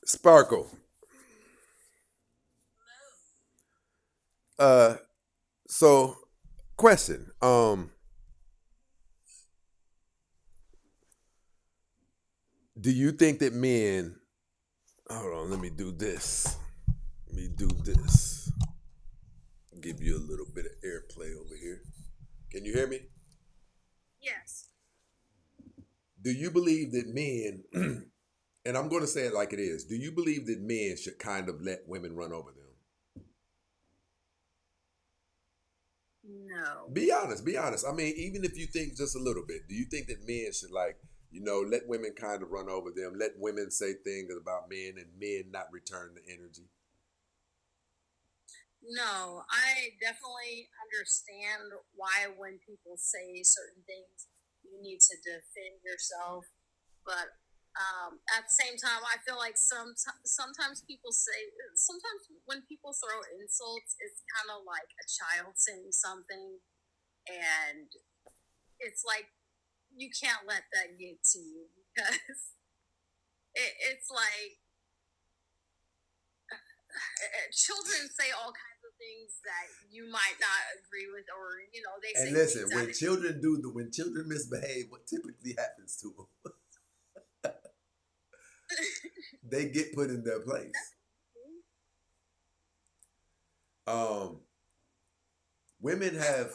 Sparkle. Uh so question. Do you think that men hold on, let me do this. Let me do this. Give you a little bit of airplay over here. Can you hear me? Yes. Do you believe that men and I'm gonna say it like it is, do you believe that men should kind of let women run over them? No. Be honest, be honest. I mean, even if you think just a little bit, do you think that men should let women kind of run over them, let women say things about men and men not return the energy? No, I definitely understand why when people say certain things, you need to defend yourself. But at the same time, I feel like sometimes people say sometimes when people throw insults, it's kind of like a child saying something, and it's like you can't let that get to you because it's like children say all kinds of things that you might not agree with, or they And say things listen, out when of. children misbehave, what typically happens to them? They get put in their place. Um, Women have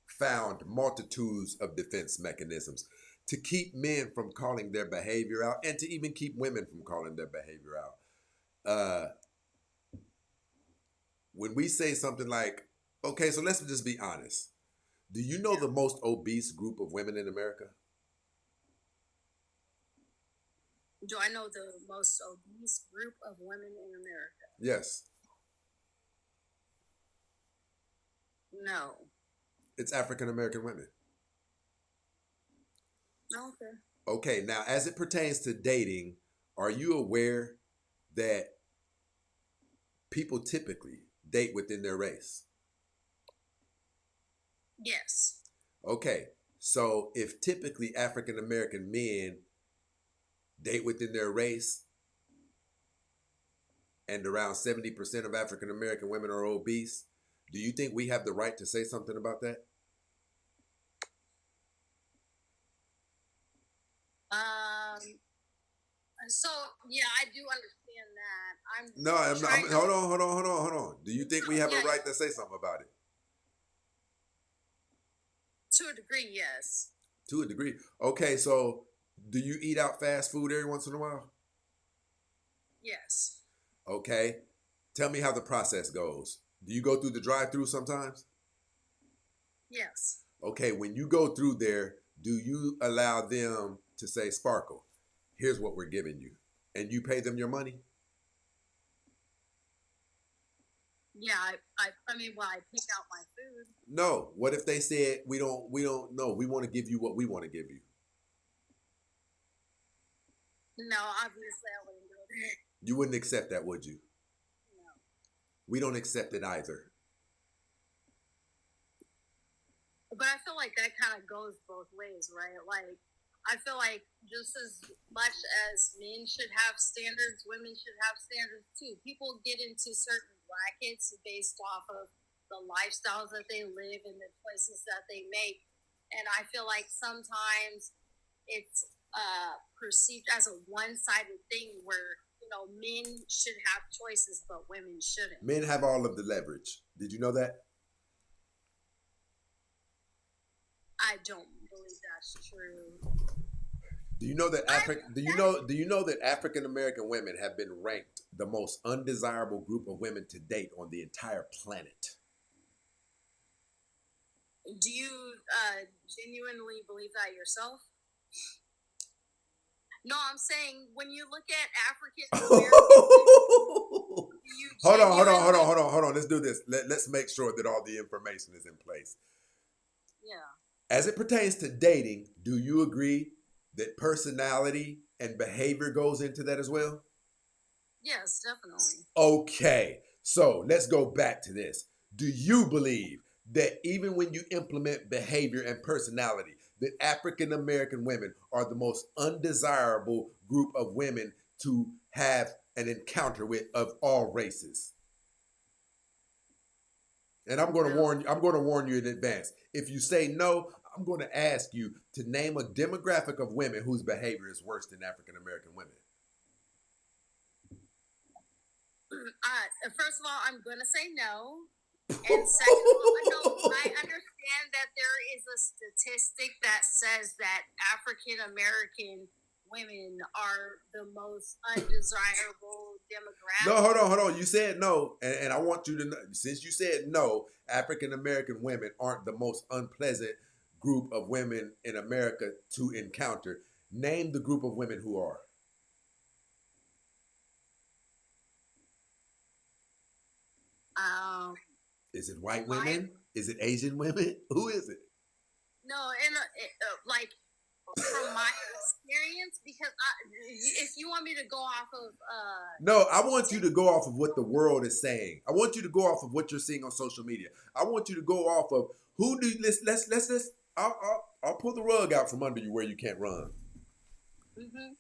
found multitudes of defense mechanisms to keep men from calling their behavior out and to even keep women from calling their behavior out. Uh, when we say something like, okay, so let's just be honest. Do you know Yeah. the most obese group of women in America? Do I know the most obese group of women in America? Yes, No. it's African American women. Okay. Okay, now as it pertains to dating, are you aware that people typically date within their race? Yes. Okay, so if typically African American men date within their race and around 70% of African American women are obese, do you think we have the right to say something about that? Um. So yeah, I do understand that. I'm No, I'm not. trying to. Hold on. Do you think we have a Yeah, right to say something about it? to a degree, yes. To a degree. Okay, so do you eat out fast food every once in a while? Yes. Okay. Tell me how the process goes. Do you go through the drive through sometimes? Yes. Okay, when you go through there, do you allow them to say, Sparkle, here's what we're giving you? And you pay them your money? Yeah. I mean, well, I pick out my food. No. What if they said we don't know. We want to give you what we want to give you. No, obviously I wouldn't go there. You wouldn't accept that, would you? No. We don't accept it either. But I feel like that kind of goes both ways, right? Like, I feel like just as much as men should have standards, women should have standards too. People get into certain brackets based off of the lifestyles that they live and the choices that they make. And I feel like sometimes it's perceived as a one sided thing where, men should have choices, but women shouldn't. Men have all of the leverage. Did you know that? I don't believe that's true. Do you know that I African American women have been ranked the most undesirable group of women to date on the entire planet? Do you genuinely believe that yourself? No, I'm saying when you look at African American women, do you genuinely? Hold on. Let's do this. Let's make sure that all the information is in place. Yeah. As it pertains to dating, do you agree that personality and behavior goes into that as well? Yes, definitely. Okay, so let's go back to this. Do you believe that even when you implement behavior and personality, that African American women are the most undesirable group of women to have an encounter with of all races. And I'm going to warn you in advance. If you say no, I'm going to ask you to name a demographic of women whose behavior is worse than African American women. First of all, I'm going to say no. And second of all, no, I understand that there is a statistic that says that African American women are the most undesirable demographic. No, hold on. You said no, and I want you to know, since you said no, African American women aren't the most unpleasant group of women in America to encounter. Name the group of women who are. Is it white women? Is it Asian women? Who is it? No, and like from my experience, because if you want me to go off of no, I want you to go off of what the world is saying. I want you to go off of what you're seeing on social media. I want you to go off of who do let's I'll pull the rug out from under you where you can't run. Mm-hmm.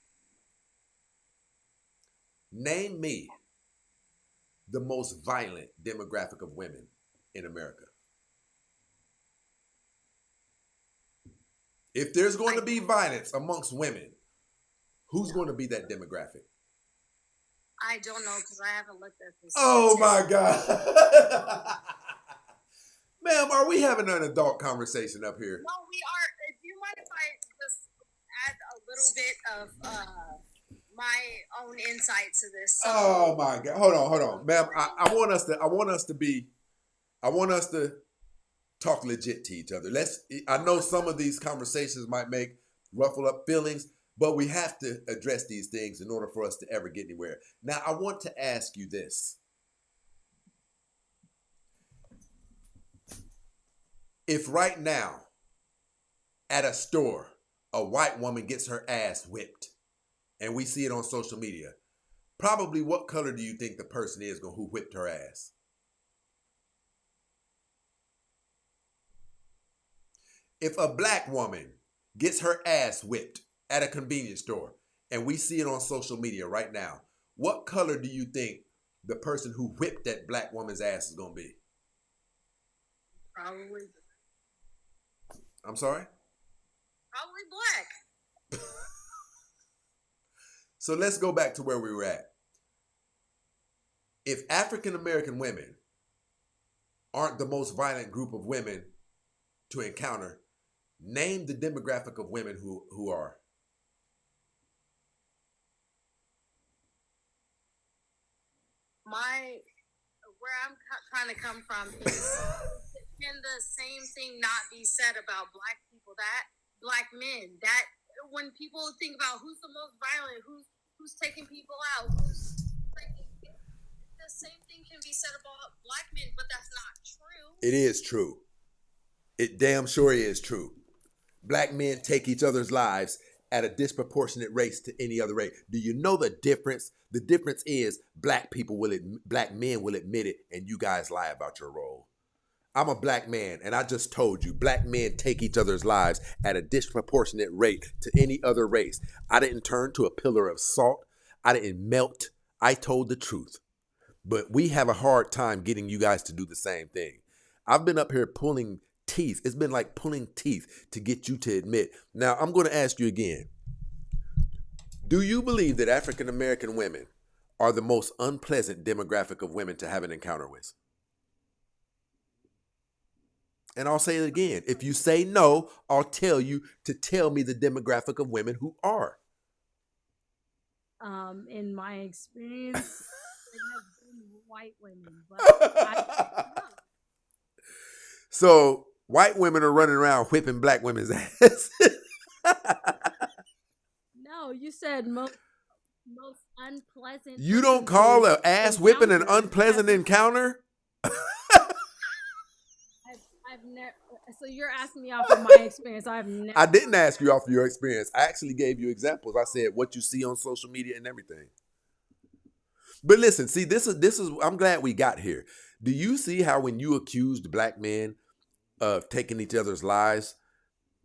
Name me the most violent demographic of women in America. If there's going to be violence amongst women, who's going to be that demographic? I don't know because I haven't looked at this. Oh my God. Ma'am, are we having an adult conversation up here? No, we are. Do you mind if I just add a little bit of my own insight to this? So, oh my God. Hold on. Ma'am, I want us to talk legit to each other. I know some of these conversations might ruffle up feelings, but we have to address these things in order for us to ever get anywhere. Now, I want to ask you this. If right now at a store, a white woman gets her ass whipped and we see it on social media, probably what color do you think the person is who whipped her ass? If a black woman gets her ass whipped at a convenience store and we see it on social media right now, what color do you think the person who whipped that black woman's ass is going to be? Probably. I'm sorry? Probably black. So let's go back to where we were at. If African American women aren't the most violent group of women to encounter, name the demographic of women who are. Where I'm trying to come from is, can the same thing not be said about black people, that black men, that when people think about who's the most violent, who's taking people out, the same thing can be said about black men, but that's not true. It is true. It damn sure is true. Black men take each other's lives at a disproportionate rate to any other race. Do you know the difference? The difference is black men will admit it, and you guys lie about your role. I'm a black man, and I just told you, black men take each other's lives at a disproportionate rate to any other race. I didn't turn to a pillar of salt. I didn't melt. I told the truth. But we have a hard time getting you guys to do the same thing. I've been up here pulling teeth. It's been like pulling teeth to get you to admit. Now, I'm going to ask you again. Do you believe that African American women are the most unpleasant demographic of women to have an encounter with? And I'll say it again. If you say no, I'll tell you to tell me the demographic of women who are. In my experience, it have been white women, but I don't know. So white women are running around whipping black women's ass. No, you said most unpleasant. You don't call an ass whipping an unpleasant encounter? I've never. So you're asking me off of my experience. I didn't ask you off of your experience. I actually gave you examples. I said what you see on social media and everything. But listen, see, this is. I'm glad we got here. Do you see how when you accused black men of taking each other's lives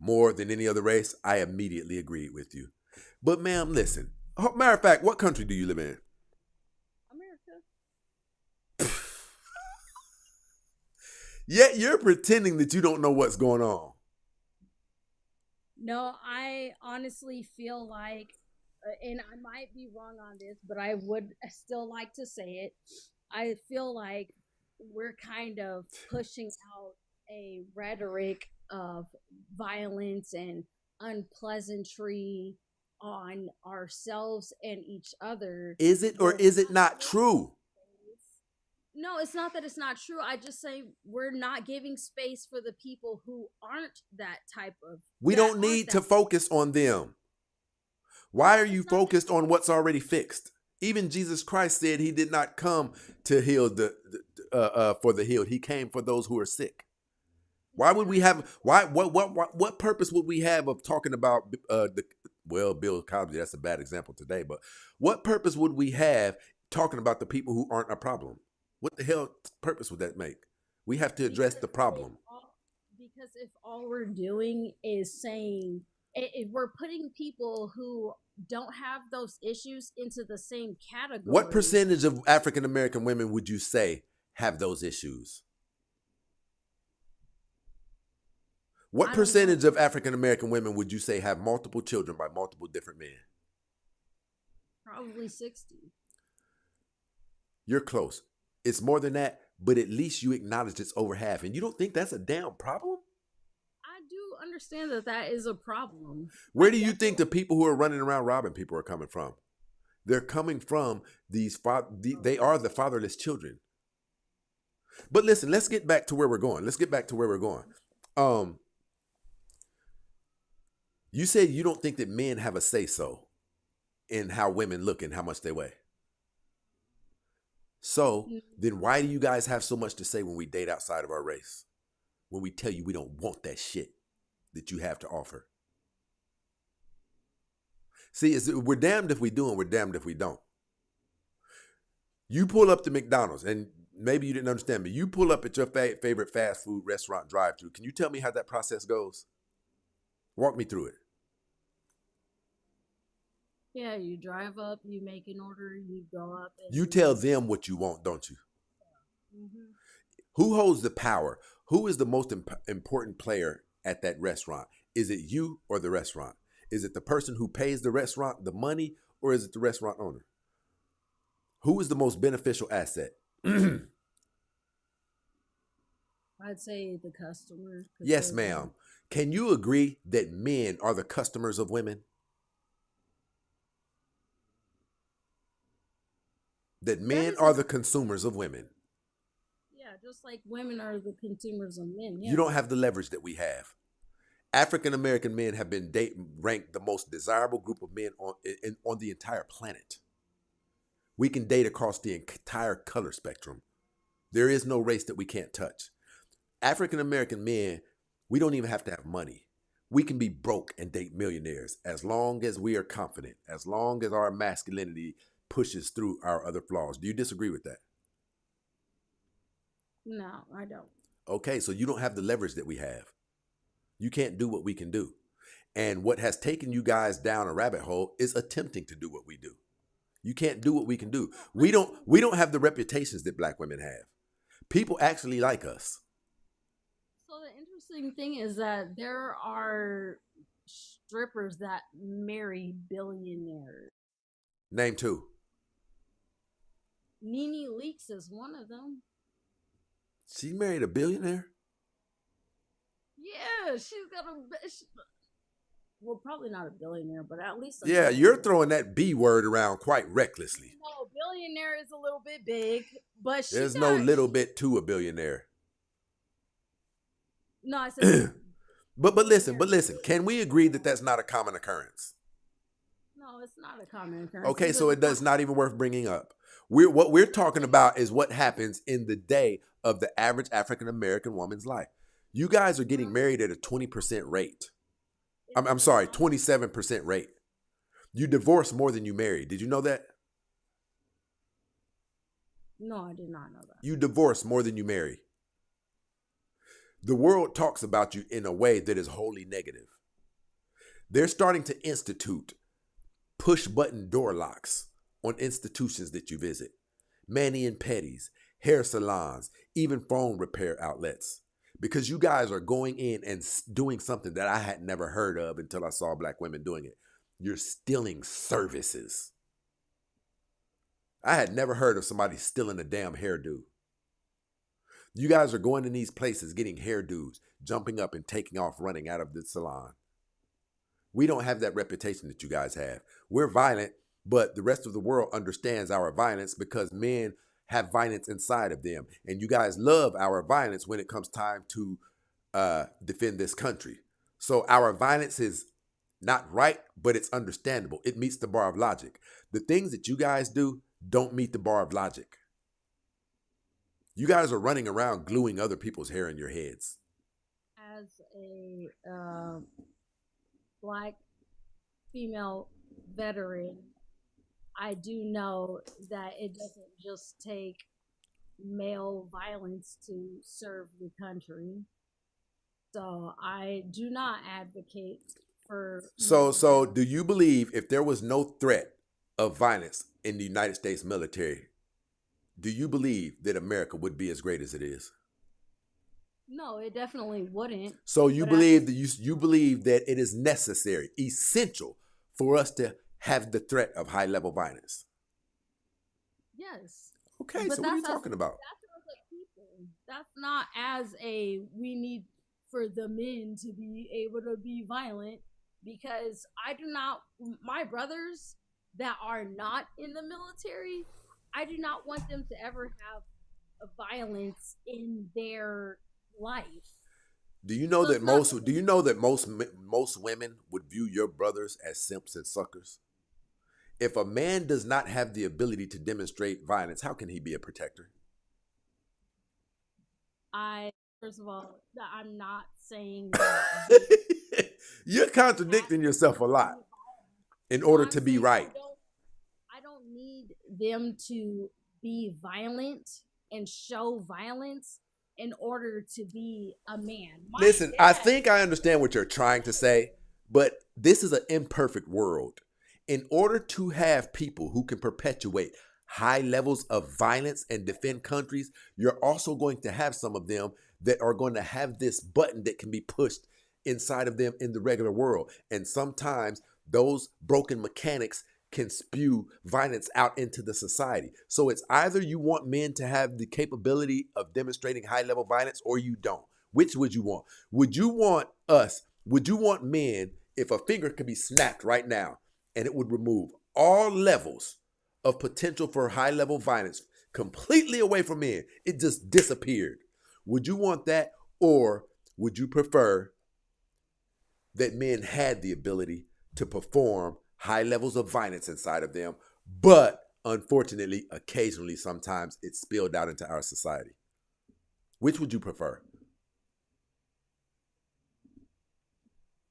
more than any other race, I immediately agreed with you. But ma'am, listen, Matter of fact, what country do you live in? America. Yet you're pretending that you don't know what's going on. No, I honestly feel like, and I might be wrong on this, but I would still like to say it. I feel like we're kind of pushing out a rhetoric of violence and unpleasantry on ourselves and each other. Is it or is it not true? No, it's not that it's not true. I just say we're not giving space for the people who aren't that type of. We don't need to focus on them. Why are you focused on what's already fixed? Even Jesus Christ said he did not come to heal for the healed. He came for those who are sick. Why would we have? What purpose would we have of talking about Bill Cosby? That's a bad example today. But what purpose would we have talking about the people who aren't a problem? What the hell purpose would that make? We have to address the problem. Because if all we're doing is saying, if we're putting people who don't have those issues into the same category. What percentage of African American women would you say have those issues? What percentage of African American women would you say have multiple children by multiple different men? Probably 60. You're close. It's more than that, but at least you acknowledge it's over half. And you don't think that's a damn problem? I do understand that that is a problem. Where do you think the people who are running around robbing people are coming from? They're coming from they are the fatherless children. But listen, let's get back to where we're going. You said you don't think that men have a say-so in how women look and how much they weigh. So then why do you guys have so much to say when we date outside of our race? When we tell you we don't want that shit that you have to offer? See, we're damned if we do and we're damned if we don't. You pull up to McDonald's, and maybe you didn't understand me. You pull up at your favorite fast food restaurant drive-thru. Can you tell me how that process goes? Walk me through it. Yeah, you drive up, you make an order, you go up. And you tell them what you want, don't you? Mm-hmm. Who holds the power? Who is the most important player at that restaurant? Is it you or the restaurant? Is it the person who pays the restaurant the money, or is it the restaurant owner? Who is the most beneficial asset? I'd say the customer. Yes, ma'am. Can you agree that men are the customers of women? That men are the consumers of women. Yeah, just like women are the consumers of men. Yeah. You don't have the leverage that we have. African American men have been ranked the most desirable group of men on the entire planet. We can date across the entire color spectrum. There is no race that we can't touch. African American men, we don't even have to have money. We can be broke and date millionaires as long as we are confident, as long as our masculinity pushes through our other flaws. Do you disagree with that? No, I don't. Okay, so you don't have the leverage that we have. You can't do what we can do. And what has taken you guys down a rabbit hole is attempting to do what we do. You can't do what we can do. We don't have the reputations that black women have. People actually like us. So the interesting thing is that there are strippers that marry billionaires. Name two. Nene Leakes is one of them. She married a billionaire? Yeah, she's got well, probably not a billionaire, but at least. Yeah, you're throwing that B word around quite recklessly. No, billionaire is a little bit big, but there's no little bit to a billionaire. No, I said. but listen. Can we agree that that's not a common occurrence? No, it's not a common occurrence. Okay, so it does not even worth bringing up. What we're talking about is what happens in the day of the average African American woman's life. You guys are getting married at a 20% rate. I'm sorry, 27% rate. You divorce more than you marry. Did you know that? No, I did not know that. You divorce more than you marry. The world talks about you in a way that is wholly negative. They're starting to institute push button door locks on institutions that you visit, mani and pedis, hair salons, even phone repair outlets. Because you guys are going in and doing something that I had never heard of until I saw black women doing it. You're stealing services. I had never heard of somebody stealing a damn hairdo. You guys are going in these places getting hairdos, jumping up and taking off running out of the salon. We don't have that reputation that you guys have. We're violent, but the rest of the world understands our violence because men have violence inside of them. And you guys love our violence when it comes time to defend this country. So our violence is not right, but it's understandable. It meets the bar of logic. The things that you guys do don't meet the bar of logic. You guys are running around gluing other people's hair in your heads. As a black female veteran, I do know that it doesn't just take male violence to serve the country. So I do not advocate for. So do you believe if there was no threat of violence in the United States military, do you believe that America would be as great as it is? No, it definitely wouldn't. So you believe that you believe that it is necessary, essential for us to have the threat of high level violence. Yes. Okay, But so what are you that's talking about? That's as a people. That's not as a we need for the men to be able to be violent, because I do not, my brothers that are not in the military, I do not want them to ever have a violence in their life. Do you know So that it's not- most? Do you know that most women would view your brothers as simps and suckers? If a man does not have the ability to demonstrate violence, how can he be a protector? First of all, I'm not saying that. You're contradicting yourself a lot in order to be right. I don't need them to be violent and show violence in order to be a man. Listen, I think I understand what you're trying to say, but this is an imperfect world. In order to have people who can perpetuate high levels of violence and defend countries, you're also going to have some of them that are going to have this button that can be pushed inside of them in the regular world. And sometimes those broken mechanics can spew violence out into the society. So it's either you want men to have the capability of demonstrating high level violence or you don't. Which would you want? Would you want men, if a finger could be snapped right now and it would remove all levels of potential for high level violence completely away from men, it just disappeared? Would you want that, or would you prefer that men had the ability to perform high levels of violence inside of them, but unfortunately, occasionally, sometimes it spilled out into our society? Which would you prefer?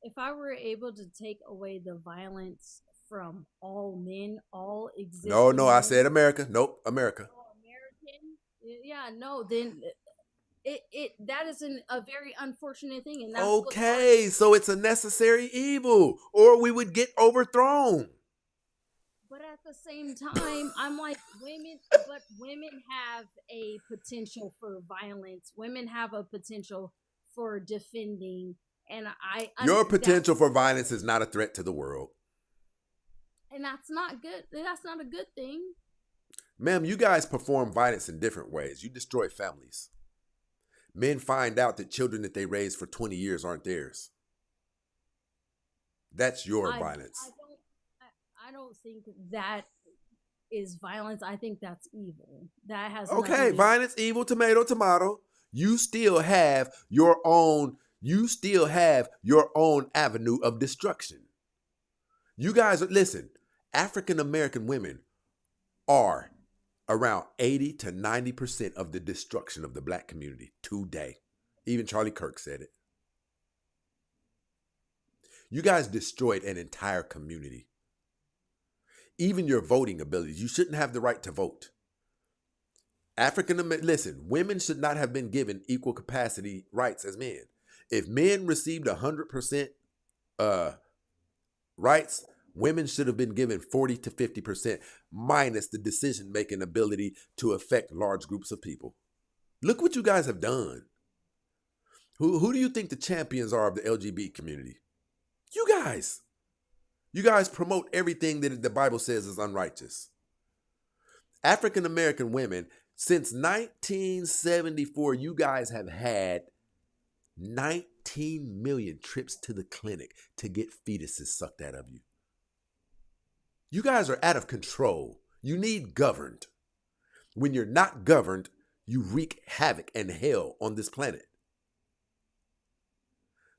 If I were able to take away the violence from all men, all existing. No, I men, said America. Nope, America. American. Yeah, no, then it that is a very unfortunate thing, and that's Okay, so it's a necessary evil, or we would get overthrown. But at the same time, I'm like, women have a potential for violence. Women have a potential for defending, and Your potential for violence is not a threat to the world. And that's not good. That's not a good thing. Ma'am, you guys perform violence in different ways. You destroy families. Men find out that children that they raised for 20 years aren't theirs. That's your violence. I don't think that is violence. I think that's evil. That has okay, violence, evil, tomato, tomato. You still have your own avenue of destruction. You guys, listen, African American women are around 80 to 90% of the destruction of the black community today. Even Charlie Kirk said it. You guys destroyed an entire community. Even your voting abilities. You shouldn't have the right to vote. Listen, women should not have been given equal capacity rights as men. If men received 100% rights, Women should have been given 40 to 50% minus the decision-making ability to affect large groups of people. Look what you guys have done. Who do you think the champions are of the LGBT community? You guys. You guys promote everything that the Bible says is unrighteous. African American women, since 1974, you guys have had 19 million trips to the clinic to get fetuses sucked out of you. You guys are out of control. You need governed. When you're not governed, you wreak havoc and hell on this planet.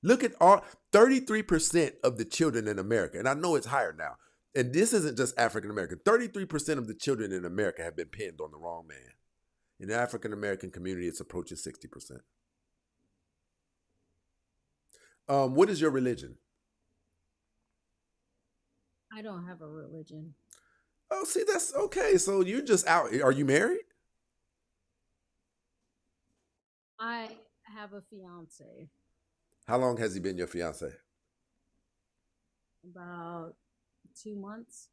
Look at 33% of the children in America, and I know it's higher now, and this isn't just African American. 33% of the children in America have been pinned on the wrong man. In the African American community, it's approaching 60%. What is your religion? I don't have a religion. Oh, see, that's okay. So you're just out. Are you married? I have a fiance. How long has he been your fiance? About 2 months.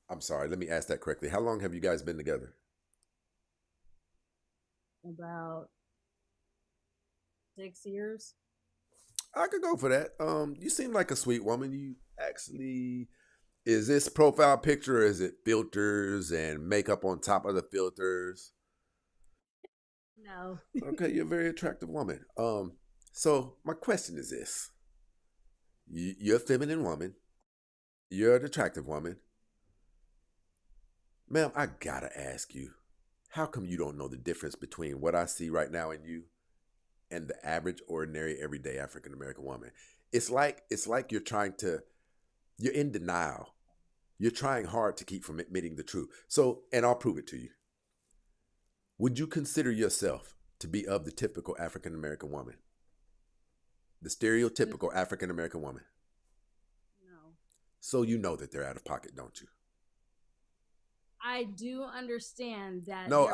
I'm sorry, let me ask that correctly. How long have you guys been together? About 6 years. I could go for that. You seem like a sweet woman. You actually, is this profile picture or is it filters and makeup on top of the filters? No. Okay, you're a very attractive woman. So my question is this. You're a feminine woman. You're an attractive woman. Ma'am, I gotta ask you, how come you don't know the difference between what I see right now in you and the average, ordinary, everyday African American woman? It's like you're in denial. You're trying hard to keep from admitting the truth. So, and I'll prove it to you. Would you consider yourself to be of the typical African American woman? The stereotypical African American woman? No. So you know that they're out of pocket, don't you? I do understand that. No.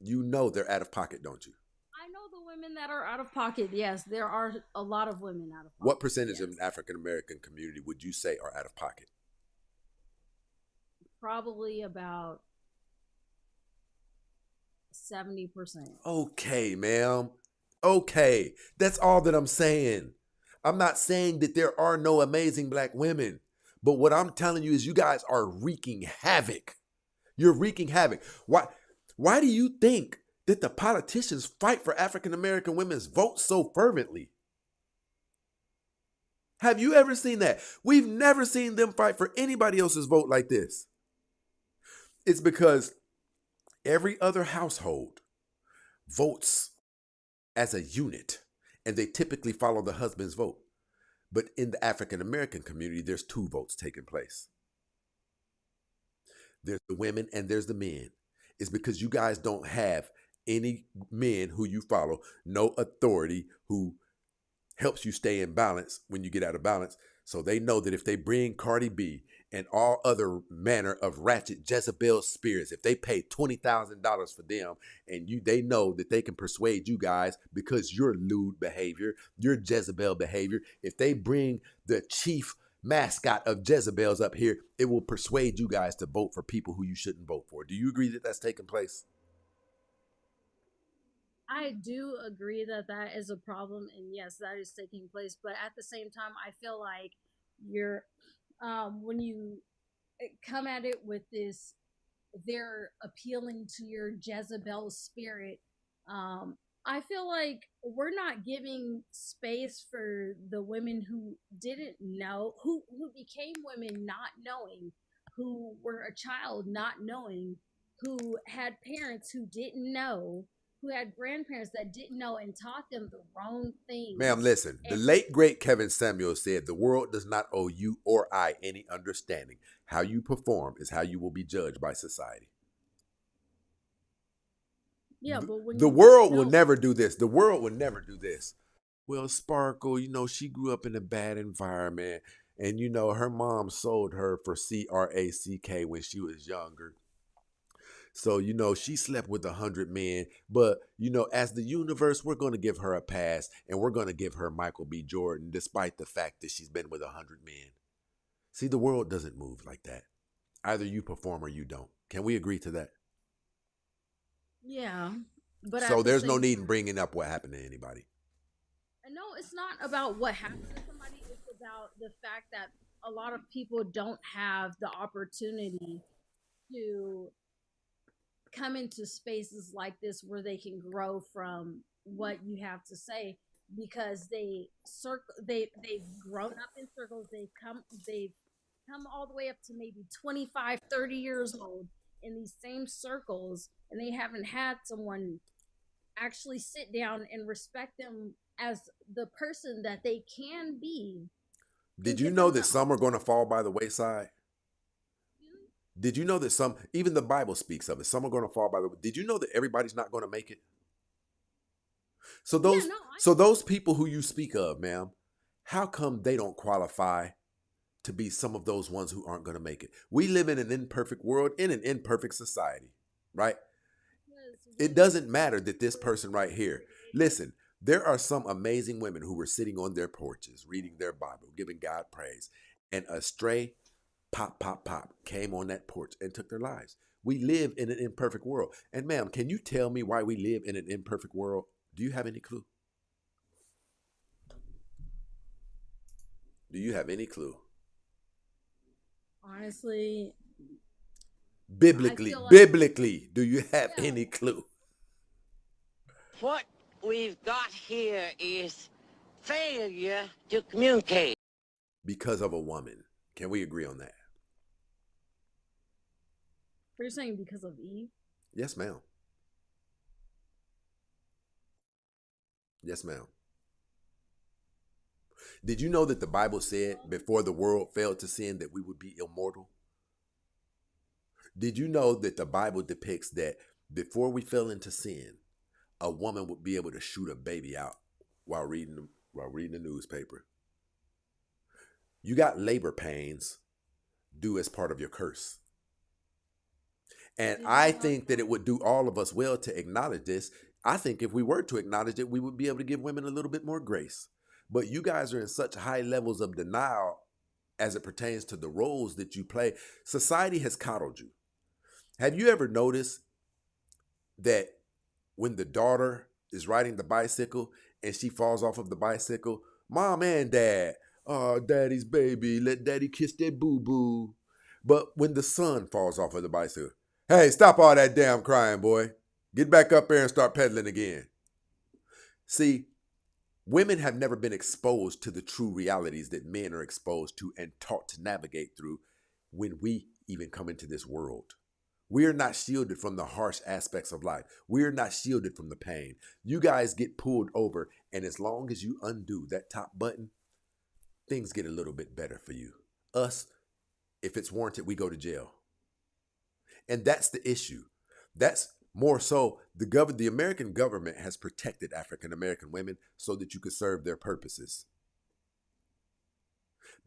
You know they're out of pocket, don't you? I know the women that are out of pocket. Yes, there are a lot of women out of pocket. What percentage of the African American community would you say are out of pocket? Probably about 70%. Okay, ma'am. Okay. That's all that I'm saying. I'm not saying that there are no amazing black women. But what I'm telling you is you guys are wreaking havoc. You're wreaking havoc. Why do you think that the politicians fight for African American women's votes so fervently? Have you ever seen that? We've never seen them fight for anybody else's vote like this. It's because every other household votes as a unit, and they typically follow the husband's vote. But in the African American community, there's 2 votes taking place. There's the women and there's the men. It's because you guys don't have any men who you follow, no authority who helps you stay in balance when you get out of balance. So they know that if they bring Cardi B and all other manner of ratchet Jezebel spirits, if they pay $20,000 for them and they know that they can persuade you guys because your lewd behavior, your Jezebel behavior, if they bring the chief mascot of Jezebels up here, it will persuade you guys to vote for people who you shouldn't vote for. Do you agree that that's taking place? I do agree that that is a problem, and yes, that is taking place. But at the same time, I feel like you're when you come at it with this, they're appealing to your Jezebel spirit. I feel like we're not giving space for the women who didn't know, who became women not knowing, who were a child not knowing, who had parents who didn't know, who had grandparents that didn't know and taught them the wrong things. Ma'am, listen. The late, great Kevin Samuel said, the world does not owe you or I any understanding. How you perform is how you will be judged by society. Yeah, but when the world will never do this. The world will never do this. Well, Sparkle, she grew up in a bad environment. And, her mom sold her for CRACK when she was younger. So, she slept with 100 men. But, as the universe, we're going to give her a pass. And we're going to give her Michael B. Jordan, despite the fact that she's been with 100 men. See, the world doesn't move like that. Either you perform or you don't. Can we agree to that? Yeah, but So at the there's no same need in time, bringing up what happened to anybody. no, it's not about what happened to somebody. It's about the fact that a lot of people don't have the opportunity to come into spaces like this where they can grow from what you have to say because they've grown up in circles. They've come all the way up to maybe 25, 30 years old in these same circles, and they haven't had someone actually sit down and respect them as the person that they can be and Did you give know them that the some are going to fall by the wayside? opportunity. Did you know that some, even the Bible speaks of it, some are going to fall by the way? Did you know that everybody's not going to make it? So Yeah, those no, so those people who you speak of, ma'am, how come they don't qualify to be some of those ones who aren't going to make it? We live in an imperfect world, in an imperfect society, right? because It women doesn't matter that this were person right here, created. listen, there are some amazing women who were sitting on their porches, reading their Bible, giving God praise, and a stray pop, pop, pop came on that porch and took their lives. We live in an imperfect world. And ma'am, can you tell me why we live in an imperfect world? Do you have any clue? Do you have any clue? Honestly, I Biblically, feel like, biblically, do you have yeah, any clue? What we've got here is failure to communicate. Because of a woman. Can we agree on that? you're saying because of Eve. Yes, ma'am. Yes, ma'am. Did you know that the Bible said before the world fell to sin that we would be immortal? Did you know that the Bible depicts that before we fell into sin, a woman would be able to shoot a baby out while reading the newspaper? You got labor pains due as part of your curse. And Did I you know think that that? it would do all of us well to acknowledge this. I think if we were to acknowledge it, we would be able to give women a little bit more grace. But you guys are in such high levels of denial as it pertains to the roles that you play. Society has coddled you. Have you ever noticed that when the daughter is riding the bicycle and she falls off of the bicycle, mom and dad, oh, daddy's baby, let daddy kiss that boo boo. But when the son falls off of the bicycle, hey, stop all that damn crying, boy. Get back up there and start pedaling again. See, women have never been exposed to the true realities that men are exposed to and taught to navigate through when we even come into this world. We are not shielded from the harsh aspects of life. We are not shielded from the pain. You guys get pulled over, and as long as you undo that top button, things get a little bit better for you. Us, if it's warranted, we go to jail. And that's the issue. That's more so the American government has protected African American women so that you could serve their purposes.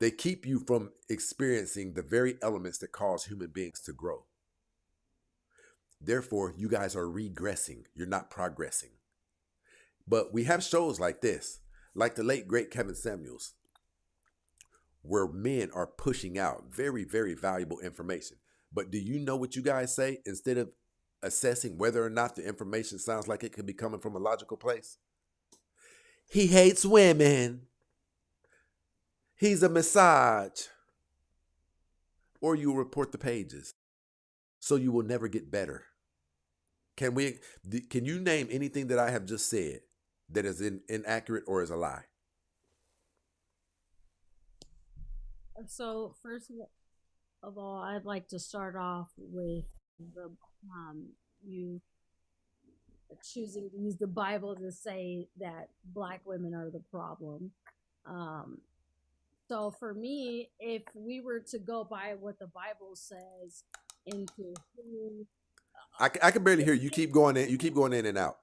They keep you from experiencing the very elements that cause human beings to grow. Therefore, you guys are regressing. You're not progressing. But we have shows like this, like the late great Kevin Samuels, where men are pushing out very, very valuable information. But do you know what you guys say instead of assessing whether or not the information sounds like it could be coming from a logical place? He hates women. He's a misogynist. Or you will report the pages. So you will never get better. Can you name anything that I have just said that is inaccurate or is a lie? So first of all, I'd like to start off with the you choosing to use the Bible to say that black women are the problem. Um, so for me, if we were to go by what the Bible says into who, I can barely hear you. You keep going in. You keep going in and out.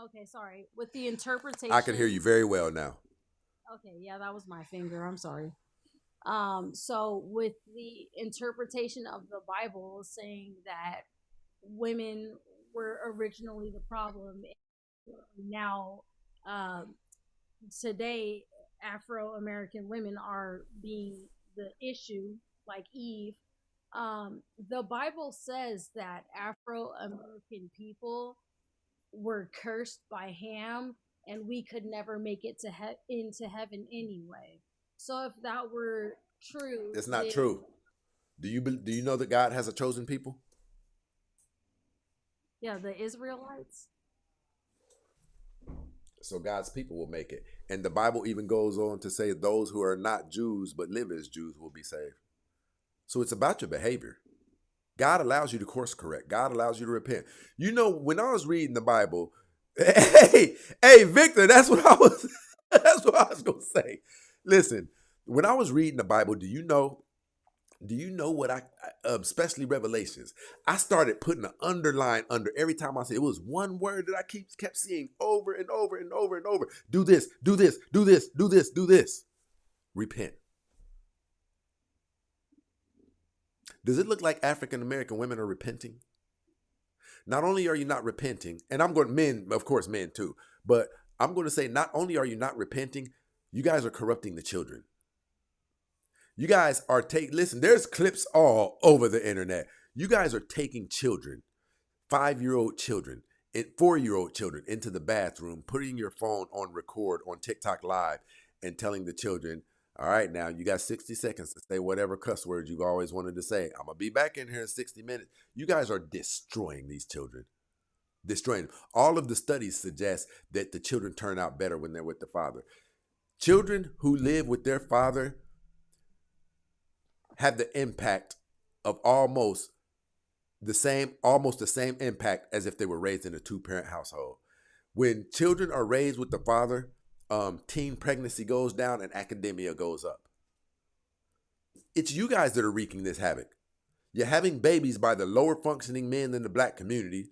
okay, sorry, with the interpretation, I can hear you very well now. Okay, yeah, that was my finger. I'm sorry. So with the interpretation of the Bible saying that women were originally the problem, now today Afro American women are being the issue, like Eve, the Bible says that Afro American people were cursed by Ham, and we could never make it to into heaven anyway. So if that were true, It's not then true. Do you know that God has a chosen people? yeah, the Israelites. So God's people will make it. And the Bible even goes on to say those who are not Jews but live as Jews will be saved. So it's about your behavior. God allows you to course correct. God allows you to repent. You know, when I was reading the Bible, hey, Victor, that's what I was that's what I was gonna say. Listen, when I was reading the Bible, do you know what especially Revelations, I started putting an underline under every time I say it was one word that I kept seeing over and over and over and over. Do this, do this, do this, do this, do this. Repent. Does it look like African American women are repenting? Not only are you not repenting, and I'm going to men, of course, men too, but I'm going to say not only are you not repenting, you guys are corrupting the children. You guys are listen, there's clips all over the internet. You guys are taking children, 5-year-old children, and 4-year-old children into the bathroom, putting your phone on record on TikTok Live and telling the children, all right, now you got 60 seconds to say whatever cuss words you've always wanted to say. I'm going to be back in here in 60 minutes. You guys are destroying these children. Destroying them. All of the studies suggest that the children turn out better when they're with the father. Children who live with their father have the impact of almost the same impact as if they were raised in a 2-parent household. When children are raised with the father, teen pregnancy goes down and academia goes up. It's you guys that are wreaking this havoc. You're having babies by the lower functioning men in the black community,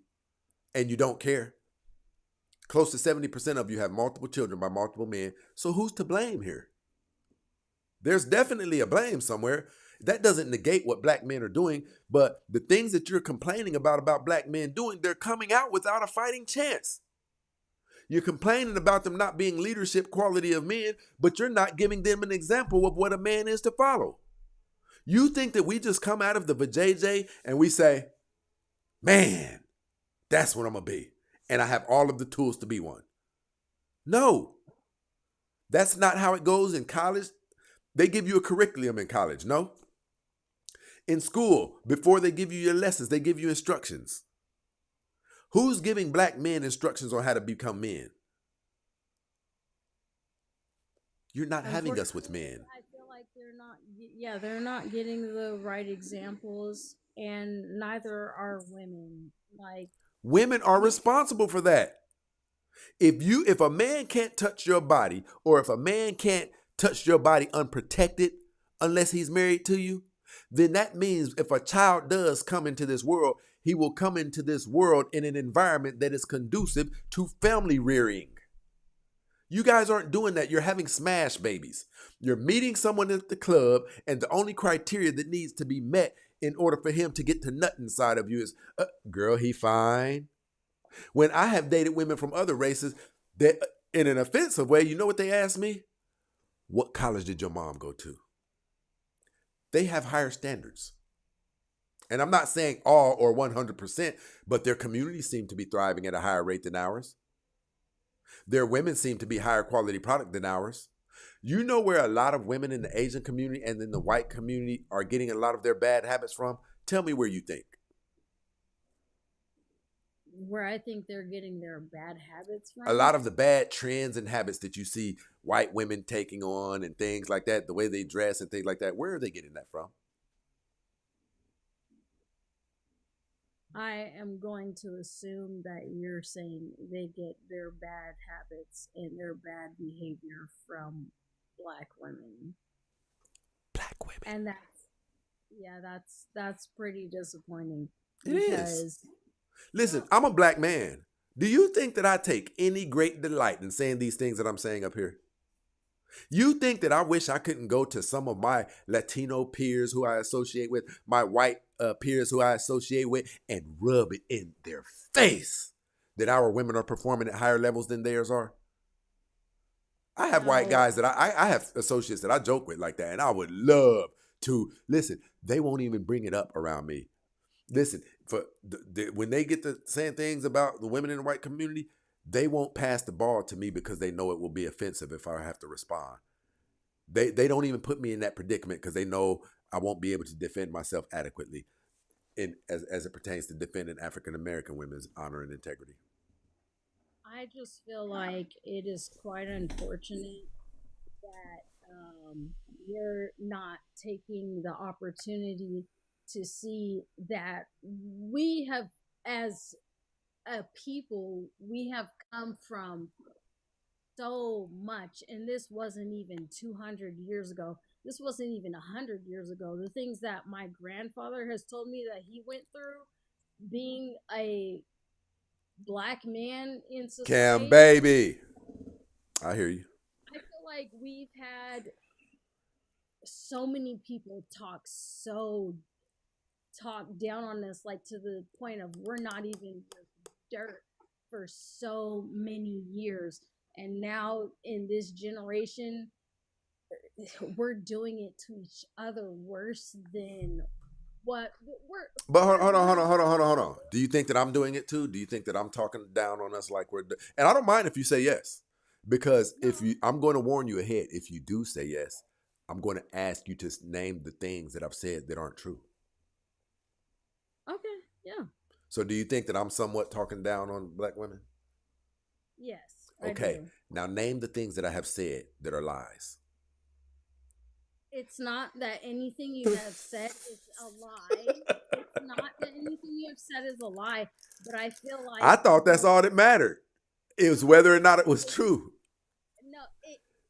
and you don't care. Close to 70% of you have multiple children by multiple men. So who's to blame here? There's definitely a blame somewhere. That doesn't negate what black men are doing, but the things that you're complaining about black men doing, they're coming out without a fighting chance. You're complaining about them not being leadership quality of men, but you're not giving them an example of what a man is to follow. You think that we just come out of the vajayjay and we say, man, that's what I'm going to be. And I have all of the tools to be one. No, that's not how it goes in college. They give you a curriculum in college, no? In school, before they give you your lessons, they give you instructions. Who's giving black men instructions on how to become men? You're not having us with men. I feel like they're not getting the right examples, and neither are women. Like, women are responsible for that. If a man can't touch your body, or if a man can't touch your body unprotected unless he's married to you, then that means if a child does come into this world, he will come into this world in an environment that is conducive to family rearing. You guys aren't doing that. You're having smash babies. You're meeting someone at the club, and the only criteria that needs to be met in order for him to get to nut inside of you is, girl, he fine. When I have dated women from other races that, in an offensive way, you know what they ask me? What college did your mom go to? They have higher standards. And I'm not saying all or 100%, but their communities seem to be thriving at a higher rate than ours. Their women seem to be higher quality product than ours. You know where a lot of women in the Asian community and in the white community are getting a lot of their bad habits from? Tell me where you think. where I think they're getting their bad habits from. A lot of the bad trends and habits that you see white women taking on and things like that, the way they dress and things like that, where are they getting that from? I am going to assume that you're saying they get their bad habits and their bad behavior from black women. Black women. And that's pretty disappointing. It is. Listen, I'm a black man. Do you think that I take any great delight in saying these things that I'm saying up here? You think that I wish I couldn't go to some of my Latino peers who I associate with, my white peers who I associate with, and rub it in their face that our women are performing at higher levels than theirs are? I have white So guys that I have associates that I joke with like that, and I would love to listen. They won't even bring it up around me. Listen, for when they get to saying things about the women in the white community, they won't pass the ball to me because they know it will be offensive if I have to respond. They don't even put me in that predicament because they know I won't be able to defend myself adequately in as it pertains to defending African American women's honor and integrity. I just feel like it is quite unfortunate that we're not taking the opportunity to see that we have, as a people, we have come from so much, and this wasn't even 200 years ago. This wasn't even 100 years ago. The things that my grandfather has told me that he went through being a black man in Cam, society, baby, I hear you. I feel like we've had so many people talk down on us, like to the point of we're not even dirt for so many years. And now in this generation, we're doing it to each other worse than what we're But we're hold on. Do you think that I'm doing it too? Do you think that I'm talking down on us like we're? And I don't mind if you say yes, because no. I'm going to warn you ahead. If you do say yes, I'm going to ask you to name the things that I've said that aren't true. Okay, yeah, So, do you think that I'm somewhat talking down on black women? yes, I Okay. do. Now, name the things that I have said that are lies. It's not that anything you have said is a lie. It's not that anything you have said is a lie, but I feel like I thought that's all that mattered. It was whether or not it was true. no,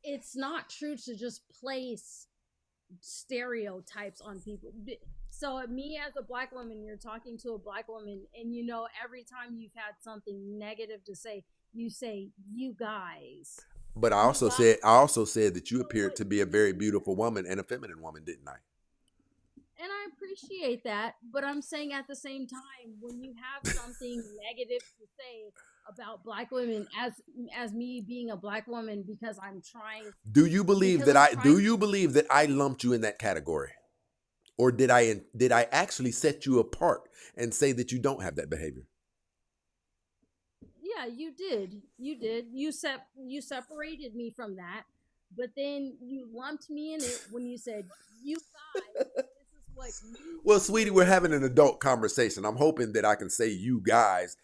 it's not true to just place stereotypes on people. So me as a black woman, you're talking to a black woman, and you know every time you've had something negative to say, you say "you guys." But You guys. I also said that you So appeared what to be a very beautiful woman and a feminine woman, didn't I? and I appreciate that, but I'm saying at the same time, when you have something negative to say about black women, as me being a black woman, because I'm trying, Do you believe because that I'm do trying. you believe that I lumped you in that category? Or did I actually set you apart and say that you don't have that behavior? Yeah, you did. You did. You separated me from that, but then you lumped me in it when you said, "You guys, this is what you Well, do." sweetie, we're having an adult conversation. I'm hoping that I can say you guys,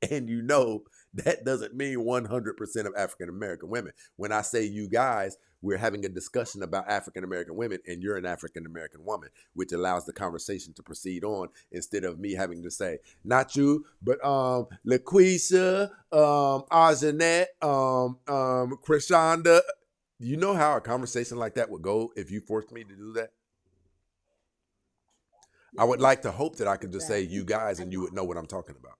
and you know that doesn't mean 100% of African American women. When I say you guys, we're having a discussion about African American women, and you're an African American woman, which allows the conversation to proceed on instead of me having to say, not you, but LaQuisha, Arjanette, Krishanda. You know how a conversation like that would go if you forced me to do that? I would like to hope that I could just say you guys and you would know what I'm talking about.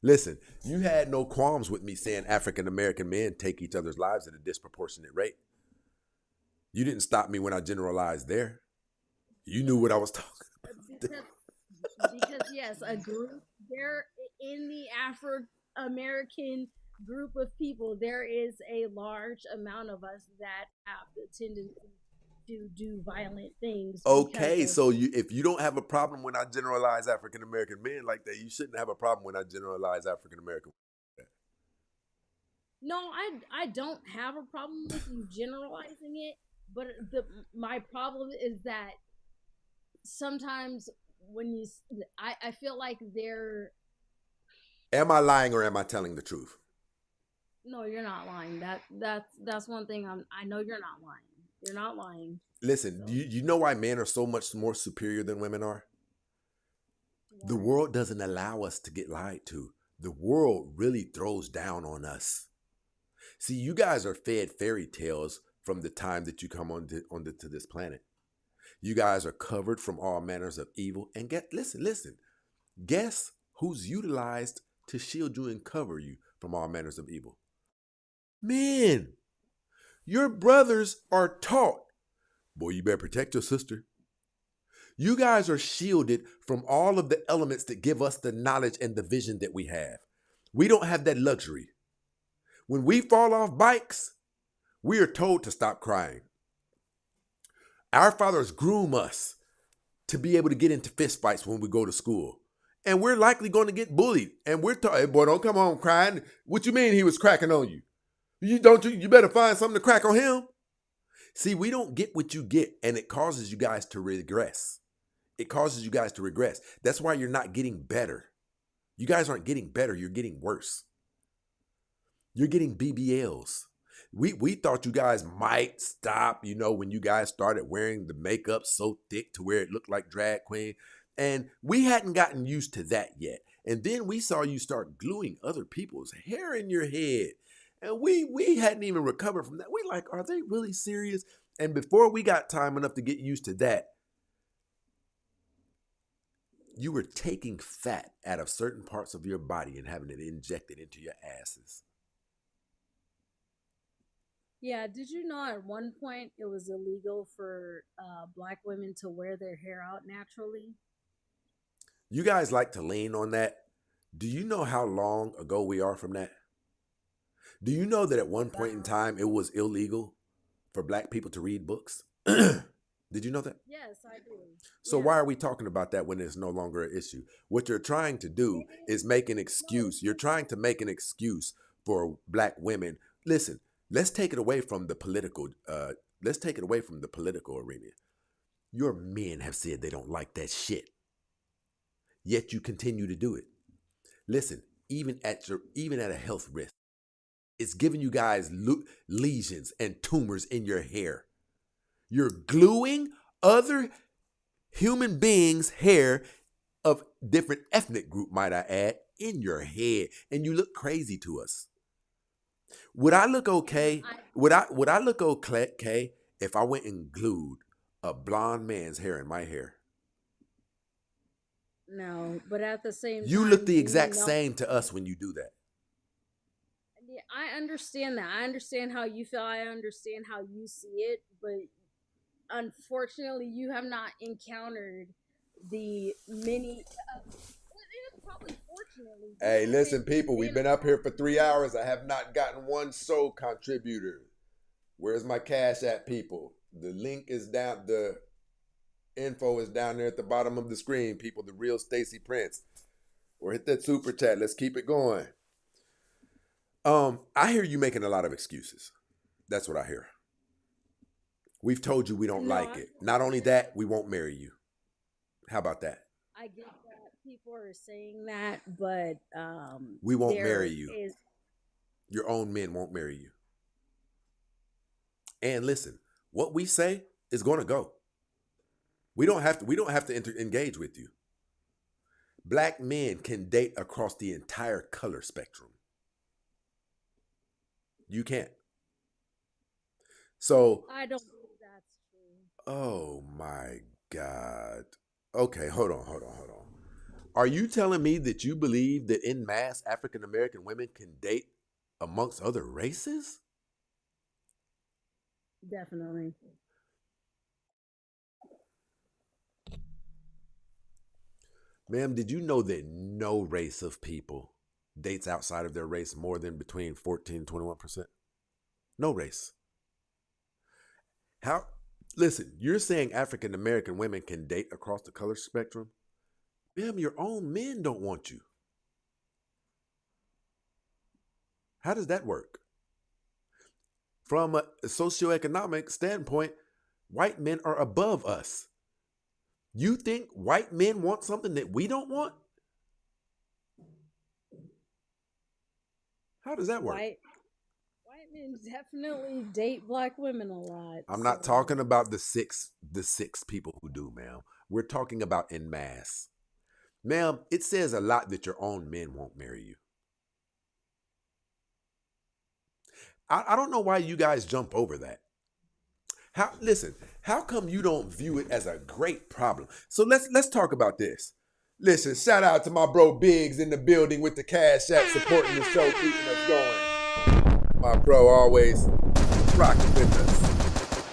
Listen, you had no qualms with me saying African American men take each other's lives at a disproportionate rate. You didn't stop me when I generalized there. You knew what I was talking about. Because yes, a group there in the Afro American group of people, there is a large amount of us that have the tendency to do violent things because Okay, of. so if you don't have a problem when I generalize African American men like that, you shouldn't have a problem when I generalize African American. No, I don't have a problem with you generalizing it, but my problem is that sometimes when you I feel like they're. Am I lying or am I telling the truth? No, you're not lying. That's one thing I know you're not lying. You're not lying. Listen, So you know why men are so much more superior than women are? The why? world doesn't allow us to get lied to. The world really throws down on us. See, you guys are fed fairy tales from the time that you come to this planet. You guys are covered from all manners of evil. And listen. Guess who's utilized to shield you and cover you from all manners of evil? Men. Your brothers are taught, boy, you better protect your sister. You guys are shielded from all of the elements that give us the knowledge and the vision that we have. We don't have that luxury. When we fall off bikes, we are told to stop crying. Our fathers groom us to be able to get into fist fights when we go to school. And we're likely going to get bullied. And we're told, hey, boy, don't come home crying. What you mean he was cracking on you? You better find something to crack on him. See, we don't get what you get, and it causes you guys to regress. It causes you guys to regress. That's why you're not getting better. You guys aren't getting better. You're getting worse. You're getting BBLs. We thought you guys might stop, when you guys started wearing the makeup so thick to where it looked like drag queen. And we hadn't gotten used to that yet. And then we saw you start gluing other people's hair in your head. And we hadn't even recovered from that. We like, are they really serious? And before we got time enough to get used to that, you were taking fat out of certain parts of your body and having it injected into your asses. Yeah, did you know at one point it was illegal for black women to wear their hair out naturally? You guys like to lean on that. Do you know how long ago we are from that? Do you know that at one point in time it was illegal for black people to read books? Did you know that? Yes, I do. So Yeah. why are we talking about that when it's no longer an issue? What you're trying to do is make an excuse. You're trying to make an excuse for black women. Listen, let's take it away from the political. Let's take it away from the political arena. Your men have said they don't like that shit, yet you continue to do it. Listen, even at a health risk, it's giving you guys lesions and tumors in your hair. You're gluing other human beings' hair of different ethnic group, might I add, in your head, and you look crazy to us. Would I look okay? Would I look okay if I went and glued a blonde man's hair in my hair? No, but at the same time, You look the you exact know- same to us when you do that. Yeah, I understand that. I understand how you feel. I understand how you see it, but unfortunately, you have not encountered the many. It is probably fortunately. Hey, listen, people, we've been up here for 3 hours. I have not gotten one soul contributor. Where's my Cash App, people? The link is down. The info is down there at the bottom of the screen, people. The real Stacey Prince. Or hit that super chat. Let's keep it going. I hear you making a lot of excuses. That's what I hear. We've told you we don't like it. Not only that, we won't marry you. How about that? I get that people are saying that, but We won't there marry you. is- Your own men won't marry you. And listen, what we say is going to go. We don't have to engage with you. Black men can date across the entire color spectrum. You can't. So, I don't believe that's true. oh my God. Okay, hold on. Are you telling me that you believe that en masse African American women can date amongst other races? Definitely. Ma'am, did you know that no race of people dates outside of their race more than between 14 and 21%? No race. Listen, you're saying African American women can date across the color spectrum? Ma'am, your own men don't want you. How does that work? From a socioeconomic standpoint, white men are above us. You think white men want something that we don't want? How does that work? White men definitely date black women a lot. I'm not so- talking about the six people who do, ma'am. We're talking about en masse. Ma'am, it says a lot that your own men won't marry you. I don't know why you guys jump over that. How come you don't view it as a great problem? So let's talk about this. Listen, shout out to my bro Biggs in the building with the Cash App supporting the show, keeping us going. My bro always rocking with us.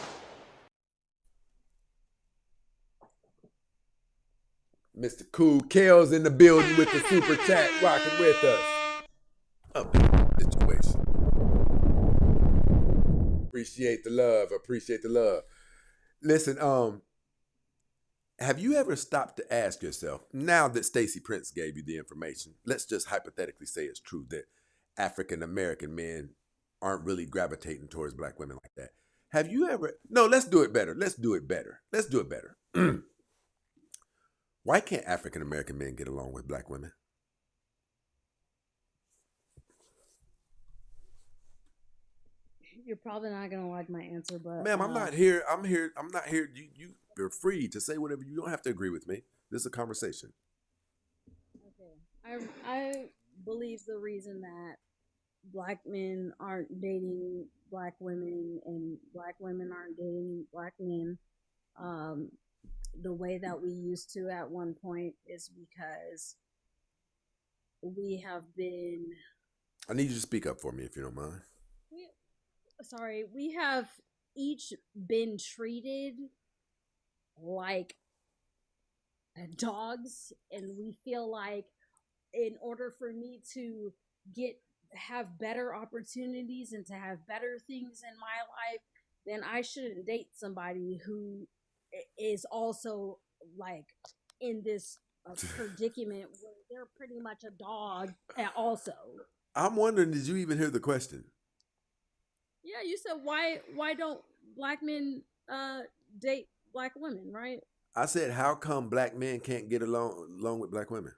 Mr. Cool Kale's in the building with the super chat, rocking with us. Up in the situation. Appreciate the love. Appreciate the love. Listen, have you ever stopped to ask yourself, now that Stacey Prince gave you the information, let's just hypothetically say it's true that African American men aren't really gravitating towards black women like that. Have you ever, no, let's do it better. Let's do it better. Let's do it better. Why can't African American men get along with black women? You're probably not gonna like my answer, but Ma'am, I'm not here. I'm here. I'm not here. You're free to say whatever. You don't have to agree with me. This is a conversation. Okay. I believe the reason that black men aren't dating black women and black women aren't dating black men the way that we used to at one point is because we have been. I need you to speak up for me if you don't mind. We have each been treated like dogs, and we feel like in order for me to have better opportunities and to have better things in my life, then I shouldn't date somebody who is also like in this predicament where they're pretty much a dog also. I'm wondering, did you even hear the question? Yeah, you said why don't black men date black women, right? I said, how come black men can't get along with black women?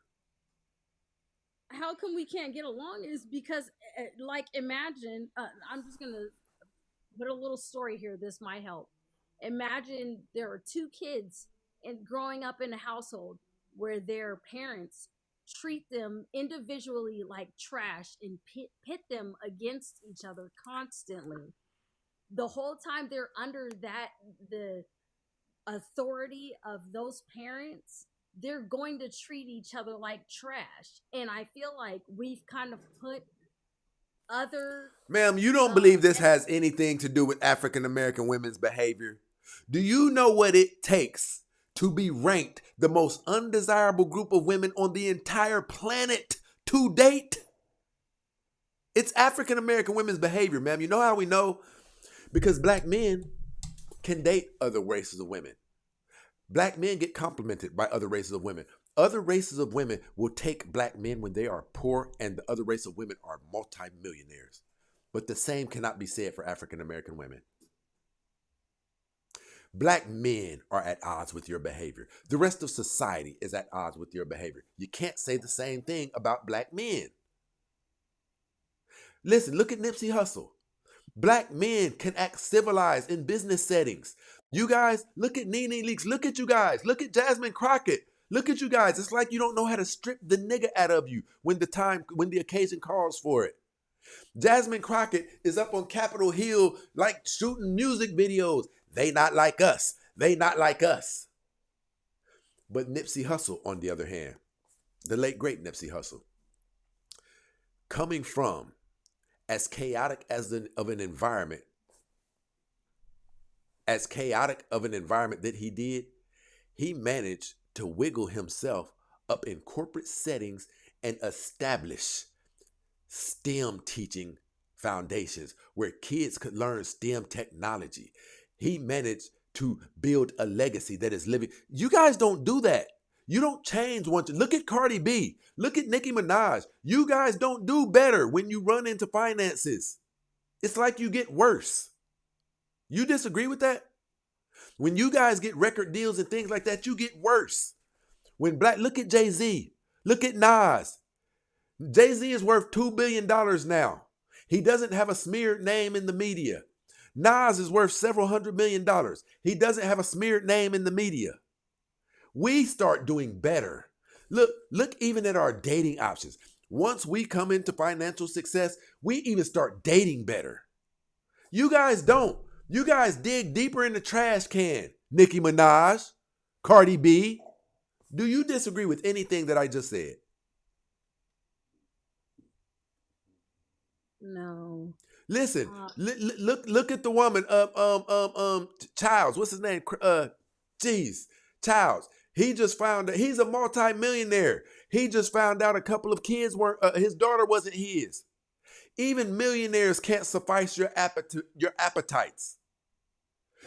How come we can't get along is because, like, imagine, I'm just going to put a little story here. This might help. Imagine there are two kids and growing up in a household where their parents treat them individually like trash and pit them against each other constantly. The whole time they're under the authority of those parents, they're going to treat each other like trash. And I feel like we've kind of put other... Ma'am, you don't believe this has anything to do with African American women's behavior? Do you know what it takes to be ranked the most undesirable group of women on the entire planet to date? It's African American women's behavior, ma'am. You know how we know? Because black men can date other races of women. Black men get complimented by other races of women. Other races of women will take black men when they are poor, and the other race of women are multimillionaires. But the same cannot be said for African American women. Black men are at odds with your behavior. The rest of society is at odds with your behavior. You can't say the same thing about black men. Listen, look at Nipsey Hussle. Black men can act civilized in business settings. You guys, look at Nene Leakes. Look at you guys. Look at Jasmine Crockett. Look at you guys. It's like you don't know how to strip the nigga out of you when the occasion calls for it. Jasmine Crockett is up on Capitol Hill like shooting music videos. They not like us. They not like us. But Nipsey Hussle, on the other hand, the late great Nipsey Hussle, coming from as chaotic of an environment that he did, he managed to wiggle himself up in corporate settings and establish STEM teaching foundations where kids could learn STEM technology. He managed to build a legacy that is living. You guys don't do that. You don't change one. Look at Cardi B. Look at Nicki Minaj. You guys don't do better when you run into finances. It's like you get worse. You disagree with that? When you guys get record deals and things like that, you get worse. Look at Jay-Z. Look at Nas. Jay-Z is worth $2 billion now. He doesn't have a smeared name in the media. Nas is worth several $100 million. He doesn't have a smeared name in the media. We start doing better. Look even at our dating options. Once we come into financial success, we even start dating better. You guys don't. You guys dig deeper in the trash can. Nicki Minaj, Cardi B. Do you disagree with anything that I just said? No. Listen, look at the woman, Childs. What's his name? Childs. He just found out he's a multi-millionaire. He just found out a couple of kids weren't, his daughter wasn't his. Even millionaires can't suffice your appetites.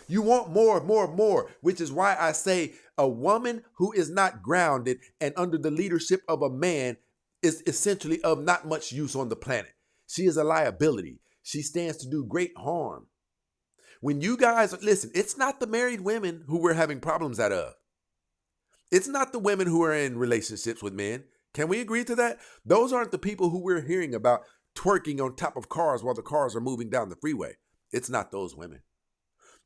You want more, more, more, which is why I say a woman who is not grounded and under the leadership of a man is essentially of not much use on the planet. She is a liability. She stands to do great harm. When you guys, listen, it's not the married women who we're having problems out of. It's not the women who are in relationships with men. Can we agree to that? Those aren't the people who we're hearing about twerking on top of cars while the cars are moving down the freeway. It's not those women.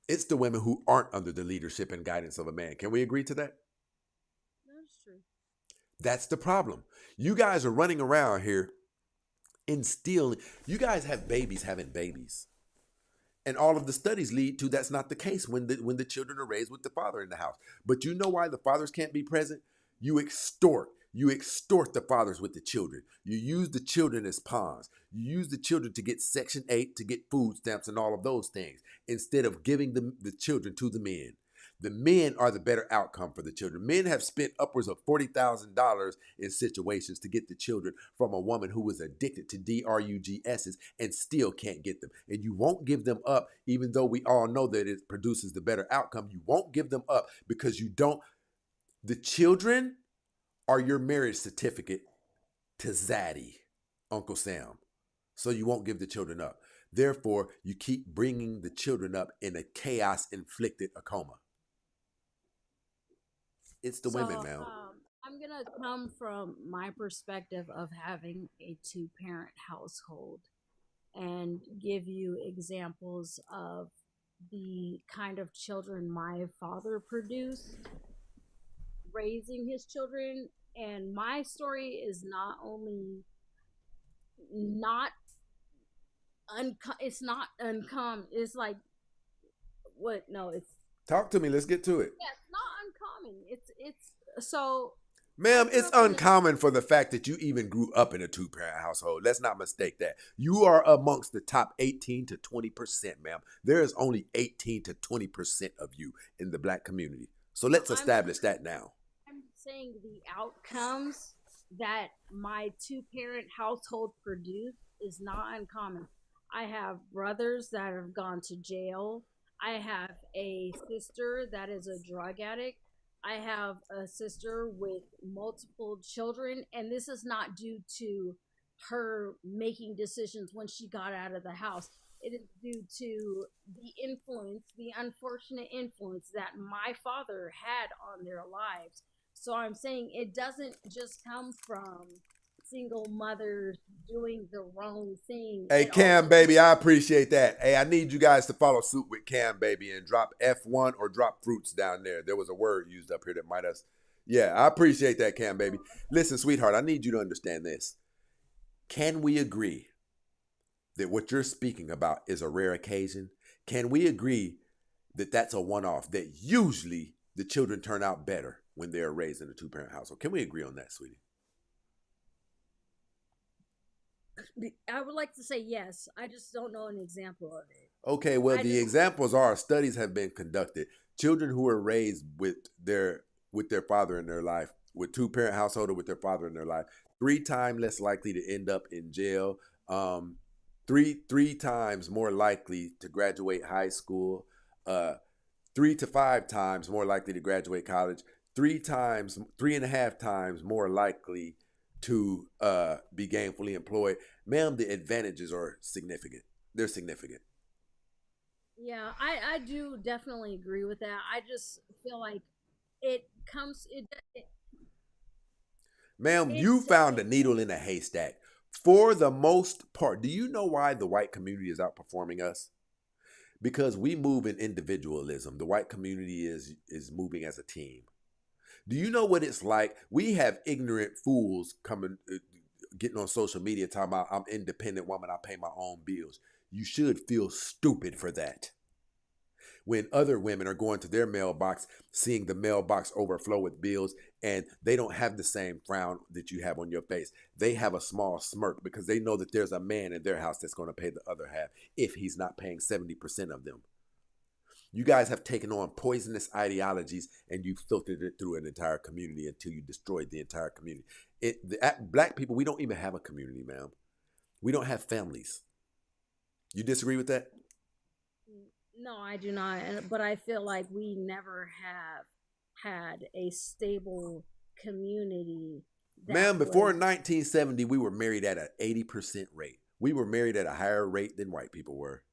It's the women who aren't under the leadership and guidance of a man. Can we agree to that? That's true. That's the problem. You guys are running around here instilling. You guys have babies having babies. And all of the studies lead to that's not the case when the children are raised with the father in the house. But you know why the fathers can't be present? You extort the fathers with the children. You use the children as pawns. You use the children to get Section 8, to get food stamps and all of those things, instead of giving the children to the men. The men are the better outcome for the children. Men have spent upwards of $40,000 in situations to get the children from a woman who was addicted to DRUGSs and still can't get them. And you won't give them up, even though we all know that it produces the better outcome. You won't give them up because you don't. The children are your marriage certificate to Zaddy, Uncle Sam. So you won't give the children up. Therefore, you keep bringing the children up in a chaos-inflicted coma. It's the women, man. I'm going to come from my perspective of having a two-parent household and give you examples of the kind of children my father produced, raising his children. And my story is not only not it's not uncommon. It's like, what? No, it's. Talk to me. Let's get to it. Yeah, it's not uncommon. It's so. Ma'am, it's uncommon for the fact that you even grew up in a two-parent household. Let's not mistake that. You are amongst the top 18 to 20%, ma'am. There is only 18 to 20% of you in the black community. So let's establish that now. I'm saying the outcomes that my two-parent household produced is not uncommon. I have brothers that have gone to jail. I have a sister that is a drug addict. I have a sister with multiple children, and this is not due to her making decisions when she got out of the house. It is due to the unfortunate influence that my father had on their lives. So I'm saying it doesn't just come from single mothers doing the wrong thing. Hey, Cam Baby, I appreciate that. Hey, I need you guys to follow suit with Cam Baby and drop F1 or drop fruits down there. There was a word used up here that might have. Yeah, I appreciate that, Cam Baby. Listen, sweetheart, I need you to understand this. Can we agree that what you're speaking about is a rare occasion? Can we agree that that's a one-off, that usually the children turn out better when they're raised in a two-parent household? Can we agree on that, sweetie? I would like to say yes. I just don't know an example of it. Okay, well, the examples are studies have been conducted. Children who are raised with their father in their life, with two-parent household or with their father in their life, 3 times less likely to end up in jail, three times more likely to graduate high school, 3 to 5 times more likely to graduate college, 3.5 times more likely to be gainfully employed. Ma'am, the advantages are significant. They're significant. Yeah, I do definitely agree with that. I just feel like Ma'am, you found a needle in a haystack. For the most part, do you know why the white community is outperforming us? Because we move in individualism. The white community is moving as a team. Do you know what it's like? We have ignorant fools coming, getting on social media talking about, I'm an independent woman, I pay my own bills. You should feel stupid for that. When other women are going to their mailbox, seeing the mailbox overflow with bills, and they don't have the same frown that you have on your face. They have a small smirk because they know that there's a man in their house that's going to pay the other half if he's not paying 70% of them. You guys have taken on poisonous ideologies and you filtered it through an entire community until you destroyed the entire community. Black people, we don't even have a community, ma'am. We don't have families. You disagree with that? No, I do not. But I feel like we never have had a stable community Man, that before was. 1970, we were married at an 80% rate. We were married at a higher rate than white people were.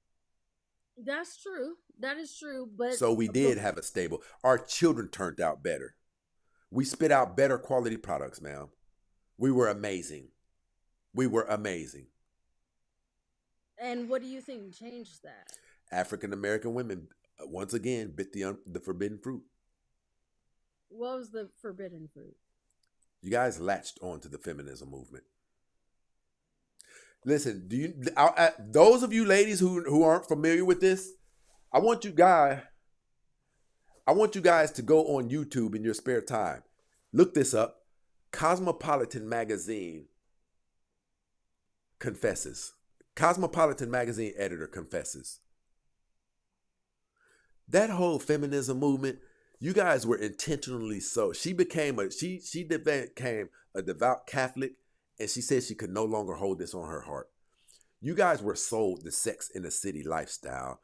That's true. That is true. But So we did have a stable. Our children turned out better. We spit out better quality products, ma'am. We were amazing. We were amazing. And what do you think changed that? African American women, once again, bit the forbidden fruit. What was the forbidden fruit? You guys latched onto the feminism movement. Listen, those of you ladies who aren't familiar with this, I want you guys to go on YouTube in your spare time. Look this up. Cosmopolitan magazine confesses. Cosmopolitan magazine editor confesses. That whole feminism movement, you guys were intentionally so. She became a devout Catholic, and she said she could no longer hold this on her heart. You guys were sold the Sex in the City lifestyle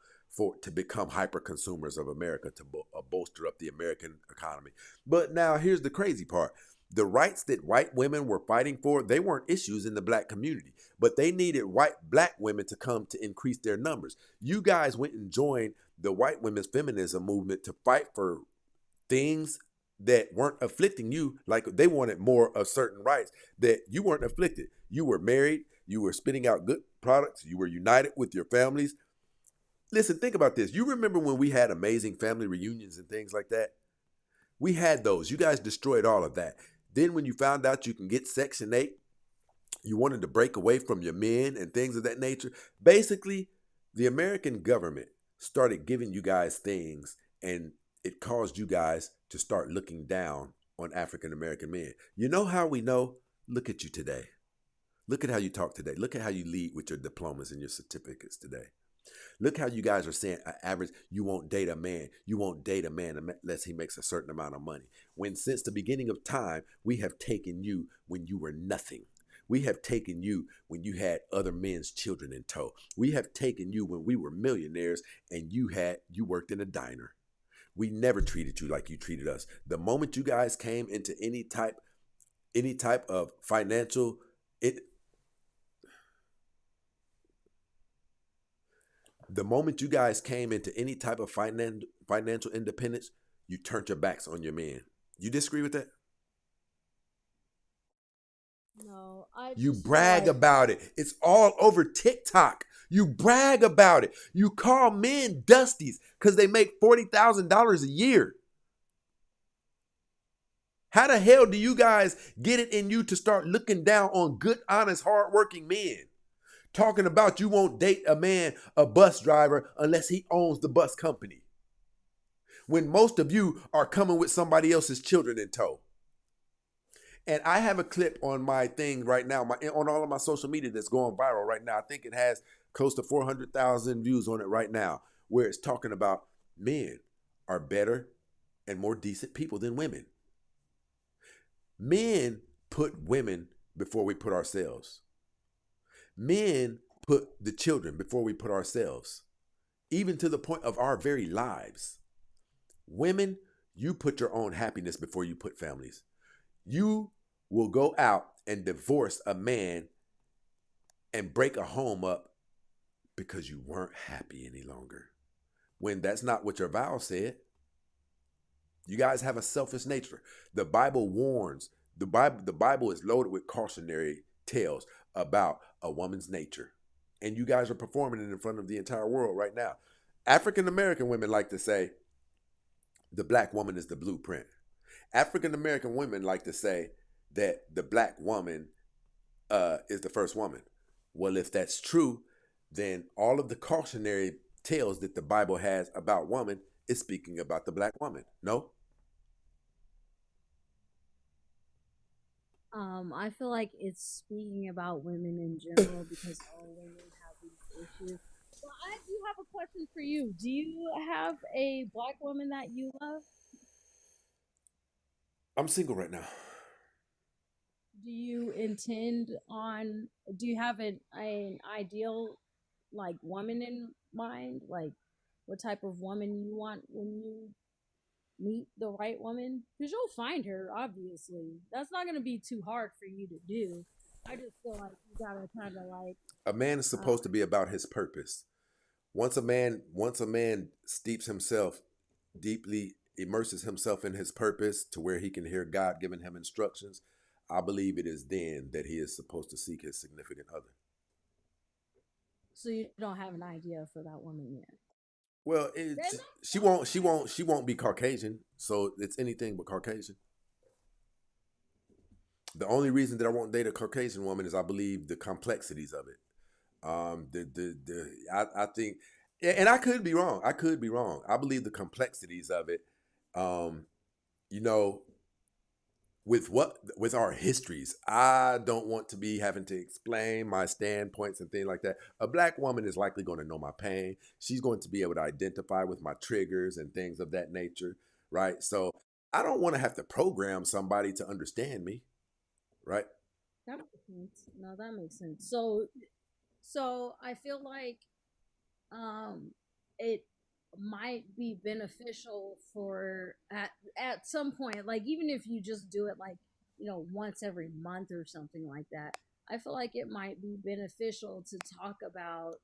to become hyper consumers of America, to bolster up the American economy. But now here's the crazy part. The rights that white women were fighting for, they weren't issues in the black community, but they needed black women to come to increase their numbers. You guys went and joined the white women's feminism movement to fight for things that weren't afflicting you. Like they wanted more of certain rights that you weren't afflicted. You were married. You were spitting out good products. You were united with your families. Listen, think about this. You remember when we had amazing family reunions and things like that? We had those. You guys destroyed all of that. Then when you found out you can get Section 8, you wanted to break away from your men and things of that nature. Basically, the American government started giving you guys things, and it caused you guys to start looking down on African American men. You know how we know? Look at you today. Look at how you talk today. Look at how you lead with your diplomas and your certificates today. Look how you guys are saying average, you won't date a man. You won't date a man unless he makes a certain amount of money. When since the beginning of time, we have taken you when you were nothing. We have taken you when you had other men's children in tow. We have taken you when we were millionaires and you worked in a diner. We never treated you like you treated us. The moment you guys came into any type of financial the moment you guys came into any type of financial independence, you turned your backs on your men. You disagree with that? No, You brag about it. It's all over TikTok. You brag about it. You call men dusties because they make $40,000 a year. How the hell do you guys get it in you to start looking down on good, honest, hardworking men? Talking about you won't date a bus driver, unless he owns the bus company. When most of you are coming with somebody else's children in tow. And I have a clip on my thing right now, on all of my social media that's going viral right now. I think it has close to 400,000 views on it right now, where it's talking about men are better and more decent people than women. Men put women before we put ourselves. Men put the children before we put ourselves, even to the point of our very lives. Women, you put your own happiness before you put families. You will go out and divorce a man and break a home up because you weren't happy any longer, when that's not what your vow said. You guys have a selfish nature. The Bible warns. The Bible is loaded with cautionary tales about a woman's nature. And you guys are performing it in front of the entire world right now. African American women like to say the black woman is the blueprint. African American women like to say that the black woman is the first woman. Well, if that's true, then all of the cautionary tales that the Bible has about woman is speaking about the black woman. No? I feel like it's speaking about women in general because all women have these issues. Well, I do have a question for you. Do you have a black woman that you love? I'm single right now. do you intend on? Do you have an ideal like woman in mind? Like what type of woman you want when you meet the right woman? Because you'll find her. Obviously, that's not going to be too hard for you to do. I just feel like you gotta kind of like, A man is uh, supposed to be about his purpose. Once a man steeps himself deeply, immerses himself in his purpose to where he can hear God giving him instructions, I believe it is then that he is supposed to seek his significant other. so you don't have an idea for that woman yet. Well, Then she won't be Caucasian, so it's anything but Caucasian. The only reason that I won't date a Caucasian woman is I believe the complexities of it. I think, and I could be wrong. I could be wrong. I believe the complexities of it. Um, you know, with our histories, I don't want to be having to explain my standpoints and things like that. A black woman is likely going to know my pain. She's going to be able to identify with my triggers and things of that nature, right? So I don't want to have to program somebody to understand me, right? that makes sense. No, that makes sense. So I feel like it might be beneficial for at some point, like even if you just do it like, once every month or something like that. I feel like it might be beneficial to talk about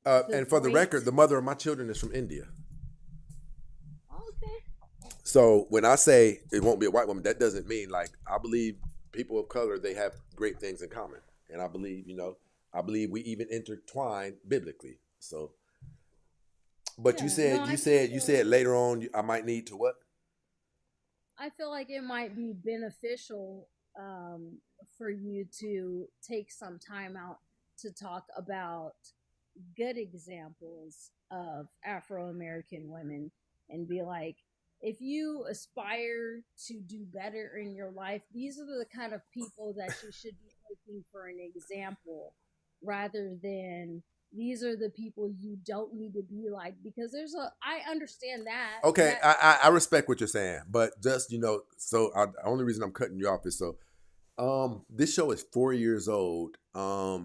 the And for the great. record, the mother of my children is from India. Okay. So when I say it won't be a white woman, that doesn't mean like I believe people of color they have great things in common, and I believe we even intertwine biblically. So, but you Yeah, no, said I you feel said you said later on I might need to what? I feel like it might be beneficial, for you to take some time out to talk about good examples of Afro American women and be like, if you aspire to do better in your life, these are the kind of people that you should be taking for an example rather than these are the people you don't need to be like, because I understand that Okay, that I respect what you're saying, but just so the only reason I'm cutting you off is so this show is 4 years old. I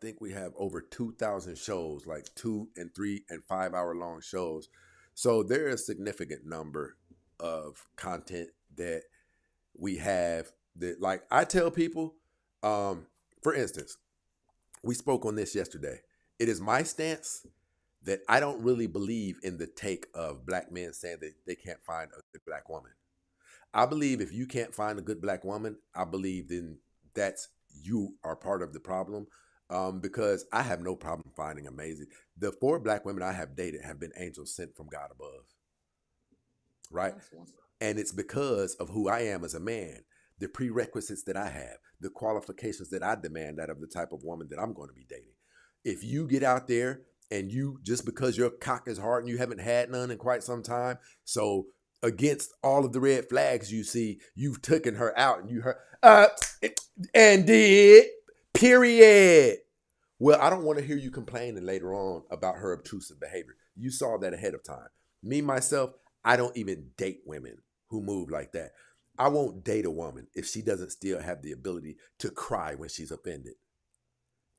think we have over 2,000 shows, like 2 and 3 and 5 hour long shows. So there is a significant number of content that we have that, like, I tell people, for instance, we spoke on this yesterday. It is my stance that I don't really believe in the take of black men saying that they can't find a good black woman. I believe if you can't find a good black woman, I believe then that's you are part of the problem. Because I have no problem finding amazing. The 4 black women I have dated have been angels sent from God above, right? that's one. And it's because of who I am as a man, the prerequisites that I have, the qualifications that I demand out of the type of woman that I'm going to be dating. If you get out there and you, just because your cock is hard and you haven't had none in quite some time, so against all of the red flags you see, you've taken her out and you heard, and did, period. Well, I don't want to hear you complaining later on about her obtrusive behavior. You saw that ahead of time. Me, myself, I don't even date women who move like that. I won't date a woman if she doesn't still have the ability to cry when she's offended.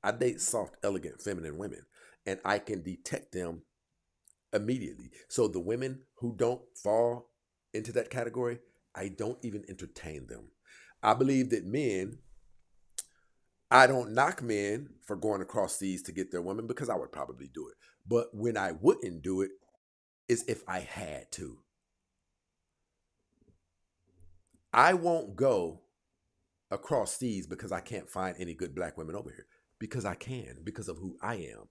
I date soft, elegant, feminine women, and I can detect them immediately. So the women who don't fall into that category, I don't even entertain them. I believe that men, I don't knock men for going across seas to get their women because I would probably do it. But when I wouldn't do it is if I had to. I won't go across seas because I can't find any good black women over here. Because I can, because of who I am.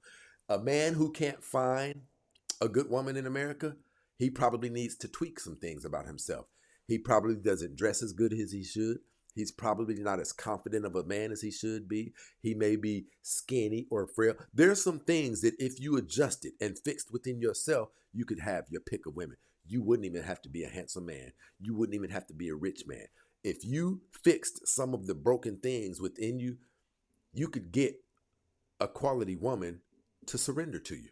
A man who can't find a good woman in America, he probably needs to tweak some things about himself. He probably doesn't dress as good as he should. He's probably not as confident of a man as he should be. He may be skinny or frail. There's some things that if you adjusted and fixed within yourself, you could have your pick of women. You wouldn't even have to be a handsome man. You wouldn't even have to be a rich man. If you fixed some of the broken things within you, you could get a quality woman to surrender to you.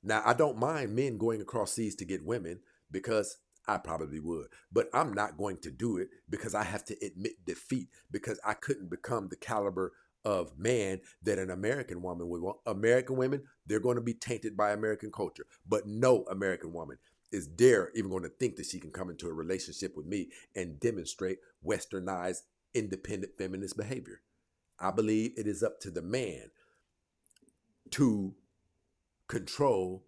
Now, I don't mind men going across seas to get women because I probably would. But I'm not going to do it because I have to admit defeat, because I couldn't become the caliber of man that an American woman would want. American women, they're going to be tainted by American culture. But no American woman is dare even going to think that she can come into a relationship with me and demonstrate westernized, independent feminist behavior. I believe it is up to the man to control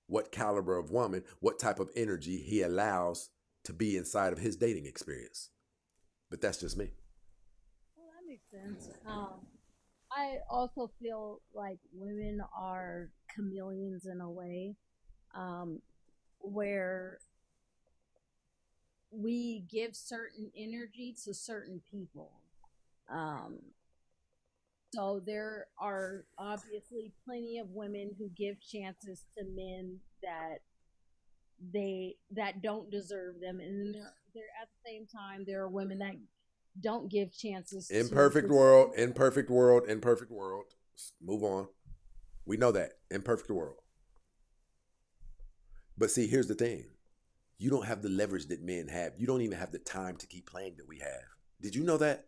what caliber of woman, what type of energy he allows to be inside of his dating experience. But that's just me. Well, that makes sense. I also feel like women are chameleons in a way, um, where we give certain energy to certain people. Um, so there are obviously plenty of women who give chances to men that don't deserve them, and there at the same time there are women that don't give chances to. Imperfect world, imperfect world, imperfect world. Move on. We know that. Imperfect world. But see, here's the thing. You don't have the leverage that men have. You don't even have the time to keep playing that we have. Did you know that?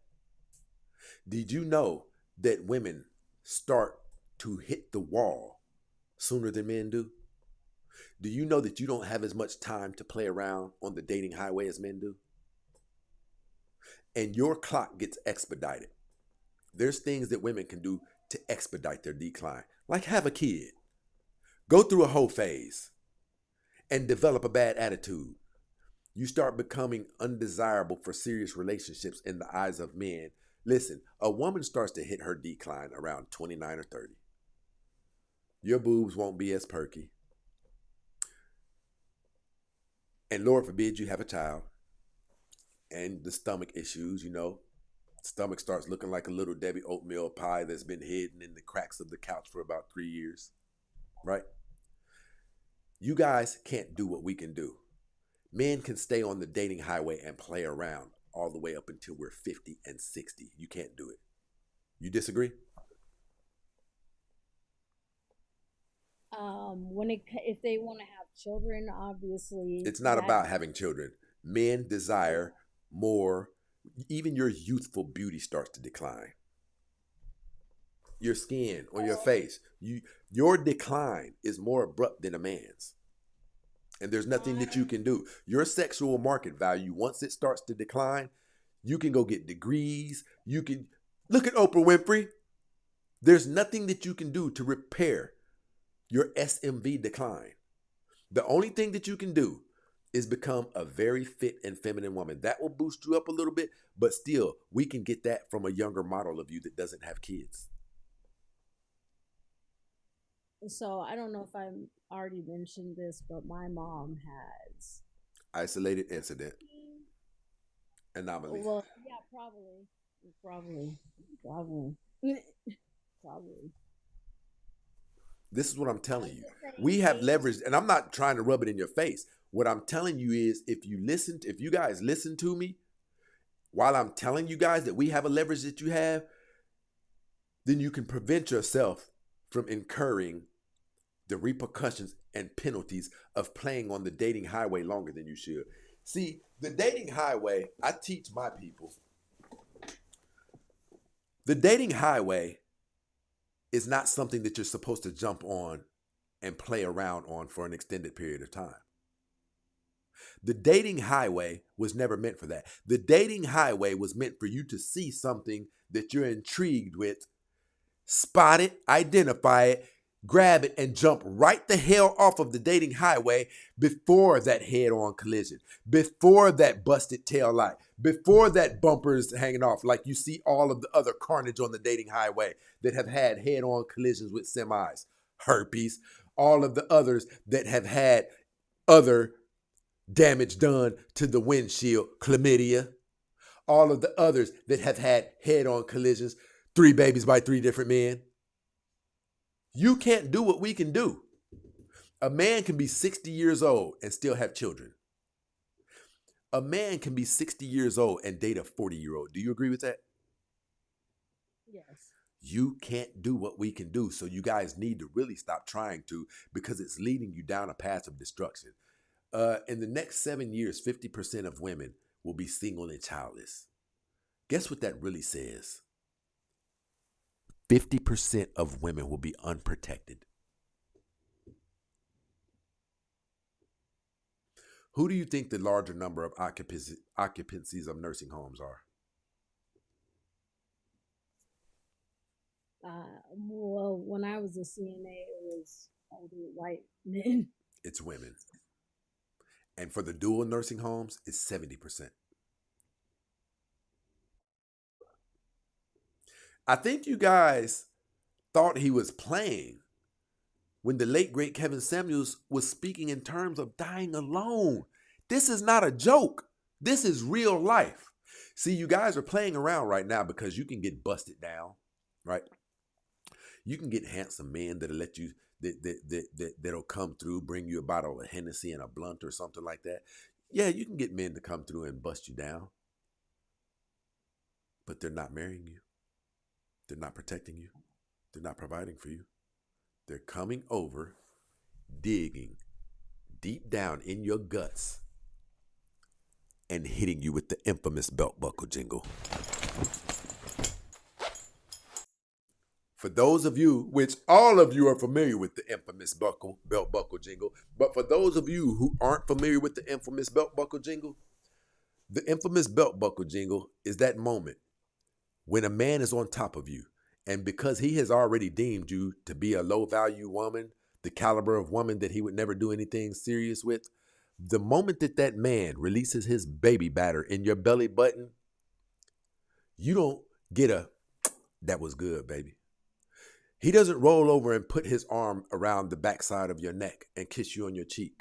Did you know that women start to hit the wall sooner than men do? Do you know that you don't have as much time to play around on the dating highway as men do? And your clock gets expedited. There's things that women can do to expedite their decline, like have a kid, go through a whole phase, and develop a bad attitude. You start becoming undesirable for serious relationships in the eyes of men. Listen, a woman starts to hit her decline around 29 or 30. Your boobs won't be as perky. And Lord forbid you have a child. And the stomach issues, stomach starts looking like a little Debbie oatmeal pie that's been hidden in the cracks of the couch for about 3 years, right? You guys can't do what we can do. Men can stay on the dating highway and play around all the way up until we're 50 and 60. You can't do it. You disagree? If they want to have children, obviously It's not about having children. Men desire more. Even your youthful beauty starts to decline. Your skin or your face, your decline is more abrupt than a man's. And there's nothing that you can do. Your sexual market value, once it starts to decline, you can go get degrees. You can look at Oprah Winfrey. There's nothing that you can do to repair your SMV decline. The only thing that you can do is become a very fit and feminine woman. That will boost you up a little bit, but still, we can get that from a younger model of you that doesn't have kids. So I don't know if I already mentioned this, but my mom has Isolated incident. Anomaly. Well, yeah, probably. This is what I'm telling you. We have leverage, and I'm not trying to rub it in your face. What I'm telling you is, if you guys listen to me, while I'm telling you guys that we have a leverage that you have, then you can prevent yourself from incurring the repercussions and penalties of playing on the dating highway longer than you should. See, the dating highway, I teach my people. The dating highway is not something that you're supposed to jump on and play around on for an extended period of time. The dating highway was never meant for that. The dating highway was meant for you to see something that you're intrigued with, spot it, identify it, grab it, and jump right the hell off of the dating highway before that head-on collision, before that busted tail light, before that bumper is hanging off, like you see all of the other carnage on the dating highway that have had head-on collisions with semis, herpes, all of the others that have had other damage done to the windshield, chlamydia, all of the others that have had head-on collisions, 3 babies by 3 different men. You can't do what we can do. A man can be 60 years old and still have children. A man can be 60 years old and date a 40-year-old. Do you agree with that? Yes. You can't do what we can do. So you guys need to really stop trying to, because it's leading you down a path of destruction. In the next 7 years, 50% of women will be single and childless. Guess what that really says? 50% of women will be unprotected. Who do you think the larger number of occupancies of nursing homes are? Well, when I was a CNA, it was older white men. It's women. And for the dual nursing homes, it's 70%. I think you guys thought he was playing when the late, great Kevin Samuels was speaking in terms of dying alone. This is not a joke. This is real life. See, you guys are playing around right now because you can get busted down, right? You can get handsome men that'll let you, that'll come through, bring you a bottle of Hennessy and a blunt or something like that. Yeah, you can get men to come through and bust you down. But they're not marrying you. They're not protecting you. They're not providing for you. They're coming over, digging deep down in your guts and hitting you with the infamous belt buckle jingle. For those of you, which all of you are familiar with the infamous belt buckle jingle, but for those of you who aren't familiar with the infamous belt buckle jingle, the infamous belt buckle jingle is that moment when a man is on top of you, and because he has already deemed you to be a low-value woman, the caliber of woman that he would never do anything serious with, the moment that that man releases his baby batter in your belly button, you don't get a, that was good, baby. He doesn't roll over and put his arm around the backside of your neck and kiss you on your cheek.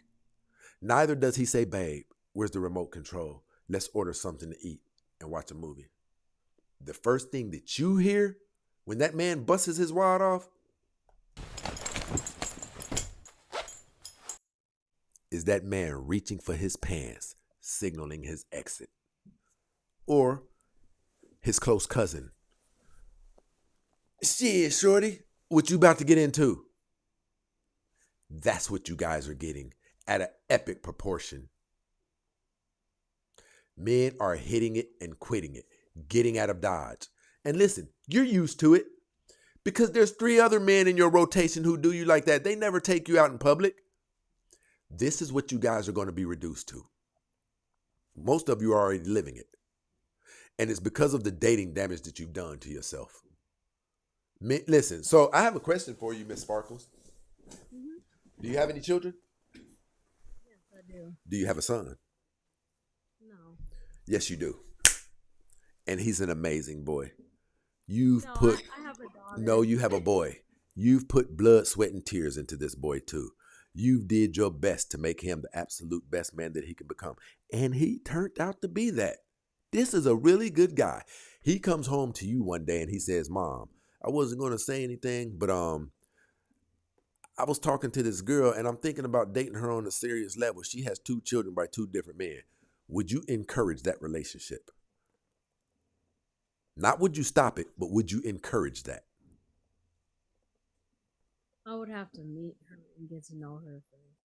Neither does he say, babe, where's the remote control? Let's order something to eat and watch a movie. The first thing that you hear when that man busts his wad off is that man reaching for his pants, signaling his exit. Or his close cousin. Shit, shorty, what you about to get into? That's what you guys are getting at an epic proportion. Men are hitting it and quitting it, getting out of Dodge. And listen, you're used to it because there's 3 other men in your rotation who do you like that. They never take you out in public. This is what you guys are going to be reduced to. Most of you are already living it. And it's because of the dating damage that you've done to yourself. Listen, so I have a question for you, Miss Sparkles. Mm-hmm. Do you have any children? Yes, I do. Do you have a son? No. Yes, you do. And he's an amazing boy. I have a daughter. No, you have a boy. You've put blood, sweat, and tears into this boy too. You did your best to make him the absolute best man that he could become. And he turned out to be that. This is a really good guy. He comes home to you one day and he says, Mom, I wasn't going to say anything, but I was talking to this girl and I'm thinking about dating her on a serious level. She has 2 children by 2 different men. Would you encourage that relationship? Not would you stop it, but would you encourage that? I would have to meet her and get to know her first.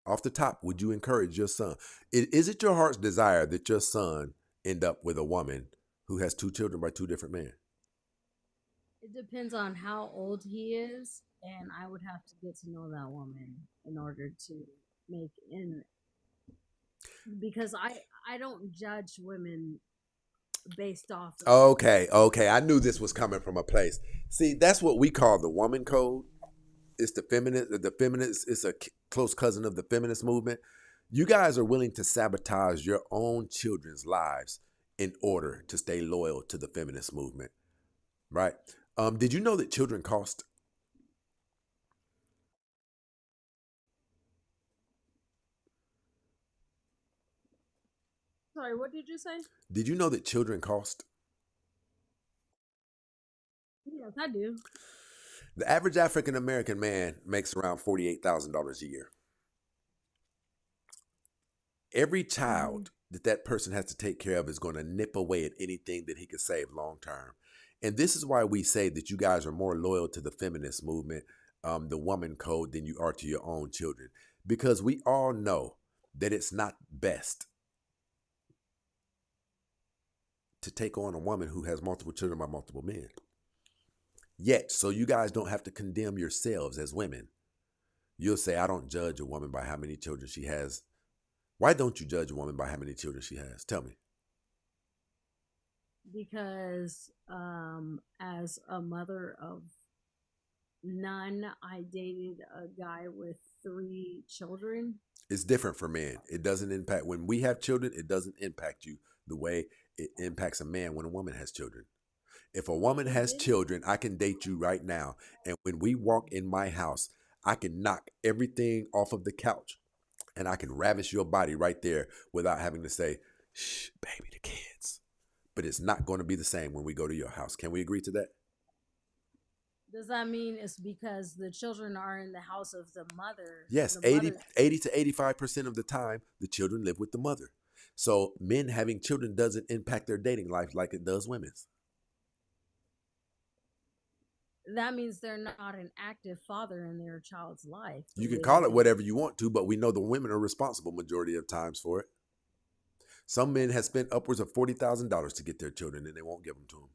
Off the top, would you encourage your son? Is it your heart's desire that your son end up with a woman who has 2 children by 2 different men? It depends on how old he is, and I would have to get to know that woman in order to make in. Because I don't judge women based off of. Okay. I knew this was coming from a place. See, that's what we call the woman code. It's the feminist. It's a close cousin of the feminist movement. You guys are willing to sabotage your own children's lives in order to stay loyal to the feminist movement, right? Did you know that children cost? Sorry, what did you say? Did you know that children cost? Yes, I do. The average African American man makes around $48,000 a year. Every child that person has to take care of is going to nip away at anything that he can save long term. And this is why we say that you guys are more loyal to the feminist movement, the woman code, than you are to your own children. Because we all know that it's not best to take on a woman who has multiple children by multiple men. Yet, so you guys don't have to condemn yourselves as women. You'll say, I don't judge a woman by how many children she has. Why don't you judge a woman by how many children she has? Tell me. Because as a mother of none, I dated a guy with 3 children. It's different for men. It doesn't impact, when we have children, it doesn't impact you the way it impacts a man when a woman has children. If a woman has children, I can date you right now. And when we walk in my house, I can knock everything off of the couch and I can ravish your body right there without having to say, shh, baby, the kids. But it's not going to be the same when we go to your house. Can we agree to that? Does that mean it's because the children are in the house of the mother? Yes, The 80 to 85% of the time, the children live with the mother. So men having children doesn't impact their dating life like it does women's. That means they're not an active father in their child's life. You can call it whatever you want to, but we know the women are responsible majority of times for it. Some men have spent upwards of $40,000 to get their children and they won't give them to them.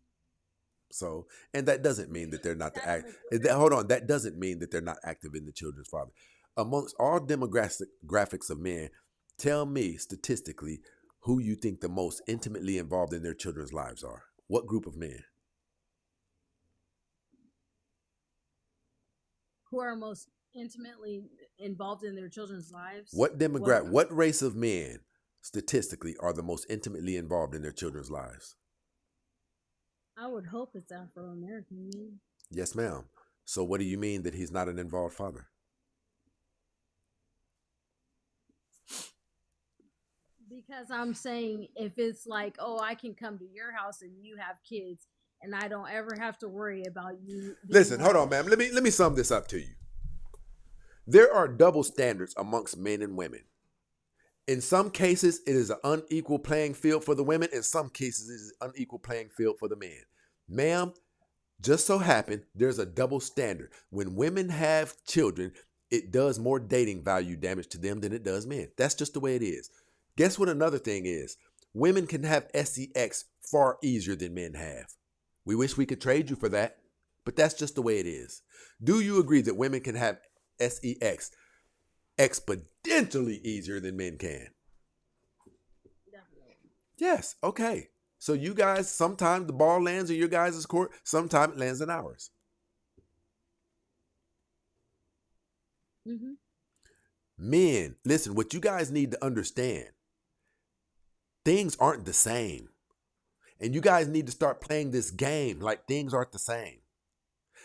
So, and that doesn't mean that they're not hold on. That doesn't mean that they're not active in the children's father. Amongst all demographics of men, tell me statistically who you think the most intimately involved in their children's lives are. What group of men? Who are most intimately involved in their children's lives? What race of men statistically are the most intimately involved in their children's lives? I would hope it's Afro-American men. Yes, ma'am. So what do you mean that he's not an involved father? Because I'm saying if it's like, oh, I can come to your house and you have kids and I don't ever have to worry about you. Listen, hold on, ma'am. Let me sum this up to you. There are double standards amongst men and women. In some cases, it is an unequal playing field for the women. In some cases, it is an unequal playing field for the men. Ma'am, just so happen there's a double standard. When women have children, it does more dating value damage to them than it does men. That's just the way it is. Guess what another thing is? Women can have sex far easier than men have. We wish we could trade you for that, but that's just the way it is. Do you agree that women can have sex exponentially easier than men can? Definitely. Yes. Okay. So you guys, sometimes the ball lands in your guys' court, sometimes it lands in ours. Mm-hmm. Men, listen, what you guys need to understand, things aren't the same. And you guys need to start playing this game like things aren't the same.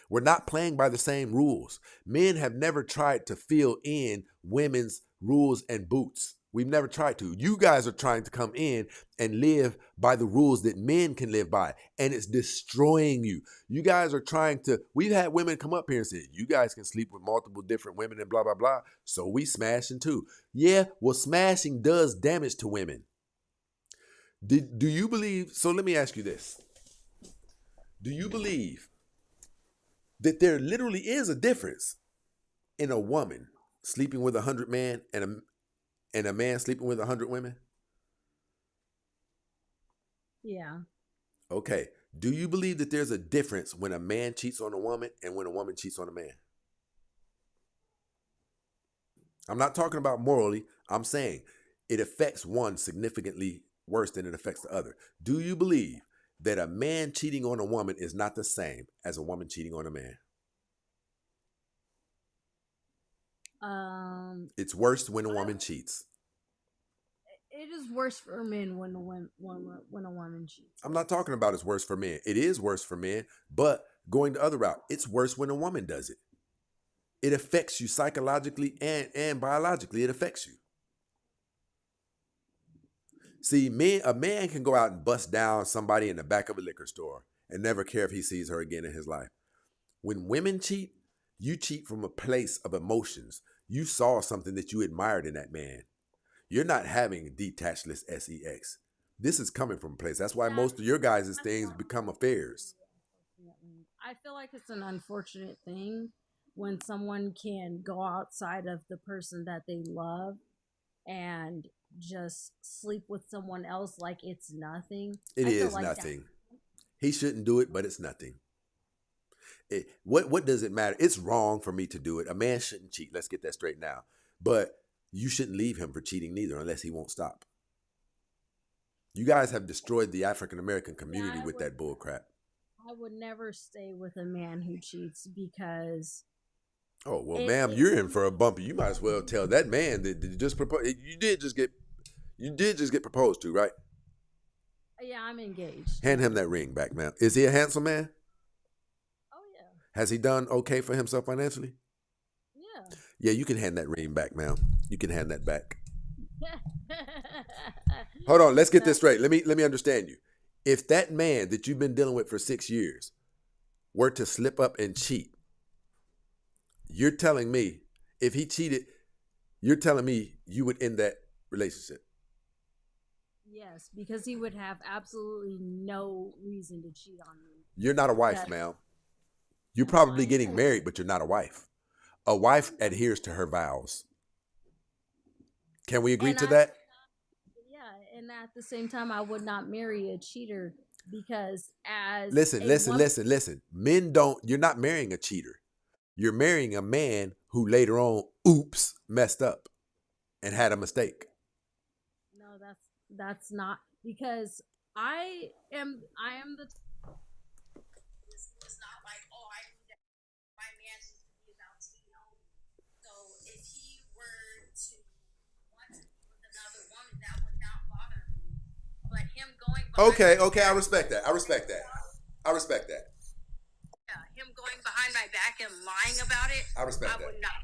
We're not playing by the same rules. Men have never tried to fill in women's rules and boots. We've never tried to. You guys are trying to come in and live by the rules that men can live by, and it's destroying you. You guys are trying to, we've had women come up here and say, you guys can sleep with multiple different women and blah, blah, blah. So we smashing too. Yeah, well, smashing does damage to women. Do you believe, so let me ask you this. Do you believe that there literally is a difference in a woman sleeping with 100 men and a man sleeping with 100 women? Yeah. Okay. Do you believe that there's a difference when a man cheats on a woman and when a woman cheats on a man? I'm not talking about morally. I'm saying it affects one significantly worse than it affects the other. Do you believe that a man cheating on a woman is not the same as a woman cheating on a man? It's worse when a woman cheats. It is worse for men when a woman cheats. I'm not talking about it's worse for men. It is worse for men, but going the other route, it's worse when a woman does it. It affects you psychologically and biologically. It affects you. See, a man can go out and bust down somebody in the back of a liquor store and never care if he sees her again in his life. When women cheat, you cheat from a place of emotions. You saw something that you admired in that man. You're not having detachless sex. This is coming from a place. That's why most of your guys' things become affairs. I feel like it's an unfortunate thing when someone can go outside of the person that they love and just sleep with someone else like it's nothing. It I feel is like nothing. He shouldn't do it, but it's nothing. What does it matter? It's wrong for me to do it. A man shouldn't cheat. Let's get that straight now. But you shouldn't leave him for cheating neither, unless he won't stop. You guys have destroyed the African American community with that bull crap. I would never stay with a man who cheats because Oh well, it, ma'am, it you're in for a bumpy. You might as well tell that man that you just propose. You did just get proposed to, right? yeah, I'm engaged. Hand him that ring back, ma'am. Is he a handsome man? Oh yeah. Has he done okay for himself financially? Yeah. Yeah, you can hand that ring back, ma'am. You can hand that back. Hold on, let's get this straight. Let me understand you. If that man that you've been dealing with for 6 years were to slip up and cheat, you're telling me if he cheated, you're telling me you would end that relationship. Yes, because he would have absolutely no reason to cheat on me. You're not a wife, That- ma'am. You're No, probably I getting am. married, but you're not a wife. A wife adheres to her vows. Can we agree And to I- that? Yeah, and at the same time, I would not marry a cheater because as Listen, a listen, woman- listen, listen. Men don't, you're not marrying a cheater. You're marrying a man who later on, messed up and had a mistake. No, that's not because I am the It's not like, oh, I need that. My man needs to be about cheating on me. So if he were to want to be with another woman, that would not bother me. But him going behind Okay, I respect that. Yeah, him going behind my back and lying about it, I respect I would not.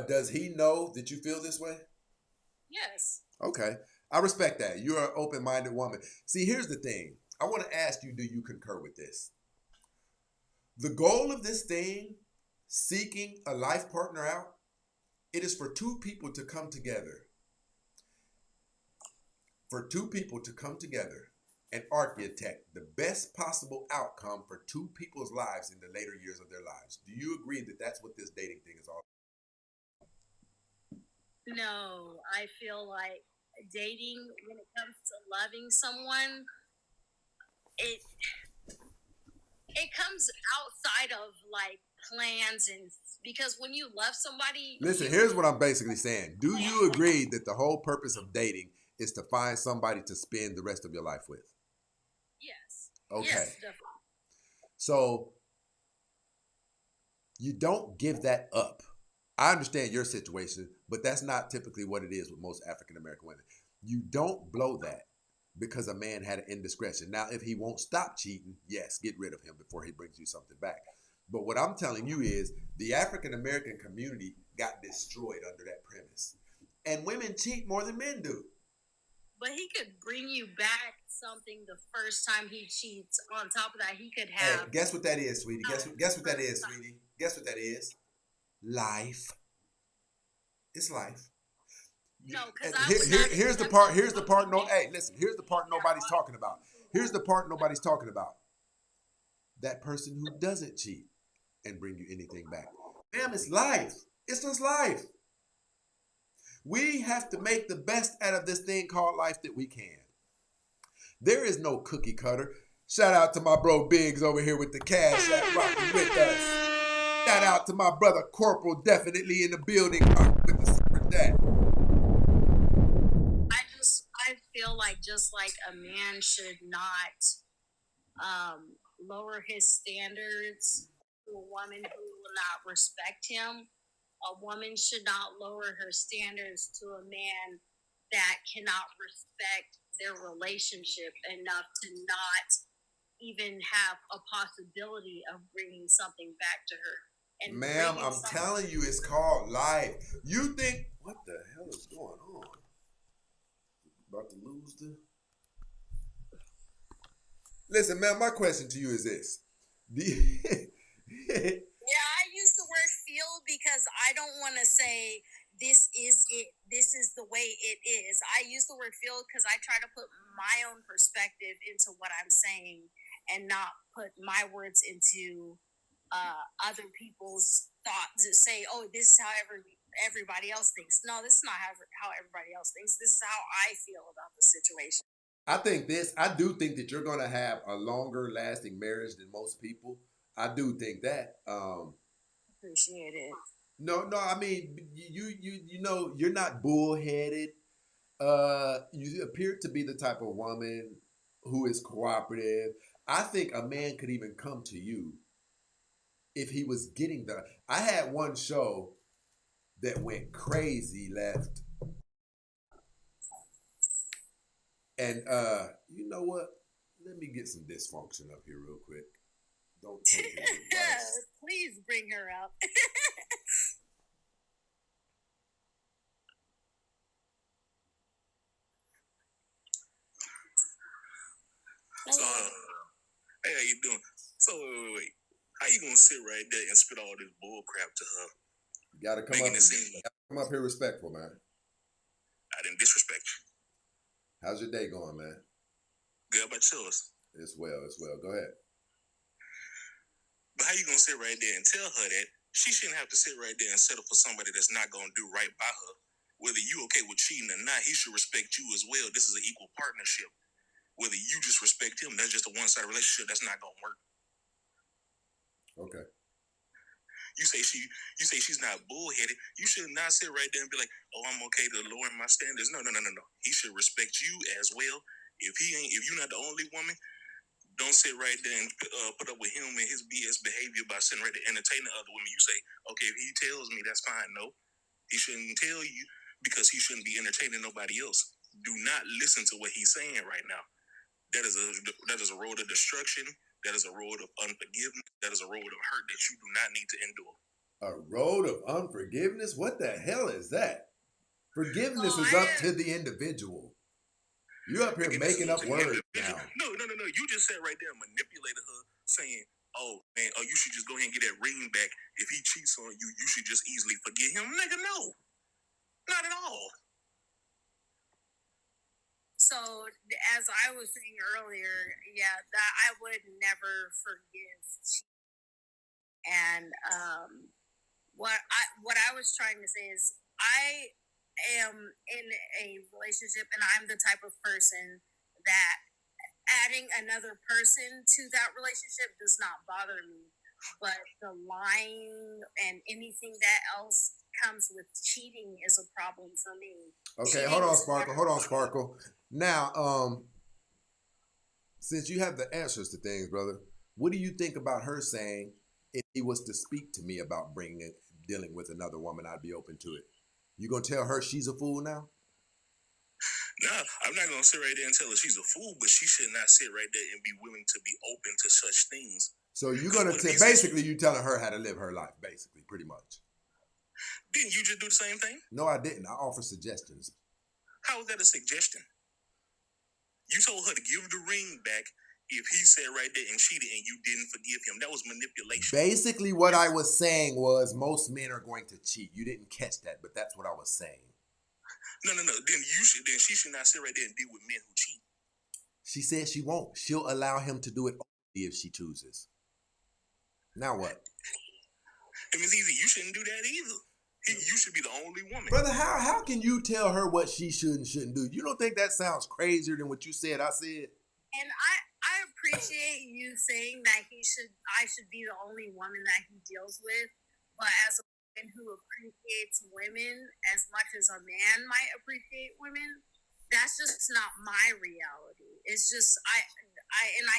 Does he know that you feel this way? Yes. Okay. I respect that. You're an open-minded woman. See, here's the thing. I want to ask you, do you concur with this? The goal of this thing, seeking a life partner out, it is for two people to come together. For two people to come together and architect the best possible outcome for two people's lives in the later years of their lives. Do you agree that that's what this dating thing is all about? No, I feel like dating, when it comes to loving someone, it comes outside of like plans, and because when you love somebody, Listen, here's what I'm basically saying. Do you agree that the whole purpose of dating is to find somebody to spend the rest of your life with? yes, Okay. yes, definitely. So you don't give that up. I understand your situation, but that's not typically what it is with most African American women. You don't blow that because a man had an indiscretion. Now, if he won't stop cheating, yes, get rid of him before he brings you something back. But what I'm telling you is the African American community got destroyed under that premise. And women cheat more than men do. But he could bring you back something the first time he cheats. On top of that, he could Hey, have. guess what that is, sweetie? Guess what that is, sweetie? Guess what that is? Life. It's life. No, And because here's the part. Here's the part. No, hey, listen. Here's the part nobody's talking about. Here's the part nobody's talking about. That person who doesn't cheat and bring you anything back. Ma'am, it's life. It's just life. We have to make the best out of this thing called life that we can. There is no cookie cutter. Shout out to my bro Biggs over here with the cash app rocking with us. Shout out to my brother Corporal, definitely in the building with the super chat. I feel like just like a man should not lower his standards to a woman who will not respect him. A woman should not lower her standards to a man that cannot respect their relationship enough to not even have a possibility of bringing something back to her. And Ma'am, bringing I'm something- telling you, it's called life. You think, what the hell is going on? About to lose the... Listen, man, my question to you is this. Yeah, I use the word feel because I don't want to say this is it. This is the way it is. I use the word feel because I try to put my own perspective into what I'm saying and not put my words into other people's thoughts and say, oh, this is how everybody else thinks. No, this is not how everybody else thinks. This is how I feel about the situation. I do think that you're gonna have a longer lasting marriage than most people. I do think that. Appreciate it. No, I mean you know you're not bullheaded. You appear to be the type of woman who is cooperative. I think a man could even come to you if he was getting the. I had one show that went crazy left, and you know what? Let me get some dysfunction up here real quick. Don't take his advice. Please bring her up. So, hey, how you doing? So, wait. How you gonna sit right there and spit all this bull crap to her? You gotta come Making up. it seem like Come up here respectful, man. I didn't disrespect you. How's your day going, man? Good about yours. It's well. It's well. Go ahead. But how you gonna sit right there and tell her that she shouldn't have to sit right there and settle for somebody that's not gonna do right by her? Whether you okay with cheating or not, he should respect you as well. This is an equal partnership. Whether you just respect him, that's just a one-sided relationship. That's not gonna work. Okay. You say she's not bullheaded. You should not sit right there and be like, "Oh, I'm okay to lower my standards." No. He should respect you as well. If you're not the only woman, don't sit right there and put up with him and his BS behavior by sitting right there entertaining other women. You say, "Okay, if he tells me, that's fine." No, he shouldn't tell you because he shouldn't be entertaining nobody else. Do not listen to what he's saying right now. That is a road of destruction. That is a road of unforgiveness. That is a road of hurt that you do not need to endure. A road of unforgiveness? What the hell is that? Forgiveness is up to the individual. You up here making up words now. No. You just sat right there and manipulated her, saying, "Oh man, you should just go ahead and get that ring back. If he cheats on you, you should just easily forget him." Nigga, no, not at all. So, as I was saying earlier, yeah, that I would never forgive. And what I was trying to say is, I am in a relationship, and I'm the type of person that adding another person to that relationship does not bother me. But the lying and anything that else comes with cheating is a problem for me. Okay, hold on, Sparkle. Now, since you have the answers to things, brother, what do you think about her saying if he was to speak to me about dealing with another woman, I'd be open to it? You gonna tell her she's a fool now? No, I'm not gonna sit right there and tell her she's a fool, but she should not sit right there and be willing to be open to such things. So you're gonna basically you telling her how to live her life, basically, pretty much. Didn't you just do the same thing? No, I didn't. I offer suggestions. How was that a suggestion? You told her to give the ring back if he sat right there and cheated and you didn't forgive him. That was manipulation. Basically, what I was saying was most men are going to cheat. You didn't catch that, but that's what I was saying. No. Then she should not sit right there and deal with men who cheat. She said she won't. She'll allow him to do it if she chooses. Now what? It was easy. You shouldn't do that either. You should be the only woman. Brother, how can you tell her what she should and shouldn't do? You don't think that sounds crazier than what you said I said? And I appreciate you saying that I should be the only woman that he deals with. But as a woman who appreciates women as much as a man might appreciate women, that's just not my reality. It's just I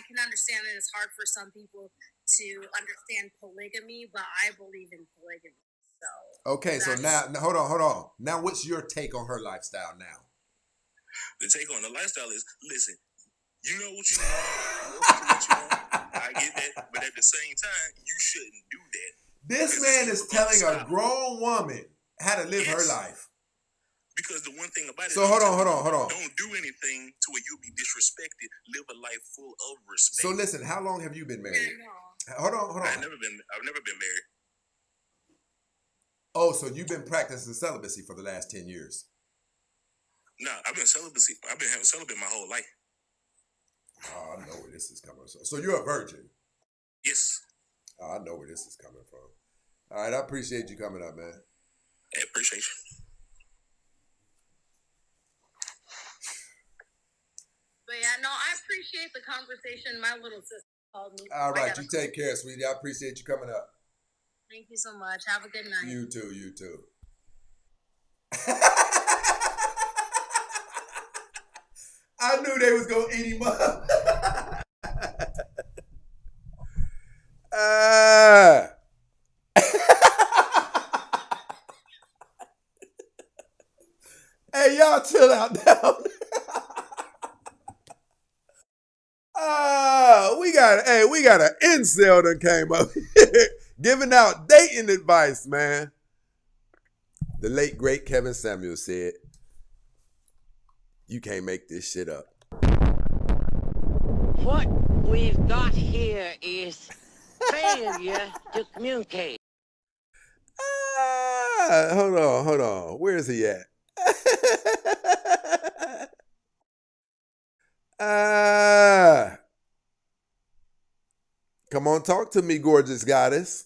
can understand that it's hard for some people to understand polygamy, but I believe in polygamy. Okay, so now hold on. Now, what's your take on her lifestyle now? The take on the lifestyle is, listen, you know what you want. I get that, but at the same time, you shouldn't do that. This man is telling a grown woman how to live her life. Because the one thing about it, so hold on. Don't do anything to where you'll be disrespected. Live a life full of respect. So listen, how long have you been married? Hold on. I've never been married. Oh, so you've been practicing celibacy for the last 10 years? No, I've been having celibate my whole life. Oh, I know where this is coming from. So you're a virgin? Yes. Oh, I know where this is coming from. All right, I appreciate you coming up, man. I appreciate you. But yeah, no, I appreciate the conversation. My little sister called me. All I right, gotta you go. take care, sweetie. I appreciate you coming up. Thank you so much. Have a good night. You too, you too. I knew they was gonna eat him up. Hey, y'all chill out now. We got an incel that came up here giving out dating advice, man. The late great Kevin Samuel said, "You can't make this shit up." What we've got here is failure to communicate. Hold on. Where is he at? Come on, talk to me, gorgeous goddess.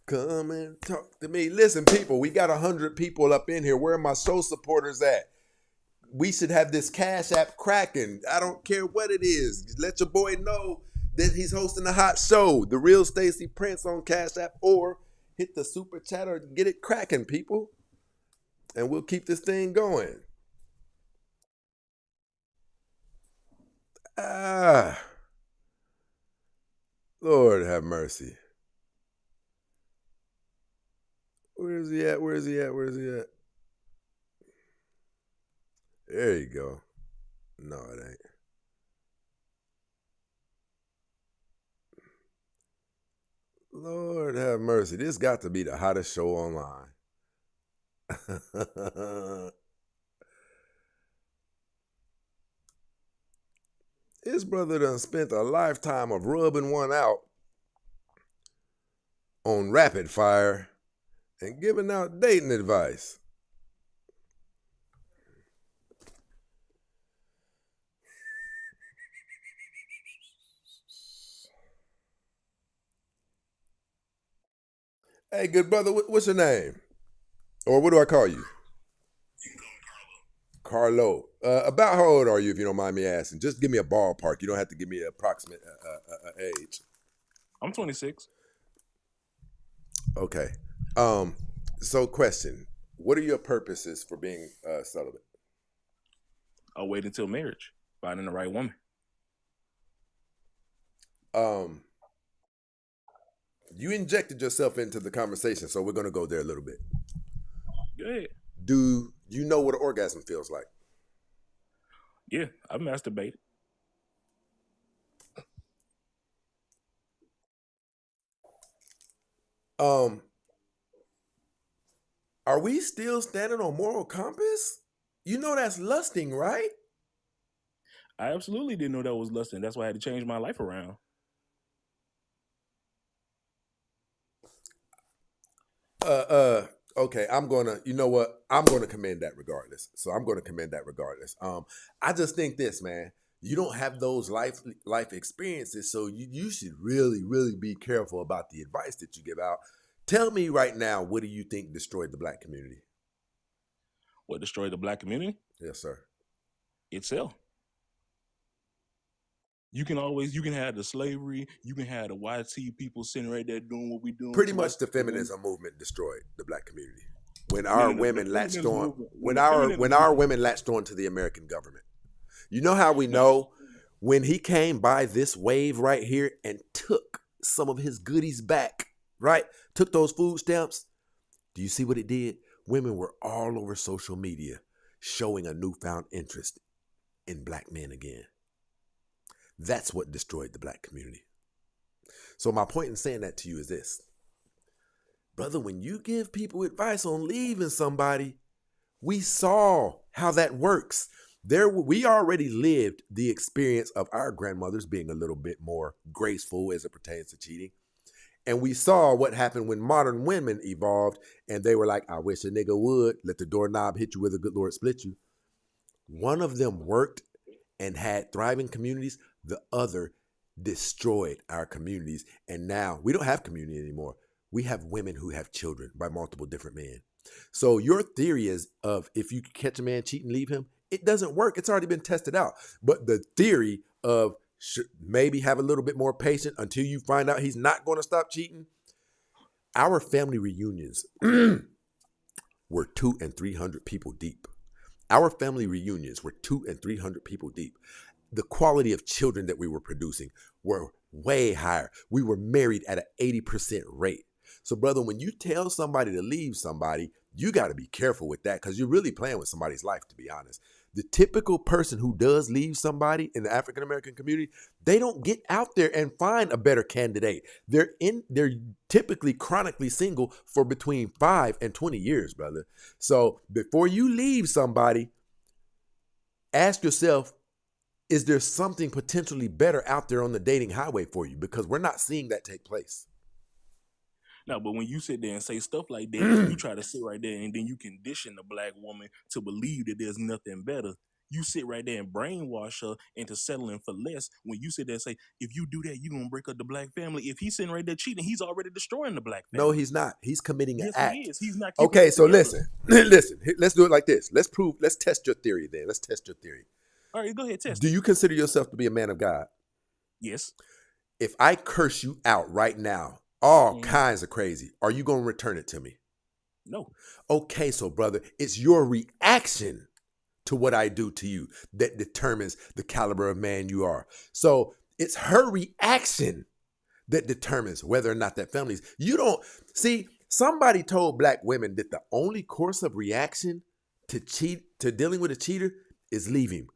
Come and talk to me. Listen, people, we got 100 people up in here. Where are my show supporters at? We should have this Cash App cracking. I don't care what it is. Let your boy know that he's hosting a hot show. The Real Stacey Prince on Cash App, or hit the super chat or get it cracking, people. And we'll keep this thing going. Lord have mercy. Where is he at? There you go. No, it ain't. Lord have mercy. This got to be the hottest show online. His brother done spent a lifetime of rubbing one out on Rapid Fire and giving out dating advice. Hey, good brother, what's your name? Or what do I call you? Carlo. About how old are you, if you don't mind me asking? Just give me a ballpark. You don't have to give me an approximate age. I'm 26. Okay. So question. What are your purposes for being celibate? I'll wait until marriage, finding the right woman. You injected yourself into the conversation, so we're going to go there a little bit. Go ahead. Do you know what an orgasm feels like? Yeah, I've masturbated. Are we still standing on moral compass? You know that's lusting, right? I absolutely didn't know that was lusting. That's why I had to change my life around. Okay, I'm gonna commend that regardless. So I'm gonna commend that regardless. I just think this, man, you don't have those life experiences, so you should really, really be careful about the advice that you give out. Tell me right now, what do you think destroyed the black community? What destroyed the black community? Yes, sir. Itself. You can have the slavery, you can have the YT people sitting right there doing what we doing. Pretty much the feminism movement destroyed the black community. When our women latched on, when our women latched on to the American government. You know how we know? When he came by this wave right here and took some of his goodies back, right? Took those food stamps. Do you see what it did? Women were all over social media showing a newfound interest in black men again. That's what destroyed the black community. So my point in saying that to you is this. Brother, when you give people advice on leaving somebody, we saw how that works. We already lived the experience of our grandmothers being a little bit more graceful as it pertains to cheating. And we saw what happened when modern women evolved and they were like, I wish a nigga would let the doorknob hit you where the good Lord split you. One of them worked and had thriving communities. The other destroyed our communities. And now we don't have community anymore. we have women who have children by multiple different men. So your theory is of if you catch a man cheating, leave him. It doesn't work. It's already been tested out. But the theory of maybe have a little bit more patience until you find out he's not going to stop cheating. Our family reunions were 200 and 300 people deep. Our family reunions were 200 and 300 people deep. The quality of children that we were producing were way higher. We were married at an 80% rate. So, brother, when you tell somebody to leave somebody, you got to be careful with that because you're really playing with somebody's life, to be honest. The typical person who does leave somebody in the African-American community, they don't get out there and find a better candidate. They're typically chronically single for between 5 and 20 years, brother. So before you leave somebody, ask yourself, is there something potentially better out there on the dating highway for you? Because we're not seeing that take place. No, but when you sit there and say stuff like that, you try to sit right there and then you condition the black woman to believe that there's nothing better. You sit right there and brainwash her into settling for less. When you sit there and say, if you do that, you're going to break up the black family. If he's sitting right there cheating, he's already destroying the black family. No, he's not. He's committing an act. He is. He's not keeping Okay, it so together. listen. Let's do it like this. Let's test your theory then. Let's test your theory. All right, go ahead, test Do it. you consider yourself to be a man of God? Yes. If I curse you out right now, all kinds of crazy, are you going to return it to me? No. Okay, so brother, it's your reaction to what I do to you that determines the caliber of man you are. So it's her reaction that determines whether or not that family's. You don't see, somebody told black women that the only course of reaction to dealing with a cheater is leave him.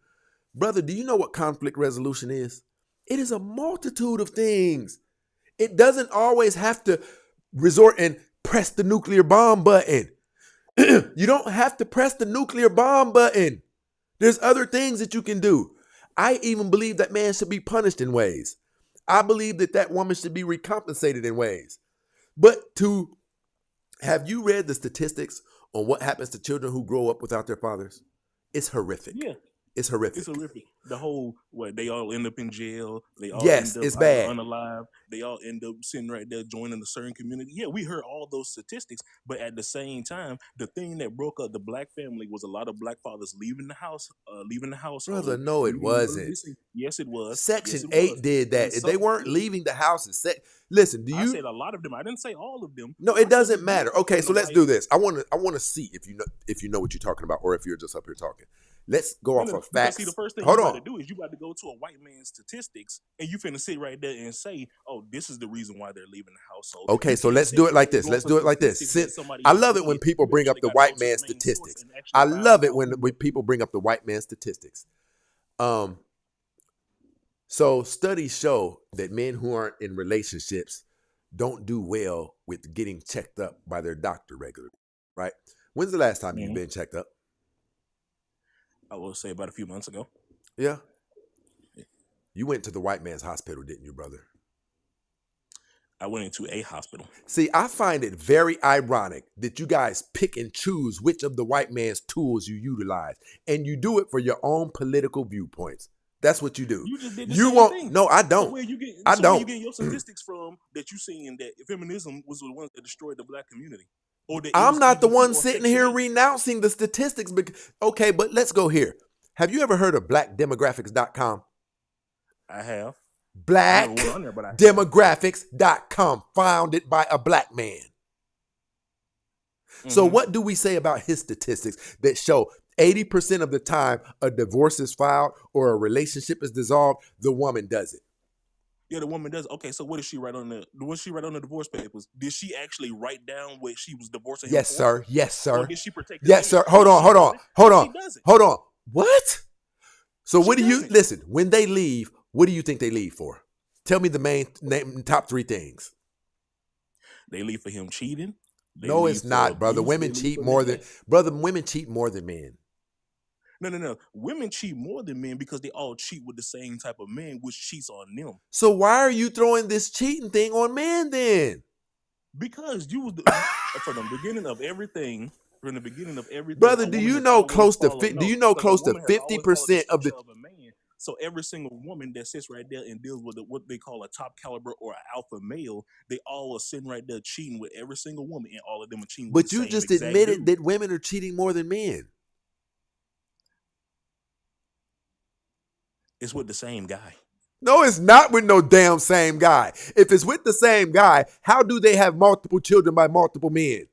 Brother, do you know what conflict resolution is? It is a multitude of things. It doesn't always have to resort and press the nuclear bomb button. You don't have to press the nuclear bomb button. There's other things that you can do. I even believe that man should be punished in ways. I believe that that woman should be recompensated in ways. But have you read the statistics on what happens to children who grow up without their fathers? It's horrific. Yeah. It's horrific. It's horrific. The whole, they all end up in jail. They all Yes, end up it's bad. unalive. They all end up sitting right there joining a certain community. Yeah, we heard all those statistics, but at the same time, the thing that broke up the black family was a lot of black fathers leaving the house, Brother, no, it wasn't. Yes, it was. Section Yes, it 8 was. did that. And They weren't leaving the houses. Listen, I said a lot of them. I didn't say all of them. No, I it said doesn't the matter. group. Okay, so And let's like- do this. I want to see if you know what you're talking about, or if you're just up here talking. Let's go off of Because facts. see, the first thing Hold you on. got to do is you got to go to a white man's statistics, and you finna sit right there and say, "Oh, this is the reason why they're leaving the household." Okay, You so can't let's sit do it there like and this. go Let's for do it like this. statistics that somebody I else love it did. when people You bring up actually the gotta white go to man's the main source statistics. and actually I find love out it when people bring up the white man's statistics. So studies show that men who aren't in relationships don't do well with getting checked up by their doctor regularly, right? When's the last time you've been checked up? I will say about a few months ago. Yeah. You went to the white man's hospital, didn't you, brother? I went into a hospital. See, I find it very ironic that you guys pick and choose which of the white man's tools you utilize, and you do it for your own political viewpoints. That's what you do. You just did the You same won't. thing. No, I So don't. where you get, I so where don't. you get your statistics from that you seeing that feminism was the one that destroyed the black community? Or that it I'm was not the even one people sitting Section here 8? renouncing the statistics. Okay, but let's go here. Have you ever heard of blackdemographics.com? I have. I never went on there, but I have. Blackdemographics.com, founded by a black man. So Mhm. what do we say about his statistics that show 80% of the time a divorce is filed or a relationship is dissolved, the woman does it? Yeah, the woman does. Okay, so what did she write on the divorce papers? Did she actually write down what she was divorcing him Yes, for? sir. Yes, Or sir. did she protect his Yes, sir. image? Hold If on, she hold does on, it, hold she on, does it. hold on. What? So what She do you does it. listen? When they leave, what do you think they leave for? Tell me the top 3 things. They leave for him cheating. They No, leave it's for not, brother. abuse. Women They leave cheat for more than neglect. women cheat more than men. No. Women cheat more than men because they all cheat with the same type of man, which cheats on them. So why are you throwing this cheating thing on men then? Because you was from the beginning of everything. From the beginning of everything, Brother, a do woman you has know always close to followed- do you know because a close to woman has always followed the 50% of the structure of a man. So every single woman that sits right there and deals with what they call a top caliber or an alpha male, they all are sitting right there cheating with every single woman, and all of them are cheating with But the you same just exact admitted dude. that women are cheating more than men. It's with the same guy. No, it's not with no damn same guy. If it's with the same guy, how do they have multiple children by multiple men?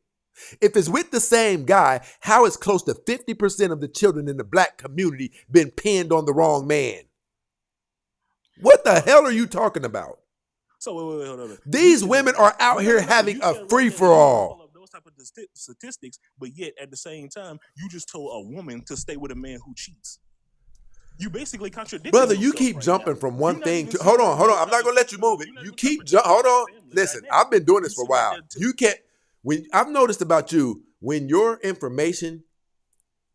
If it's with the same guy, how is close to 50% of the children in the black community been pinned on the wrong man? What the hell are you talking about? So wait, hold on. These women are out here having a free-for-all. Of those type of statistics, but yet at the same time, you just told a woman to stay with a man who cheats. You basically contradict. Brother, you keep jumping from one thing to hold on. I'm not gonna let you move it. You keep hold on. Listen, I've been doing this for a while. You can't. When I've noticed about you, when your information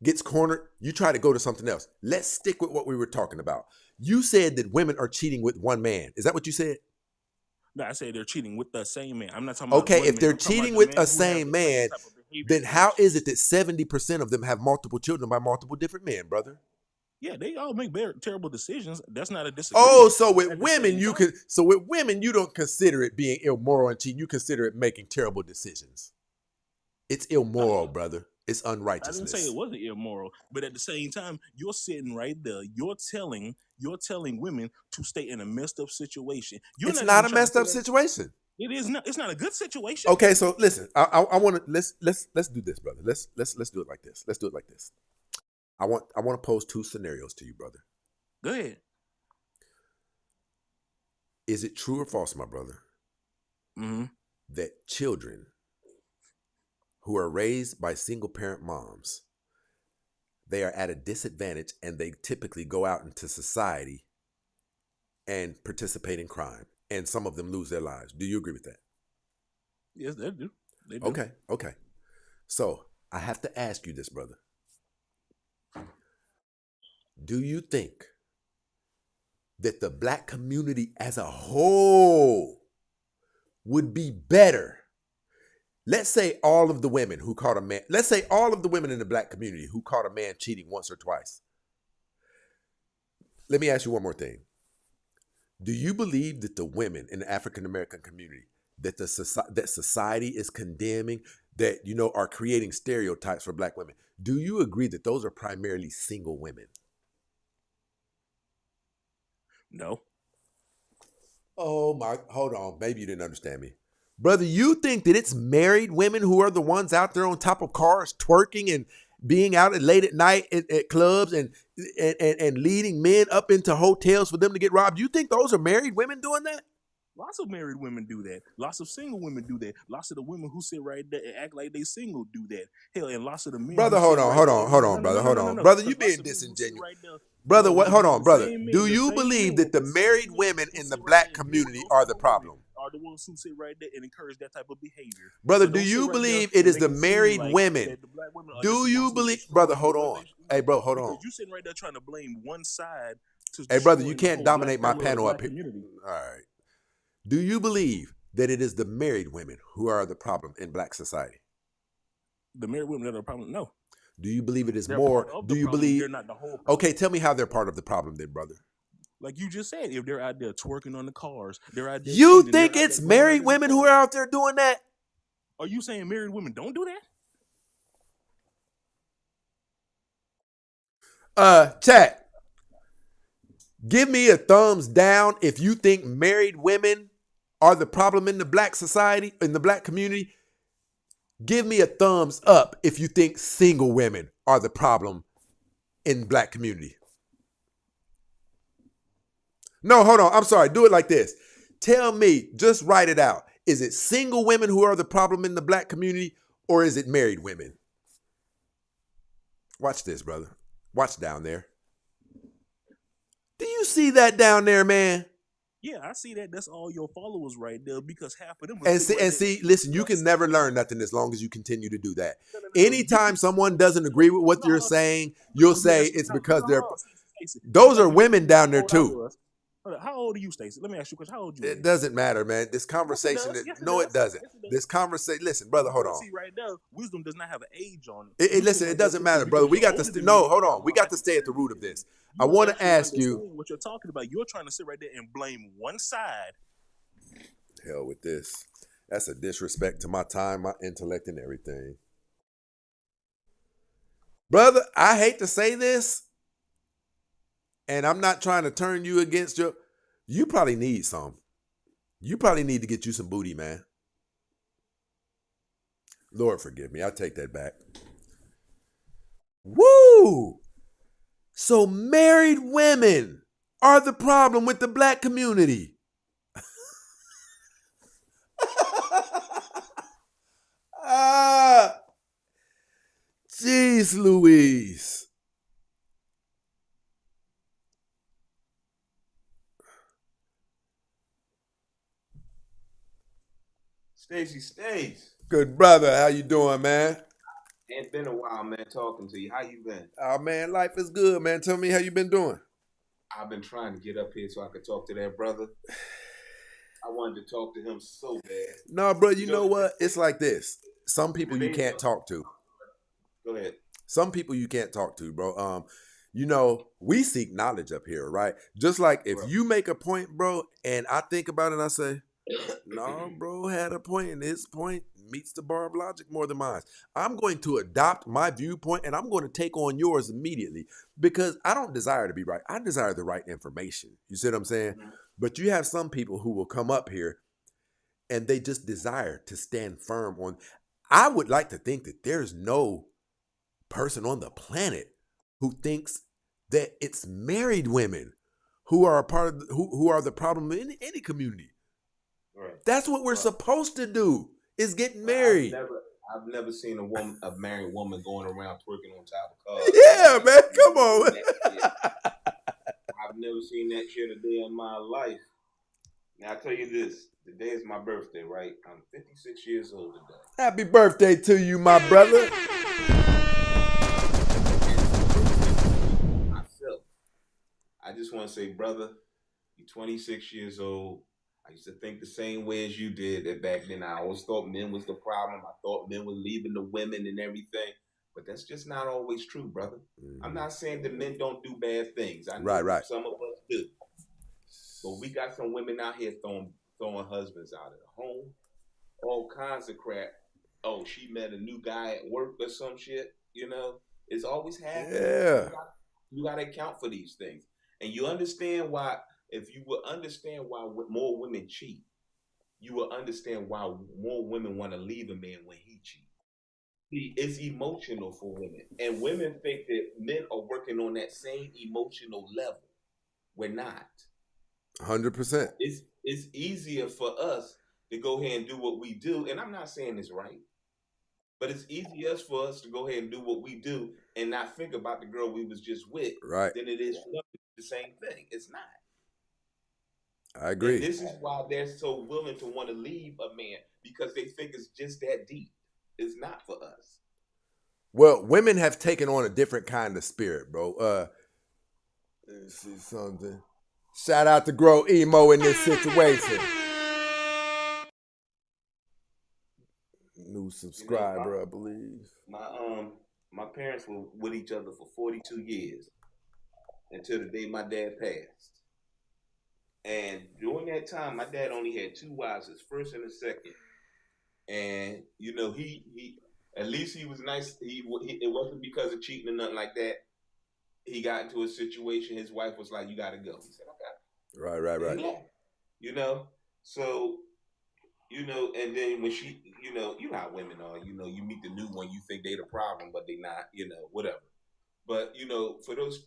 gets cornered, you try to go to something else. Let's stick with what we were talking about. You said that women are cheating with one man. Is that what you said? No, I said they're cheating with the same man. I'm not talking about. Okay, if they're cheating with a same man, then how is it that 70% of them have multiple children by multiple different men, brother? Yeah, they all make very terrible decisions. That's not a disagreement. Oh, so with women you can. So with women you don't consider it being immoral and cheating. You consider it making terrible decisions. It's immoral, brother. It's unrighteousness. I didn't say it wasn't immoral, but at the same time, you're sitting right there. You're telling women to stay in a messed up situation. It's not a messed up situation. It is not. It's not a good situation. Okay, so listen. I want to let's do this, brother. Let's do it like this. Let's do it like this. I want to pose two scenarios to you, brother. Go ahead. Is it true or false, my brother, that children who are raised by single parent moms, they are at a disadvantage and they typically go out into society and participate in crime, and some of them lose their lives? Do you agree with that? Yes, they do. They do. Okay. So I have to ask you this, brother. Do you think that the black community as a whole would be better? Let's say all of the women who caught a man, let's say all of the women in the black community who caught a man cheating once or twice. Let me ask you one more thing. Do you believe that the women in the African American community, that that society is condemning, that are creating stereotypes for black women? Do you agree that those are primarily single women? No. Oh my, hold on. Maybe you didn't understand me. Brother, you think that it's married women who are the ones out there on top of cars twerking and being out late at night at clubs and leading men up into hotels for them to get robbed? You think those are married women doing that? Lots of married women do that. Lots of single women do that. Lots of the women who sit right there and act like they single do that. Hell, and lots of the men. Brother, hold on, brother. Brother, you being disingenuous. Brother, what? Hold on, brother. Do you believe that the married women in the black community are the problem? Are the ones who sit right there and encourage that type of behavior? Brother, do you believe it is the married women? Do you believe, brother? Hold on. Hey, bro, hold on. You sitting right there trying to blame one side. Hey, brother, you can't dominate my panel up here. All right. Do you believe that it is the married women who are the problem in black society? The married women that are the problem? No. Do you believe it is more? Do you believe they're not the whole problem? Okay, tell me how they're part of the problem then, brother. Like you just said, if they're out there twerking on the cars, they're out there. You think it's married women who are out there doing that? Are you saying married women don't do that? Chat. Give me a thumbs down if you think married women are the problem in the black society, in the black community. Give me a thumbs up if you think single women are the problem in black community. No, hold on. I'm sorry. Do it like this. Tell me, just write it out. Is it single women who are the problem in the black community, or is it married women? Watch this, brother. Watch down there. Do you see that down there, man? Yeah, I see that. That's all your followers right there, because half of them. See, listen, you can never learn nothing as long as you continue to do that. Anytime someone doesn't agree with what you're saying, you'll say it's because they're. Those are women down there too. Hold up, how old are you, Stacey? Let me ask you a question. How old are you? It doesn't matter, man. This conversation, does. Yes, it no, does. it doesn't. Yes, it does. This conversation, listen, brother, hold on. See, right there, wisdom does not have an age on it. You Listen, feel it like doesn't that matter, because brother. We you're got to older than no, me, hold you on. We don't got like to stay at the root of understand this. You I don't want to actually ask you. understand what you're talking about. You're trying to sit right there and blame one side. Hell with this. That's a disrespect to my time, my intellect, and everything. Brother, I hate to say this, and I'm not trying to turn you against you probably need some. You probably need to get you some booty, man. Lord forgive me. I take that back. Woo! So married women are the problem with the black community. Jeez Louise. Stacey. Good brother, how you doing, man? Ain't been a while, man, talking to you. How you been? Oh man, life is good, man. Tell me how you been doing. I've been trying to get up here so I could talk to that brother. I wanted to talk to him so bad. No, bro, you know what? It's like this. Some people you Today- can't talk to. Go ahead. Some people you can't talk to, bro. You know, we seek knowledge up here, right? Just like if you make a point, bro, and I think about it and I say, no, bro, had a point, and his point meets the bar of logic more than mine. I'm going to adopt my viewpoint, and I'm going to take on yours immediately because I don't desire to be right. I desire the right information. You see what I'm saying? Mm-hmm. But you have some people who will come up here, and they just desire to stand firm on. I would like to think that there's no person on the planet who thinks that it's married women who are a part of who are the problem in any community. Right. That's what we're supposed to do is get married. I've never seen a married woman going around twerking on top of cars. Yeah, man, come on. I've never seen that shit a day in my life. Now I tell you this, today is my birthday, right? I'm 56 years old today. Happy birthday to you, my brother. I just want to say, brother, you're 26 years old. I used to think the same way as you did back then. I always thought men was the problem. I thought men were leaving the women and everything. But that's just not always true, brother. Mm-hmm. I'm not saying that men don't do bad things. I know some of us do. But we got some women out here throwing husbands out of the home. All kinds of crap. Oh, she met a new guy at work or some shit. You know, it's always happening. Yeah. You got to account for these things. And you understand why, if you would understand why more women cheat, you will understand why more women want to leave a man when he cheats. See, it's emotional for women. And women think that men are working on that same emotional level. We're not. 100%. It's easier for us to go ahead and do what we do. And I'm not saying it's right. But it's easier for us to go ahead and do what we do and not think about the girl we was just with than it is for them to do the same thing. It's not. I agree. And this is why they're so willing to want to leave a man, because they think it's just that deep. It's not for us. Well, women have taken on a different kind of spirit, bro. Let me see something. Shout out to Grow Emo in this situation. New subscriber, I believe. My parents were with each other for 42 years until the day my dad passed. And during that time, my dad only had two wives, his first and his second. And you know, he at least he was nice. It wasn't because of cheating or nothing like that. He got into a situation. His wife was like, "You got to go." He said, "Okay." Right. Yeah. You know, so. You know, and then when she, you know how women are, you know, you meet the new one, you think they the problem, but they not, you know, whatever. But, you know, for those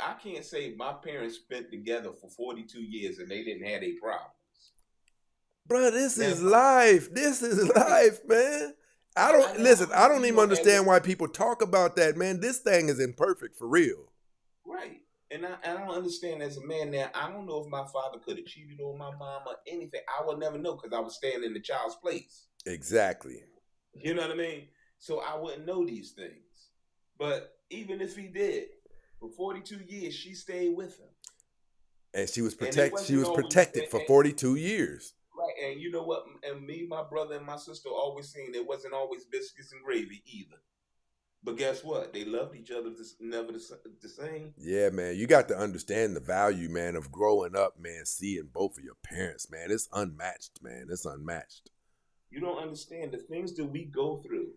I can't say my parents spent together for 42 years and they didn't have any problems. Bro, this is life. This is life, man. I don't even understand why people talk about that, man. This thing is imperfect for real. Right. And I don't understand as a man now, I don't know if my father could have cheated on my mom or anything. I will never know because I was staying in the child's place. Exactly. You know what I mean? So I wouldn't know these things. But even if he did, for 42 years, she stayed with him. And she was And it protected. She wasn't was always protected for 42 years. right. And you know what? And me, my brother, and my sister always seen it wasn't always biscuits and gravy either. But guess what? They loved each other, never the same. Yeah, man. You got to understand the value, man, of growing up, man, seeing both of your parents, man. It's unmatched, man. It's unmatched. You don't understand the things that we go through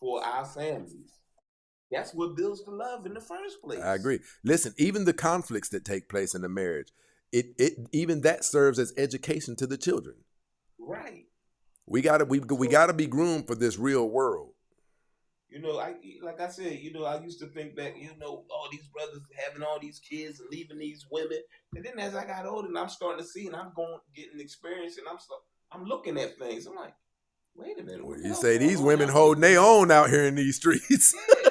for our families. That's what builds the love in the first place. I agree. Listen, even the conflicts that take place in a marriage, it even that serves as education to the children. Right. We gotta be groomed for this real world. You know, like I said, you know, I used to think back, you know, all these brothers having all these kids and leaving these women, and then as I got older, and I'm starting to see, and I'm getting experience, and I'm looking at things. I'm like, wait a minute. Well, you say these women holding their own out here in these streets. Yeah,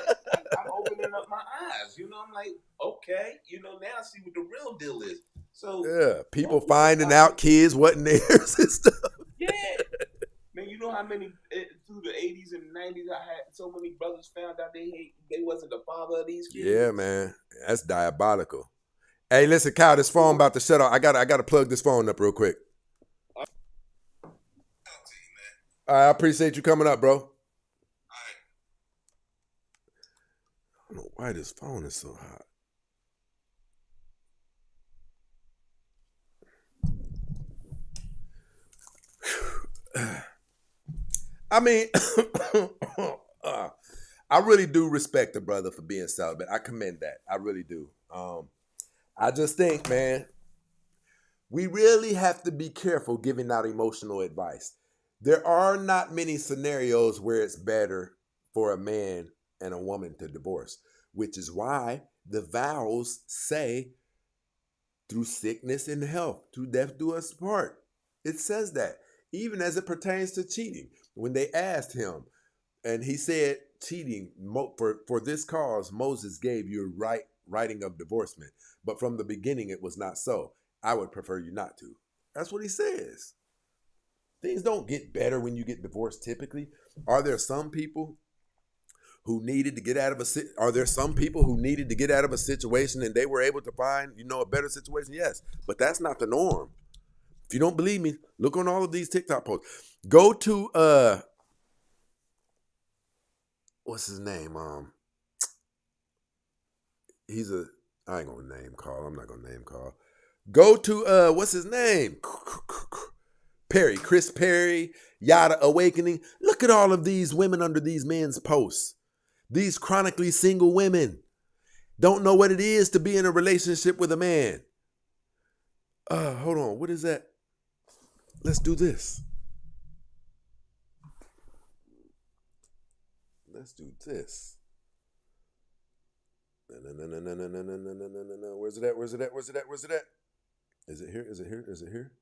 I'm opening up my eyes. You know, I'm like, okay, you know, now I see what the real deal is. So yeah, people finding out kids wasn't theirs and stuff. Yeah. Man, you know how many through the 80s and 90s I had so many brothers found out they wasn't the father of these kids. Yeah, man, that's diabolical. Hey, listen, Kyle, this phone about to shut off. I gotta plug this phone up real quick. All right, I appreciate you coming up, bro. All right. I don't know why this phone is so hot. I mean, I really do respect the brother for being celibate. I commend that. I really do. I just think, man, we really have to be careful giving out emotional advice. There are not many scenarios where it's better for a man and a woman to divorce, which is why the vows say through sickness and health, through death do us part. It says that, even as it pertains to cheating. When they asked him, and he said, cheating, for this cause, Moses gave you writing of divorcement. But from the beginning, it was not so. I would prefer you not to. That's what he says. Things don't get better when you get divorced typically. Are there some people who needed to get out of a situation and they were able to find, a better situation? Yes. But that's not the norm. If you don't believe me, look on all of these TikTok posts. Go to what's his name? I ain't gonna name call. I'm not gonna name call. Go to what's his name? Chris Perry, Yada Awakening. Look at all of these women under these men's posts. These chronically single women don't know what it is to be in a relationship with a man. Hold on. What is that? Let's do this. Let's do this. No. Where's it at? Is it here?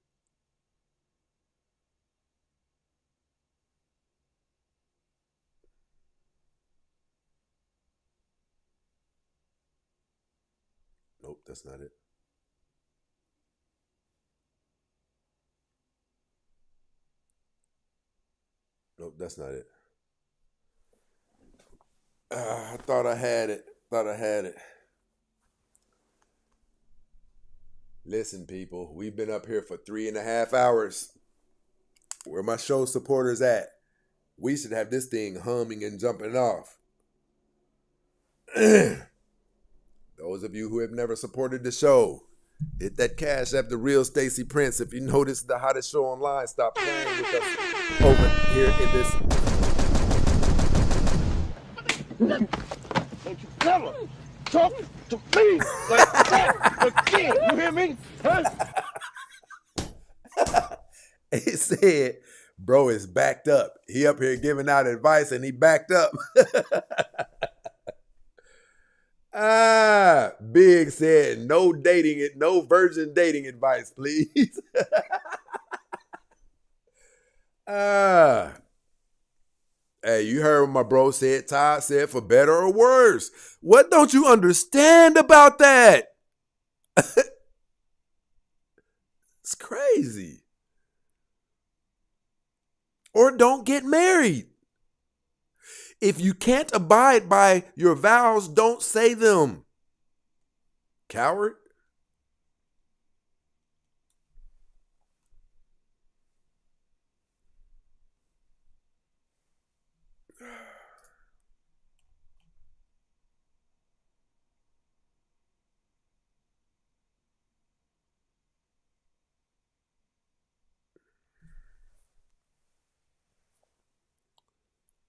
Nope, that's not it. Nope, that's not it. I thought I had it. Listen, people, we've been up here for 3.5 hours. Where my show supporters at? We should have this thing humming and jumping off. Those of you who have never supported the show, hit that Cash App, The Real Stacey Prince. If you notice the hottest show online, stop playing with us over here in this. Don't you ever talk to me like that again. You hear me? Huh? He said, bro is backed up. He up here giving out advice and he backed up. Big said, no virgin dating advice, please. Hey, you heard what my bro said. Todd said, for better or worse. What don't you understand about that? It's crazy. Or don't get married. If you can't abide by your vows, don't say them. Coward.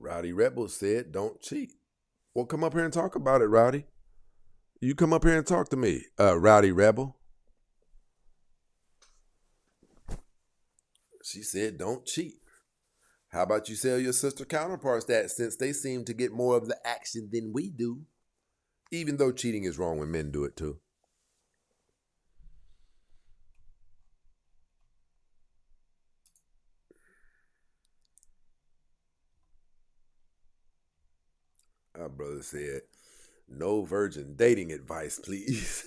Rowdy Rebel said, don't cheat. Well, come up here and talk about it, Rowdy. You come up here and talk to me, Rowdy Rebel. She said, don't cheat. How about you tell your sister counterparts that, since they seem to get more of the action than we do, even though cheating is wrong when men do it too. Our brother said, no virgin dating advice, please.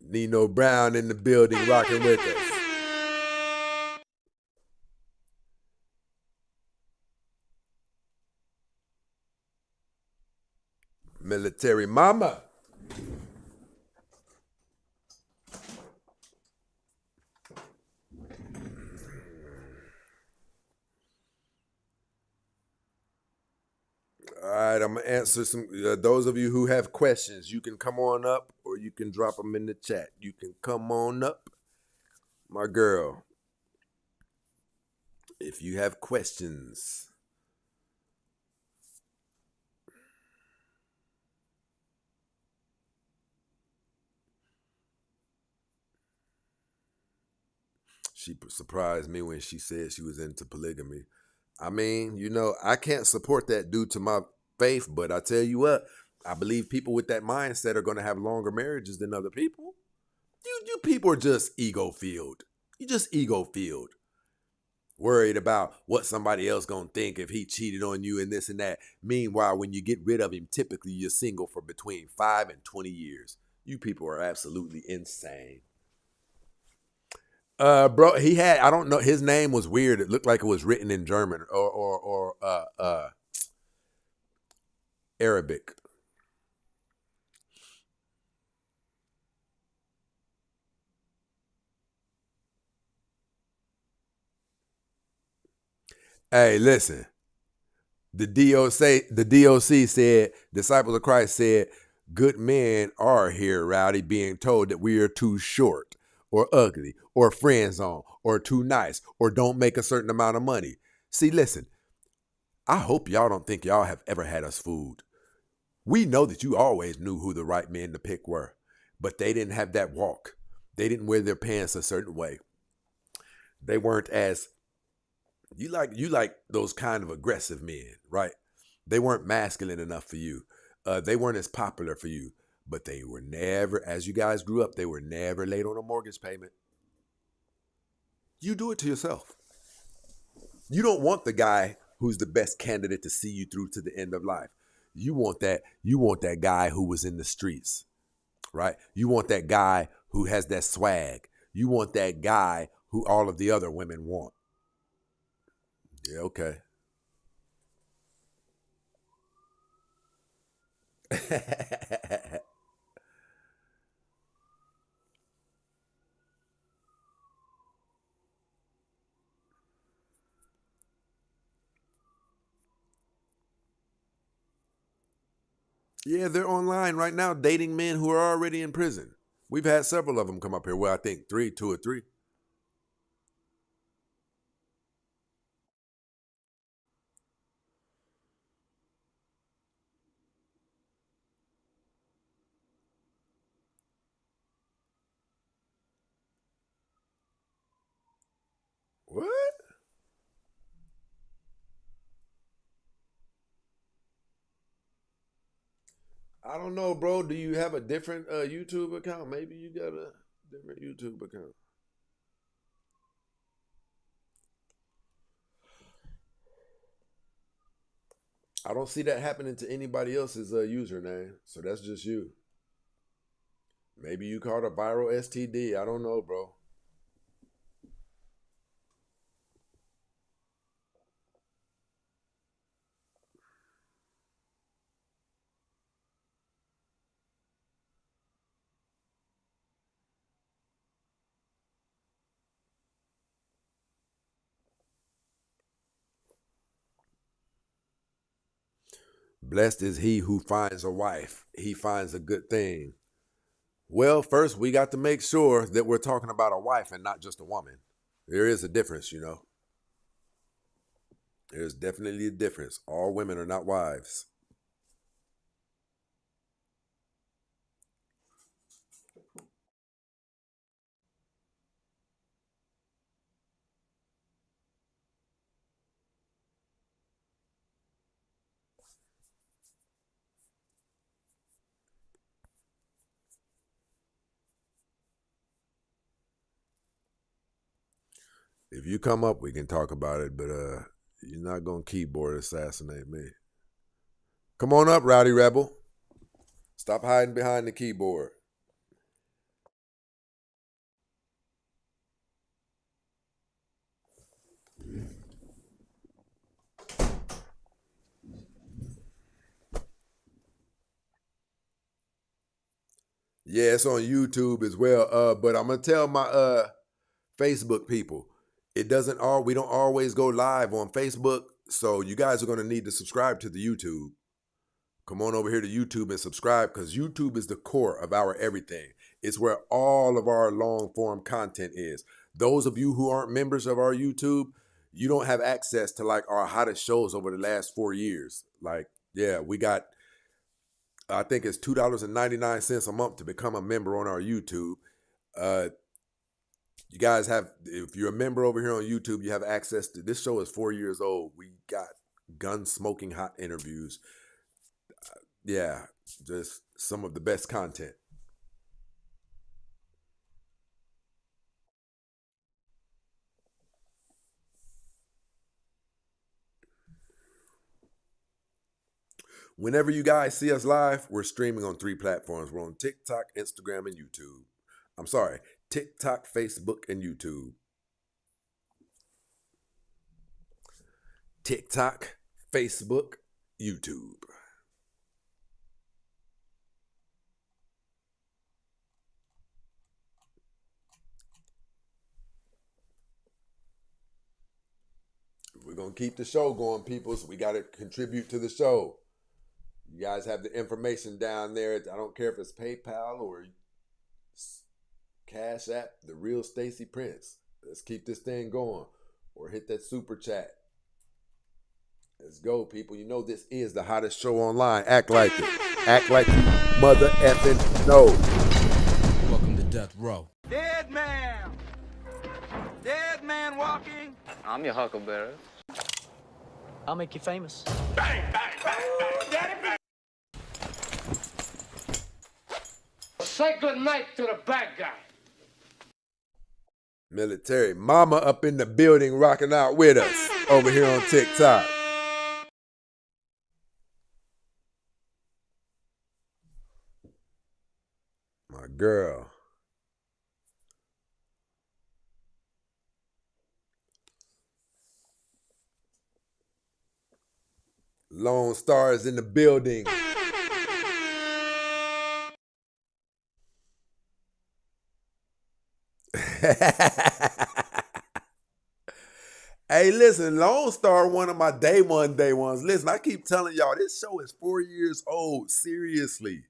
Nino Brown in the building rocking with us. Military mama. All right, I'm going to answer some. Those of you who have questions, you can come on up or you can drop them in the chat. You can come on up, my girl, if you have questions. She surprised me when she said she was into polygamy. I mean, you know, I can't support that due to my faith, but I tell you what, I believe people with that mindset are going to have longer marriages than other people. You people are just ego-filled. You just ego-filled. Worried about what somebody else going to think if he cheated on you and this and that. Meanwhile, when you get rid of him, typically you're single for between 5 and 20 years. You people are absolutely insane. Bro, he had, I don't know, his name was weird. It looked like it was written in German or Arabic. Hey, listen. The DOC said, Disciples of Christ said, good men are here, Rowdy, being told that we are too short or ugly or friend zone or too nice or don't make a certain amount of money. See, listen, I hope y'all don't think y'all have ever had us fooled. We know that you always knew who the right men to pick were, but they didn't have that walk. They didn't wear their pants a certain way. They weren't as, you like those kind of aggressive men, right? They weren't masculine enough for you. They weren't as popular for you, but they were never, as you guys grew up, they were never late on a mortgage payment. You do it to yourself. You don't want the guy who's the best candidate to see you through to the end of life. You want that guy who was in the streets, right? You want that guy who has that swag. You want that guy who all of the other women want. Yeah, okay. Yeah, they're online right now dating men who are already in prison. We've had several of them come up here. Well, I think two or three. What? I don't know, bro. Do you have a different YouTube account? Maybe you got a different YouTube account. I don't see that happening to anybody else's username, so that's just you. Maybe you caught a viral STD. I don't know, bro. Blessed is he who finds a wife. He finds a good thing. Well, first we got to make sure that we're talking about a wife and not just a woman. There is a difference, you know. There's definitely a difference. All women are not wives. If you come up, we can talk about it, but you're not gonna keyboard assassinate me. Come on up, Rowdy Rebel. Stop hiding behind the keyboard. Yeah, it's on YouTube as well. But I'm gonna tell my Facebook people, we don't always go live on Facebook, so you guys are gonna need to subscribe to the YouTube. Come on over here to YouTube and subscribe, because YouTube is the core of our everything. It's where all of our long form content is. Those of you who aren't members of our YouTube, you don't have access to like our hottest shows over the last 4 years. Like, yeah, we got, I think it's $2.99 a month to become a member on our YouTube. You guys have, if you're a member over here on YouTube, you have access to, this show is 4 years old. We got gun smoking hot interviews. Yeah, just some of the best content. Whenever you guys see us live, we're streaming on 3 platforms. We're on TikTok, Instagram, and YouTube. I'm sorry, TikTok, Facebook, and YouTube. TikTok, Facebook, YouTube. We're going to keep the show going, people, so we got to contribute to the show. You guys have the information down there. I don't care if it's PayPal or Cash App, The Real Stacey Prince. Let's keep this thing going. Or hit that super chat. Let's go, people. You know this is the hottest show online. Act like it. Act like you mother effing know. Welcome to Death Row. Dead man. Dead man walking. I'm your huckleberry. I'll make you famous. Bang, bang, bang, bang. Daddy, bang. Say good night to the bad guy. Military Mama up in the building rocking out with us over here on TikTok. My girl. Lone Star is in the building. Hey, listen, Lone Star, one of my day ones. Listen, I keep telling y'all, this show is 4 years old. Seriously.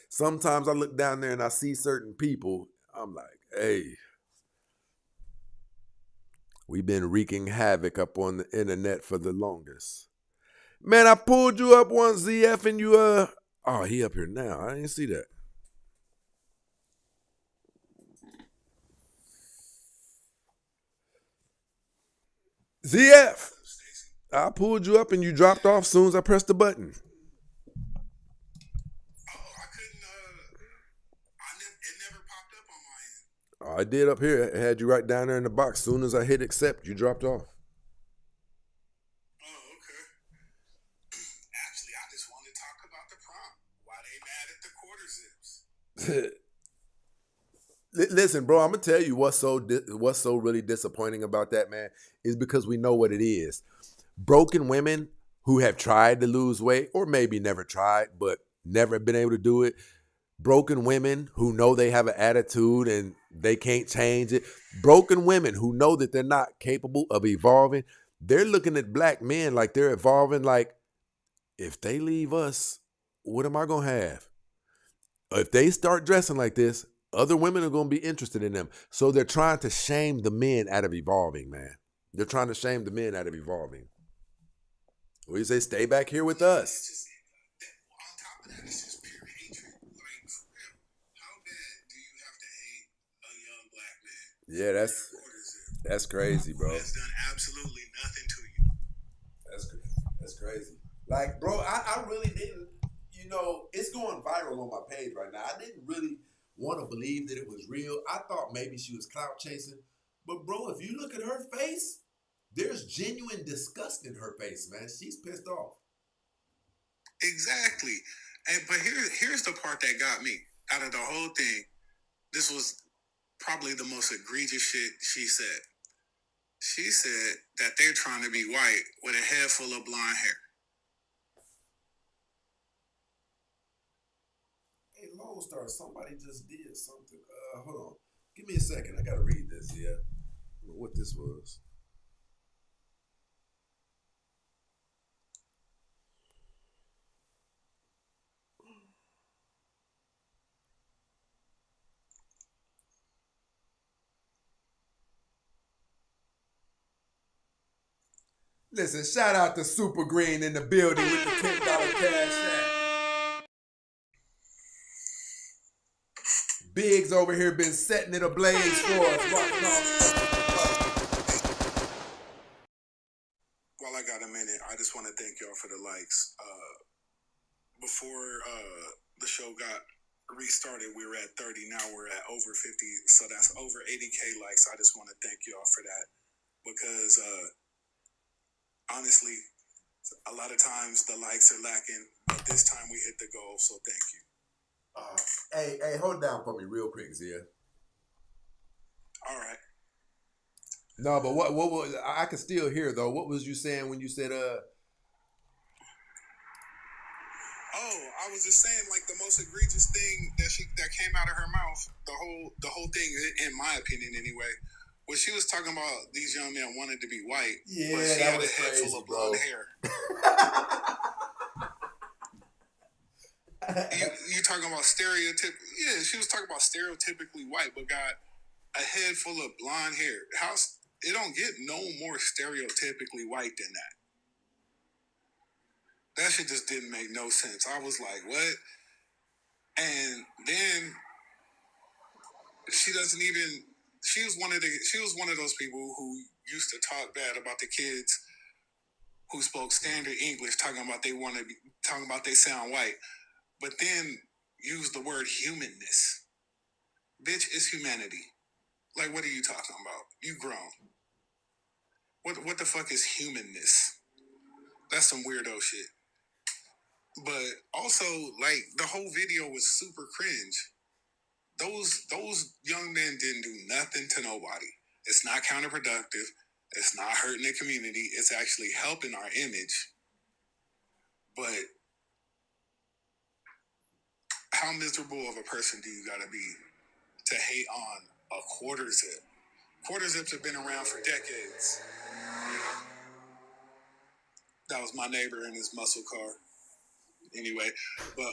Sometimes I look down there and I see certain people. I'm like, hey, we've been wreaking havoc up on the internet for the longest. Man, I pulled you up one, ZF, and you, oh, he up here now. I didn't see that. ZF, I pulled you up and you dropped off as soon as I pressed the button. I did up here. It had you right down there in the box. As soon as I hit accept, you dropped off. Oh, okay. Actually, I just wanted to talk about the prom. Why they mad at the quarter zips? Listen, bro, I'm gonna tell you what's so really disappointing about that, man, is because we know what it is. Broken women who have tried to lose weight, or maybe never tried, but never been able to do it. Broken women who know they have an attitude and they can't change it. Broken women who know that they're not capable of evolving. They're looking at black men like they're evolving, like, if they leave us, what am I gonna have? If they start dressing like this, other women are gonna be interested in them. So they're trying to shame the men out of evolving, man. They're trying to shame the men out of evolving. What do you say? Stay back here with us. It's just, on top of that, it's just pure hatred. Like, for real. How bad do you have to hate a young black man? Yeah, that's crazy, bro. Who has done absolutely nothing to you. That's crazy. Like, bro, I really didn't, it's going viral on my page right now. I didn't really want to believe that it was real. I thought maybe she was clout chasing. But, bro, if you look at her face, there's genuine disgust in her face, man. She's pissed off. Exactly. But here's the part that got me out of the whole thing. This was probably the most egregious shit she said. She said that they're trying to be white with a head full of blonde hair. Hey, Lone Star, somebody just did something. Hold on. Give me a second. I got to read this, yeah. I don't know what this was. Listen, shout out to Super Green in the building with the $10 cash app. Biggs over here been setting it ablaze for us. While I got a minute, I just want to thank y'all for the likes. Before the show got restarted, we were at 30. Now we're at over 50. So that's over 80K likes. I just want to thank y'all for that. Because honestly, a lot of times the likes are lacking, but this time we hit the goal, so thank you. Hey, hold down for me real quick, Zia. All right. No, but what was I can still hear though. What was you saying when you said Oh, I was just saying, like, the most egregious thing that came out of her mouth, the whole thing, in my opinion anyway, was she was talking about these young men wanted to be white, yeah, but she that had was a head crazy, full of bro. blonde hair. you talking about yeah, she was talking about stereotypically white, but got a head full of blonde hair. It don't get no more stereotypically white than that. That shit just didn't make no sense. I was like, what? And then she was one of those people who used to talk bad about the kids who spoke standard English, talking about they sound white, but then use the word humanness. Bitch, it's humanity. Like, what are you talking about? You grown. What the fuck is humanness? That's some weirdo shit. But also, like, the whole video was super cringe. Those young men didn't do nothing to nobody. It's not counterproductive. It's not hurting the community. It's actually helping our image. But how miserable of a person do you gotta be to hate on a quarter zip? Quarter zips have been around for decades. That was my neighbor in his muscle car. Anyway, but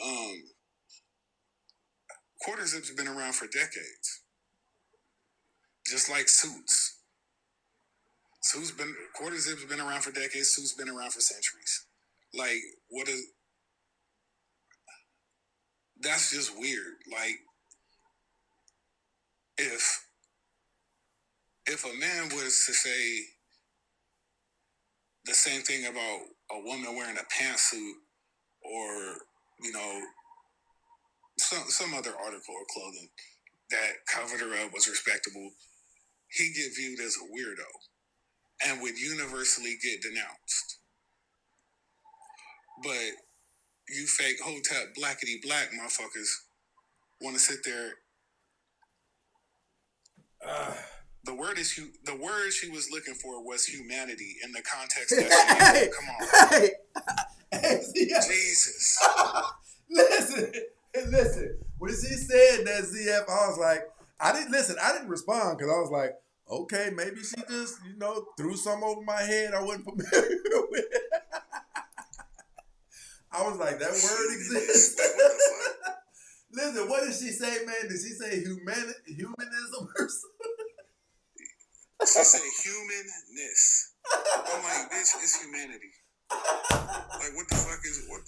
quarter zips have been around for decades. Just like suits. Quarter zips have been around for decades. Suits been around for centuries. Like, that's just weird. Like, if a man was to say the same thing about a woman wearing a pantsuit, or, some other article or clothing that covered her up, was respectable, he'd get viewed as a weirdo and would universally get denounced. But you fake hotep blackity black motherfuckers want to sit there. The word she was looking for was humanity in the context that she used. Come on. Hey, Jesus. Listen. When she said that, ZF, I was like, I didn't respond because I was like, okay, maybe she just, threw something over my head I wasn't familiar with. I was like, that word exists. Listen, what did she say, man? Did she say humanism or something? She said human humanness. I'm like, bitch, it's humanity. Like, what the fuck is what?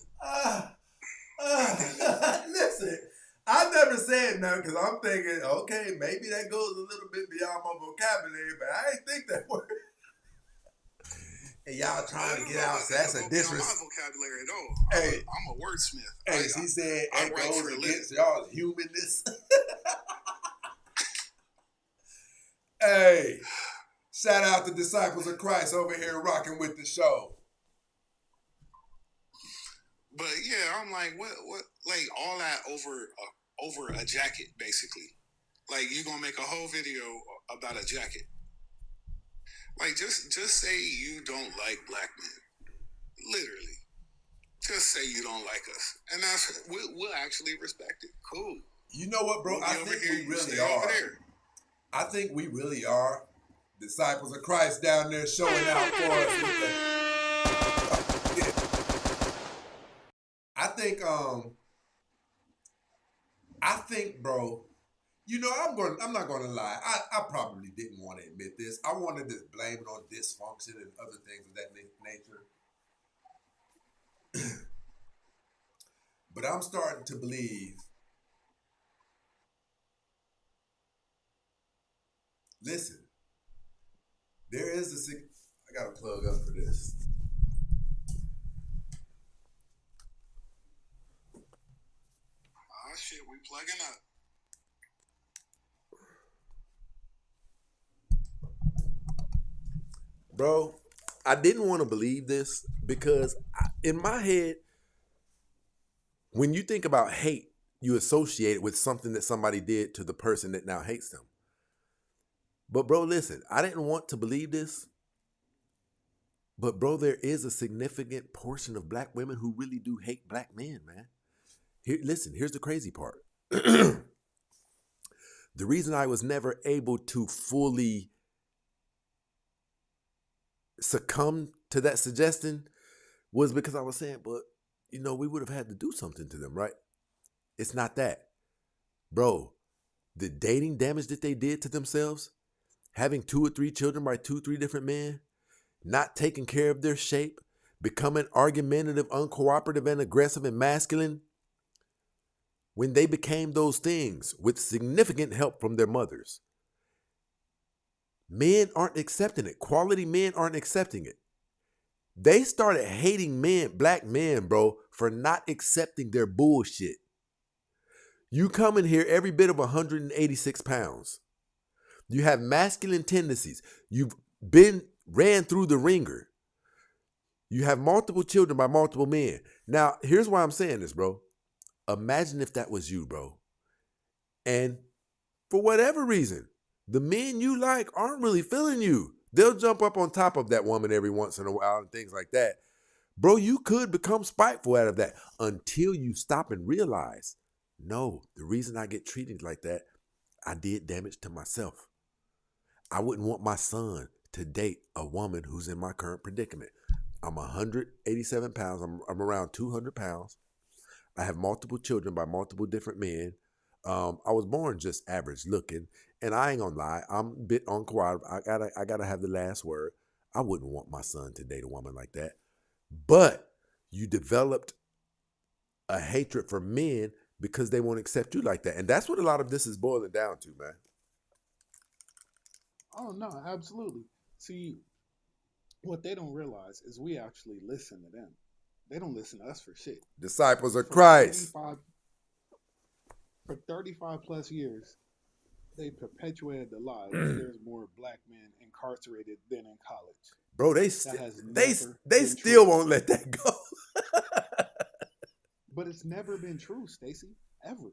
Listen, I never said nothing because I'm thinking, okay, maybe that goes a little bit beyond my vocabulary, but I ain't think that word. And y'all trying to get out, so that's a disrespect. My vocabulary at all. Hey, I'm a wordsmith. Hey, she said I it write goes for a against living. y'all's humanness. Hey, shout out to Disciples of Christ over here rocking with the show. But yeah, I'm like, what, like all that over a jacket, basically. Like you gonna make a whole video about a jacket. Like just say you don't like black men. Literally. Just say you don't like us. And that's we'll actually respect it. Cool. You know what, bro? We'll I be over think here, we you really stay over are. there. I think we really are Disciples of Christ down there showing out for us with that. I think, bro, you know, I'm not gonna lie. I probably didn't want to admit this. I wanted to blame it on dysfunction and other things of that nature. But I'm starting to believe. Listen, there is I gotta plug up for this. Oh shit, we plugging up. Bro, I didn't want to believe this because in my head, when you think about hate, you associate it with something that somebody did to the person that now hates them. But bro, listen, I didn't want to believe this. But bro, there is a significant portion of black women who really do hate black men, man. Listen, here's the crazy part. The reason I was never able to fully succumb to that suggestion was because I was saying, but you know, we would have had to do something to them, right? It's not that. Bro, the dating damage that they did to themselves, having 2 or 3 children by 2 or 3 different men, not taking care of their shape, becoming argumentative, uncooperative, and aggressive and masculine, when they became those things with significant help from their mothers, men aren't accepting it. Quality men aren't accepting it. They started hating men, black men, bro, for not accepting their bullshit. You come in here every bit of 186 pounds. You have masculine tendencies. You've ran through the ringer. You have multiple children by multiple men. Now, here's why I'm saying this, bro. Imagine if that was you, bro. And for whatever reason, the men you like aren't really feeling you. They'll jump up on top of that woman every once in a while and things like that. Bro, you could become spiteful out of that until you stop and realize, no, the reason I get treated like that, I did damage to myself. I wouldn't want my son to date a woman who's in my current predicament. I'm 187 pounds. I'm around 200 pounds. I have multiple children by multiple different men. I was born just average looking, and I ain't gonna lie, I'm a bit uncooperative. I gotta have the last word. I wouldn't want my son to date a woman like that. But you developed a hatred for men because they won't accept you like that, and that's what a lot of this is boiling down to, man. Oh no, absolutely. See, what they don't realize is we actually listen to them. They don't listen to us for shit. Disciples of Christ. For 35 plus years, they perpetuated the lie that there's more black men incarcerated than in college. Bro, they still won't let that go. But it's never been true, Stacey, ever.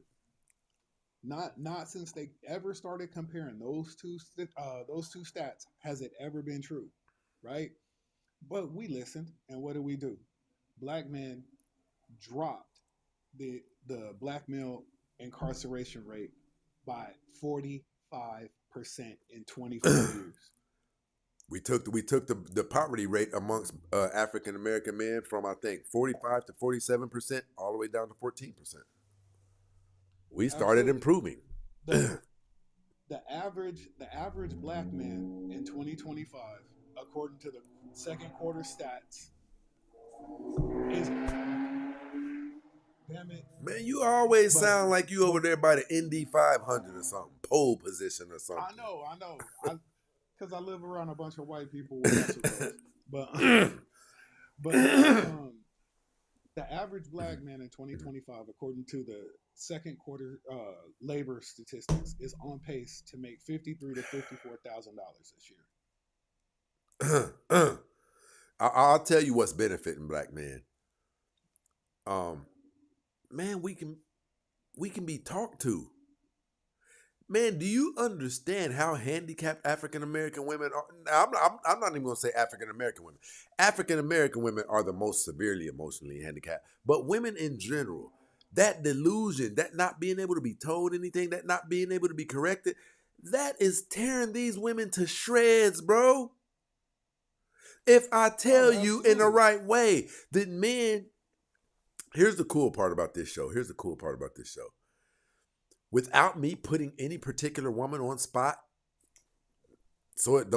Not since they ever started comparing those two stats has it ever been true, right? But we listened, and what do? Black men dropped the black male incarceration rate by 45% in 24 years. We took the poverty rate amongst African American men from, I think, 45 to 47%, all the way down to 14%. We started improving. the average black man in 2025, according to the second quarter stats, is damn it. Man, you always But- sound like you over there by the Indy 500 or something, pole position or something. I know, because I live around a bunch of white people with muscle cars. But the average black man in 2025, according to the second quarter labor statistics, is on pace to make $53,000 to $54,000 this year. I'll tell you what's benefiting black men. Man, we can be talked to. Man, do you understand how handicapped African American women are? Now, I'm not even going to say African American women. African American women are the most severely emotionally handicapped. But women in general, that delusion, that not being able to be told anything, that not being able to be corrected, that is tearing these women to shreds, bro. If I tell you in the right way that men, here's the cool part about this show. Without me putting any particular woman on spot, so it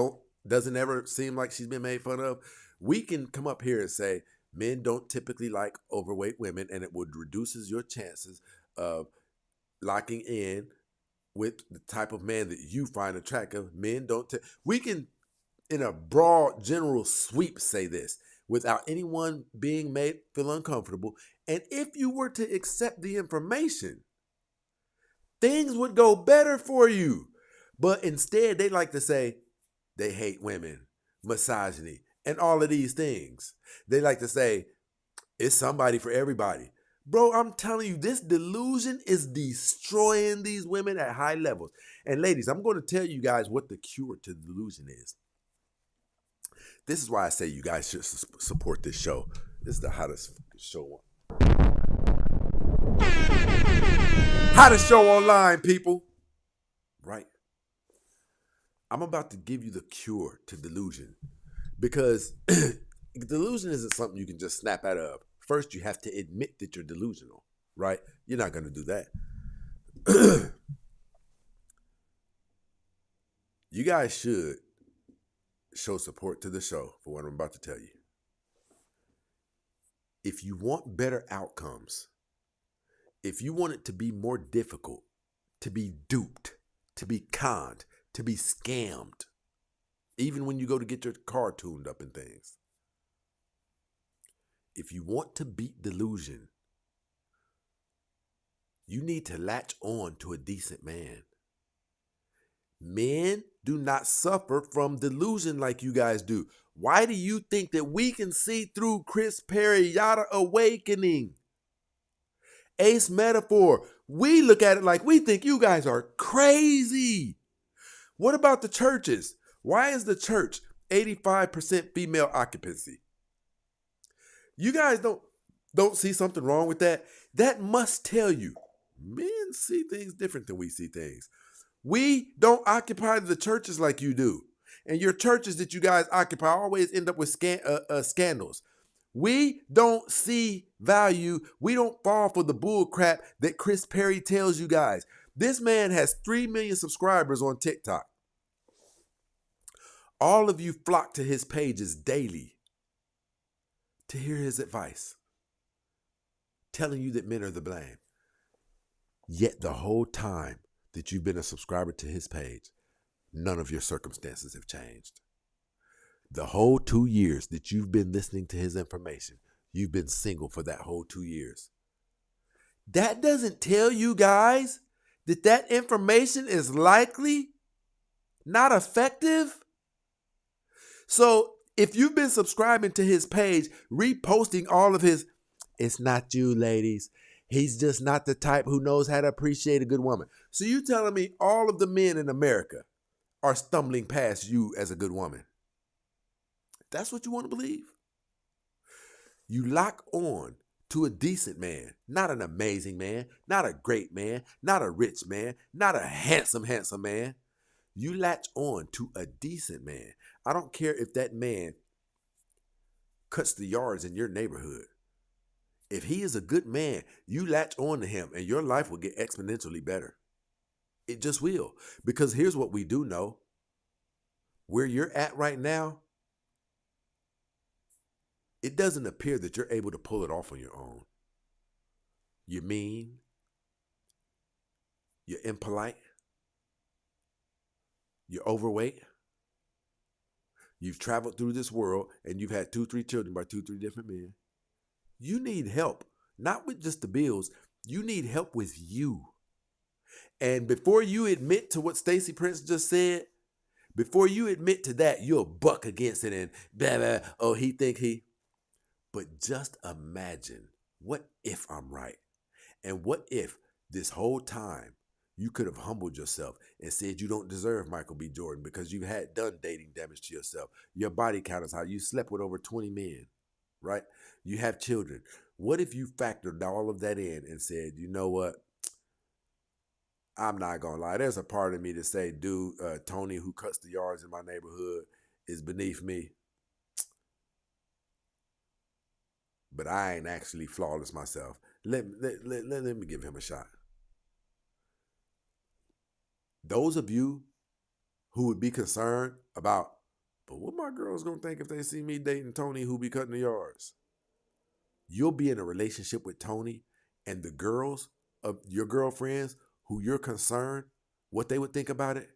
doesn't ever seem like she's been made fun of, we can come up here and say men don't typically like overweight women, and it would reduces your chances of locking in with the type of man that you find attractive. Men don't. We can, in a broad general sweep, say this without anyone being made feel uncomfortable. And if you were to accept the information, things would go better for you. But instead, they like to say they hate women, misogyny, and all of these things. They like to say it's somebody for everybody. Bro, I'm telling you, this delusion is destroying these women at high levels. And ladies, I'm going to tell you guys what the cure to delusion is. This is why I say you guys should support this show. This is the hottest show hottest show online, people. Right? I'm about to give you the cure to delusion, because delusion isn't something you can just snap out of. First, you have to admit that you're delusional, right? You're not going to do that. You guys should show support to the show for what I'm about to tell you. If you want better outcomes, if you want it to be more difficult, to be duped, to be conned, to be scammed, even when you go to get your car tuned up and things. If you want to beat delusion, you need to latch on to a decent man. Men do not suffer from delusion like you guys do. Why do you think that we can see through Chris Perry Yada Awakening? Ace Metaphor. We look at it like we think you guys are crazy. What about the churches? Why is the church 85% female occupancy? You guys don't see something wrong with that? That must tell you men see things different than we see things. We don't occupy the churches like you do. And your churches that you guys occupy always end up with scandals. We don't see value. We don't fall for the bull crap that Chris Perry tells you guys. This man has 3 million subscribers on TikTok. All of you flock to his pages daily to hear his advice, telling you that men are the blame. Yet the whole time that you've been a subscriber to his page, none of your circumstances have changed. The whole 2 years that you've been listening to his information, you've been single for that whole 2 years. That doesn't tell you guys that that information is likely not effective. So if you've been subscribing to his page, reposting all of his, it's not you, ladies. He's just not the type who knows how to appreciate a good woman. So you telling me all of the men in America are stumbling past you as a good woman? That's what you want to believe? You lock on to a decent man, not an amazing man, not a great man, not a rich man, not a handsome man. You latch on to a decent man. I don't care if that man cuts the yards in your neighborhood. If he is a good man, you latch on to him and your life will get exponentially better. It just will. Because here's what we do know. Where you're at right now, it doesn't appear that you're able to pull it off on your own. You're mean. You're impolite. You're overweight. You've traveled through this world and you've had 2-3 children by 2-3 different men. You need help, not with just the bills. You need help with you. And before you admit to what Stacey Prince just said, before you admit to that, you'll buck against it and blah, blah, oh, he think he. But just imagine, what if I'm right? And what if this whole time you could have humbled yourself and said you don't deserve Michael B. Jordan because you had done dating damage to yourself. Your body count is high. You slept with over 20 men, right? You have children. What if you factored all of that in and said, you know what? I'm not going to lie. There's a part of me to say, dude, Tony, who cuts the yards in my neighborhood, is beneath me. But I ain't actually flawless myself. Let me give him a shot. Those of you who would be concerned about, but what my girls gonna think if they see me dating Tony who be cutting the yards? You'll be in a relationship with Tony, and the girls of your girlfriends who you're concerned, what they would think about it?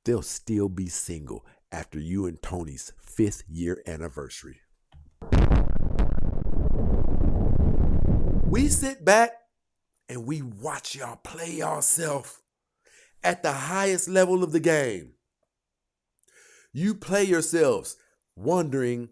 They'll still be single after you and Tony's 5th year anniversary. We sit back and we watch y'all play yourself at the highest level of the game. You play yourselves wondering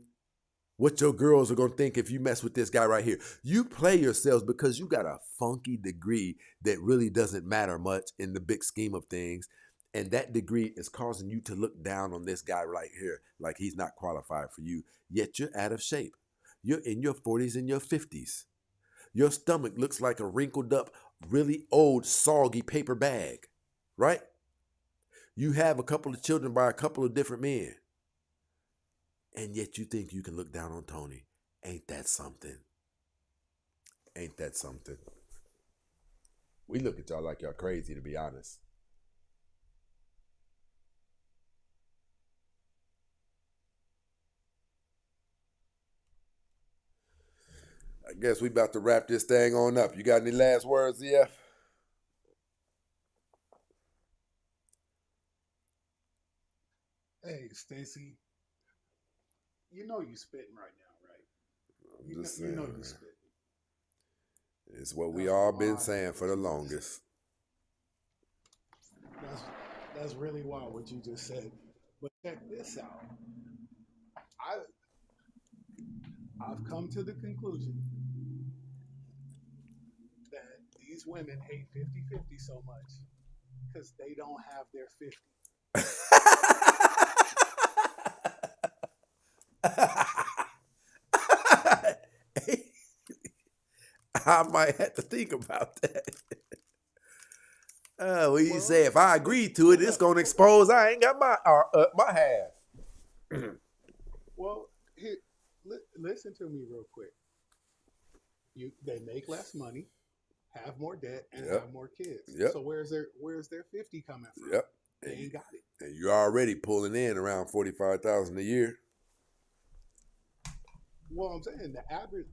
what your girls are going to think if you mess with this guy right here. You play yourselves because you got a funky degree that really doesn't matter much in the big scheme of things. And that degree is causing you to look down on this guy right here like he's not qualified for you. Yet you're out of shape. You're in your 40s and your 50s. Your stomach looks like a wrinkled up, really old, soggy paper bag, right? You have a couple of children by a couple of different men. And yet you think you can look down on Tony. Ain't that something? Ain't that something? We look at y'all like y'all crazy, to be honest. I guess we about to wrap this thing on up. You got any last words, ZF? Hey, Stacey, you know you spitting right now, right? I'm just saying. You know you spitting. It's what we all been saying for the longest. That's really wild what you just said. But check this out. I've come to the conclusion that these women hate 50-50 so much because they don't have their 50. I might have to think about that. What you say? If I agree to it, it's gonna expose I ain't got my half. Well, here, listen to me real quick. They make less money, have more debt, and have more kids. Yep. So where's their 50 coming from? Yep. They ain't got it. And you're already pulling in around $45,000 a year. Well, I'm saying the average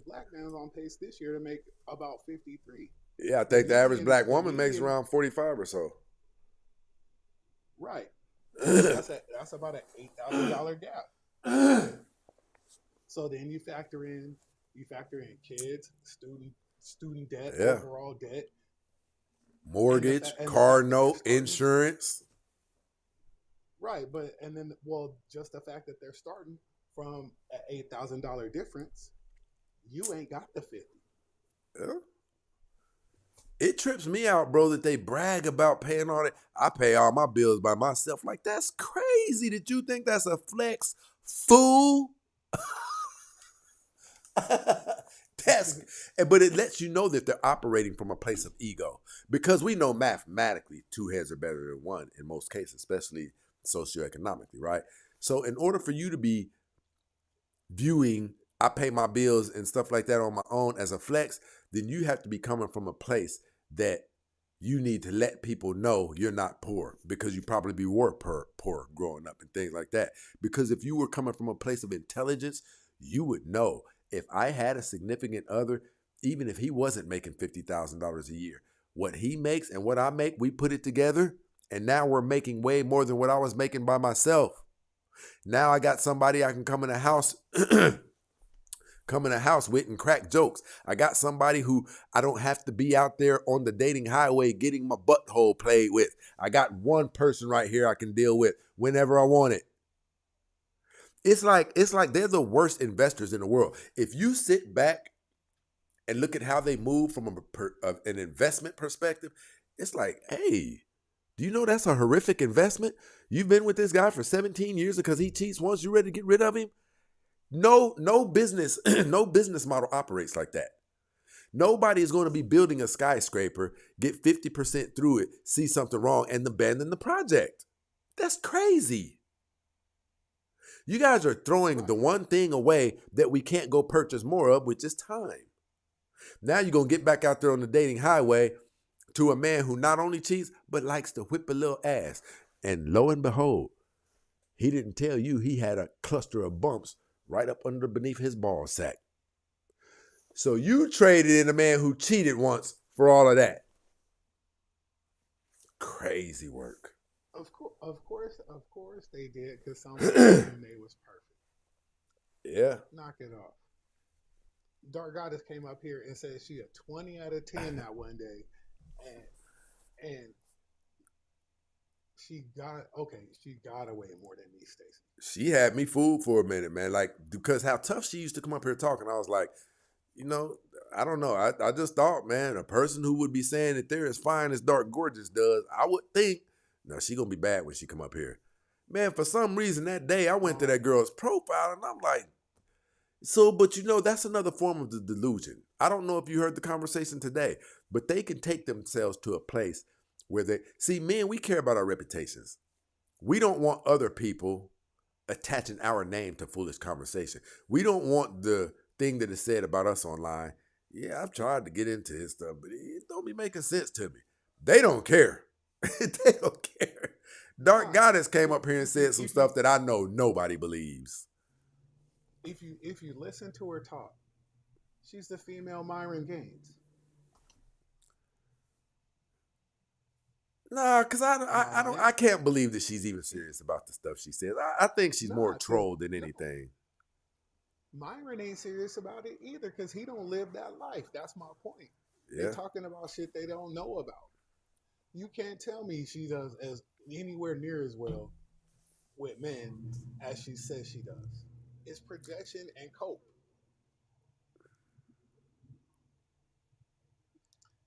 black man is on pace this year to make about 53. Yeah, I think the average black woman makes around 45 or so. Right. That's about an $8,000 gap. So then you factor in kids, student debt, overall debt, mortgage, car note, insurance. Right, just the fact that they're starting from an $8,000 difference, you ain't got the 50. Yeah. It trips me out, bro, that they brag about paying all that. I pay all my bills by myself. Like, that's crazy that you think that's a flex, fool. But it lets you know that they're operating from a place of ego. Because we know mathematically 2 heads are better than 1 in most cases, especially socioeconomically, right? So in order for you to be viewing I pay my bills and stuff like that on my own as a flex, then you have to be coming from a place that you need to let people know you're not poor, because you probably were poor growing up and things like that. Because if you were coming from a place of intelligence, you would know, if I had a significant other, even if he wasn't making $50,000 a year, what he makes and what I make, we put it together, and now we're making way more than what I was making by myself. Now I got somebody I can come in the house with and crack jokes. I got somebody who I don't have to be out there on the dating highway getting my butthole played with. I got one person right here I can deal with whenever I want it. It's like they're the worst investors in the world. If you sit back and look at how they move from an investment perspective, it's like, hey, do you know that's a horrific investment? You've been with this guy for 17 years because he cheats once, you ready to get rid of him? No business, no business model operates like that. Nobody is going to be building a skyscraper, get 50% through it, see something wrong, and abandon the project. That's crazy. You guys are throwing the one thing away that we can't go purchase more of, which is time. Now you're going to get back out there on the dating highway to a man who not only cheats, but likes to whip a little ass. And lo and behold, he didn't tell you he had a cluster of bumps right up beneath his ball sack. So you traded in a man who cheated once for all of that. Crazy work. Of course they did, because some of them they was perfect. Yeah. Knock it off. Dark Goddess came up here and said she a 20 out of 10 that one day, and she got away more than me, Stacey. She had me fooled for a minute, man. Like, because how tough she used to come up here talking, I was like, I don't know. I just thought, man, a person who would be saying that they're as fine as Dark Gorgeous does, I would think, no, she gonna be bad when she come up here. Man, for some reason that day I went to that girl's profile and I'm like, but that's another form of the delusion. I don't know if you heard the conversation today, but they can take themselves to a place where men, we care about our reputations. We don't want other people attaching our name to foolish conversation. We don't want the thing that is said about us online. Yeah, I've tried to get into his stuff, but it don't be making sense to me. They don't care. They don't care. Dark Goddess came up here and said some stuff that I know nobody believes. If you listen to her talk, she's the female Myron Gaines. Nah, because I can't believe that she's even serious about the stuff she says. I think she's more troll than anything. Myron ain't serious about it either, because he don't live that life. That's my point. Yeah. They're talking about shit they don't know about. You can't tell me she does as anywhere near as well with men as she says she does. It's projection and cope.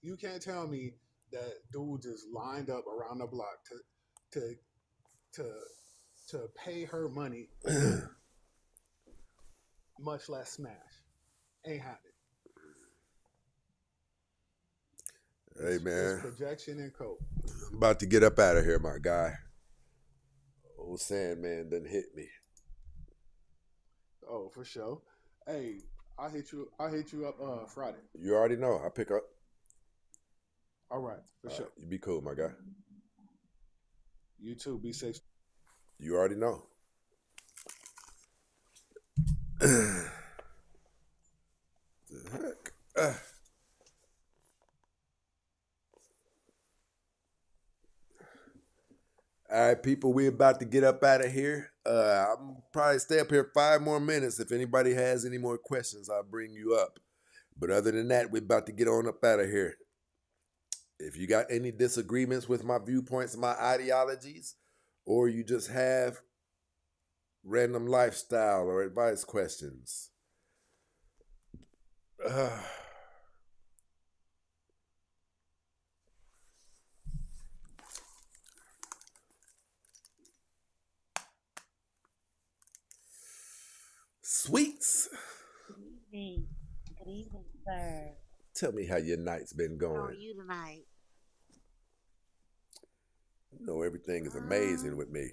You can't tell me that dude just lined up around the block to pay her money, much less smash. Ain't happening. Hey, man. It's projection and cope. I'm about to get up out of here, my guy. Old Sandman done hit me. Oh, for sure. Hey, I'll hit you up Friday. You already know. I'll pick up. All right, for sure. You be cool, my guy. You too. Be safe. You already know. The heck? All right, people, we about to get up out of here. I'm probably stay up here 5 more minutes. If anybody has any more questions, I'll bring you up. But other than that, we're about to get on up out of here. If you got any disagreements with my viewpoints, my ideologies, or you just have random lifestyle or advice questions, Sweets. Good evening, sir. Tell me how your night's been going. How are you tonight? You know, everything is amazing with me.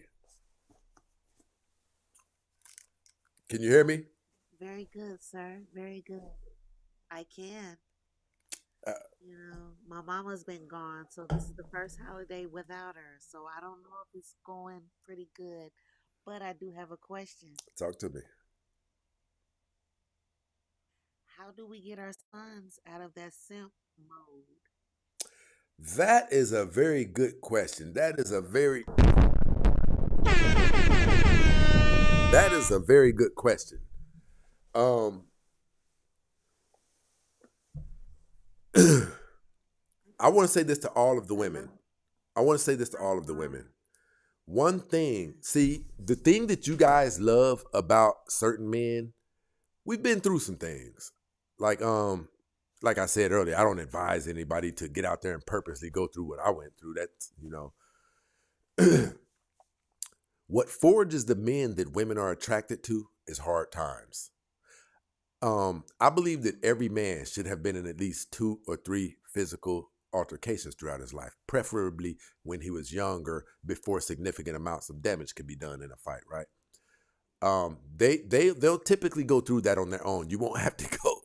Can you hear me? Very good, sir. Very good. I can. You know, my mama's been gone, so this is the first holiday without her. So I don't know if it's going pretty good. But I do have a question. Talk to me. How do we get our sons out of that simp mode? That is a very good question. That is a very good question. I want to say this to all of the women. One thing, see, the thing that you guys love about certain men, we've been through some things. Like I said earlier, I don't advise anybody to get out there and purposely go through what I went through. That's, what forges the men that women are attracted to is hard times. I believe that every man should have been in at least 2 or 3 physical altercations throughout his life, preferably when he was younger, before significant amounts of damage can be done in a fight, right? They'll typically go through that on their own. You won't have to go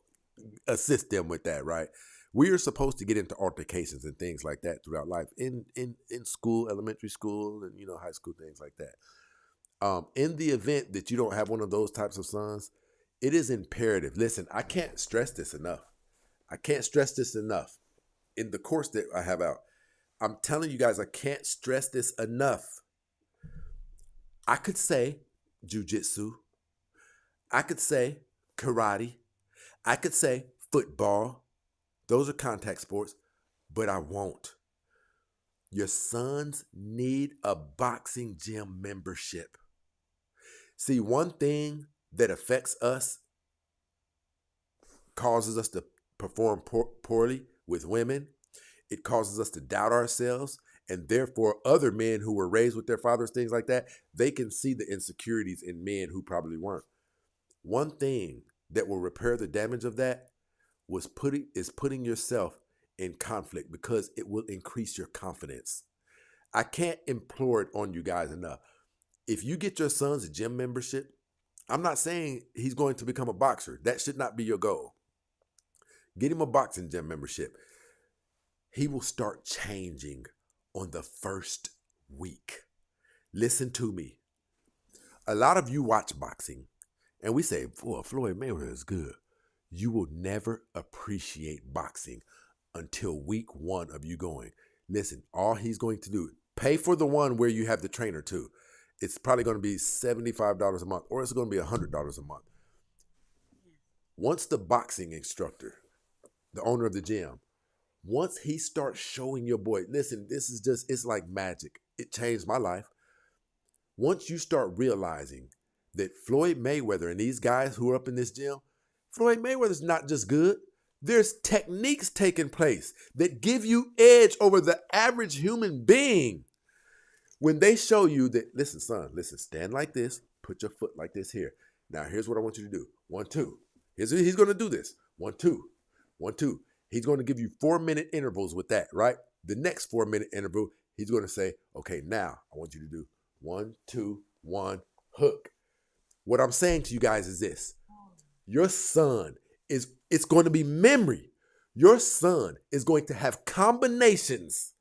assist them with that, right? We are supposed to get into altercations and things like that throughout life in school, elementary school, and high school, things like that. In the event that you don't have one of those types of sons, it is imperative. Listen, I can't stress this enough. In the course that I have out, I'm telling you guys, I can't stress this enough. I could say jujitsu. I could say karate. I could say football. Those are contact sports, but I won't. Your sons need a boxing gym membership. See, one thing that affects us, causes us to perform poorly with women, it causes us to doubt ourselves, and therefore other men who were raised with their fathers, things like that, they can see the insecurities in men who probably weren't. One thing that will repair the damage of that is putting yourself in conflict, because it will increase your confidence. I can't implore it on you guys enough. If you get your sons a gym membership, I'm not saying he's going to become a boxer. That should not be your goal. Get him a boxing gym membership. He will start changing on the first week. Listen to me. A lot of you watch boxing, and we say, "Boy, Floyd Mayweather is good." You will never appreciate boxing until week 1 of you going. Listen, all he's going to do, pay for the one where you have the trainer too. It's probably going to be $75 a month, or it's going to be $100 a month. Once the boxing instructor, the owner of the gym, once he starts showing your boy, listen, this is just, it's like magic. It changed my life. Once you start realizing that Floyd Mayweather and these guys who are up in this gym, Floyd Mayweather's not just good. There's techniques taking place that give you edge over the average human being. When they show you that, listen, son, listen, stand like this, put your foot like this here. Now, here's what I want you to do. 1, 2. He's going to do this. 1, 2. 1, 2. He's going to give you 4-minute intervals with that, right? The next 4-minute interval, he's going to say, okay, now I want you to do 1, 2, 1, hook. What I'm saying to you guys is this. Your son it's going to be memory. Your son is going to have combinations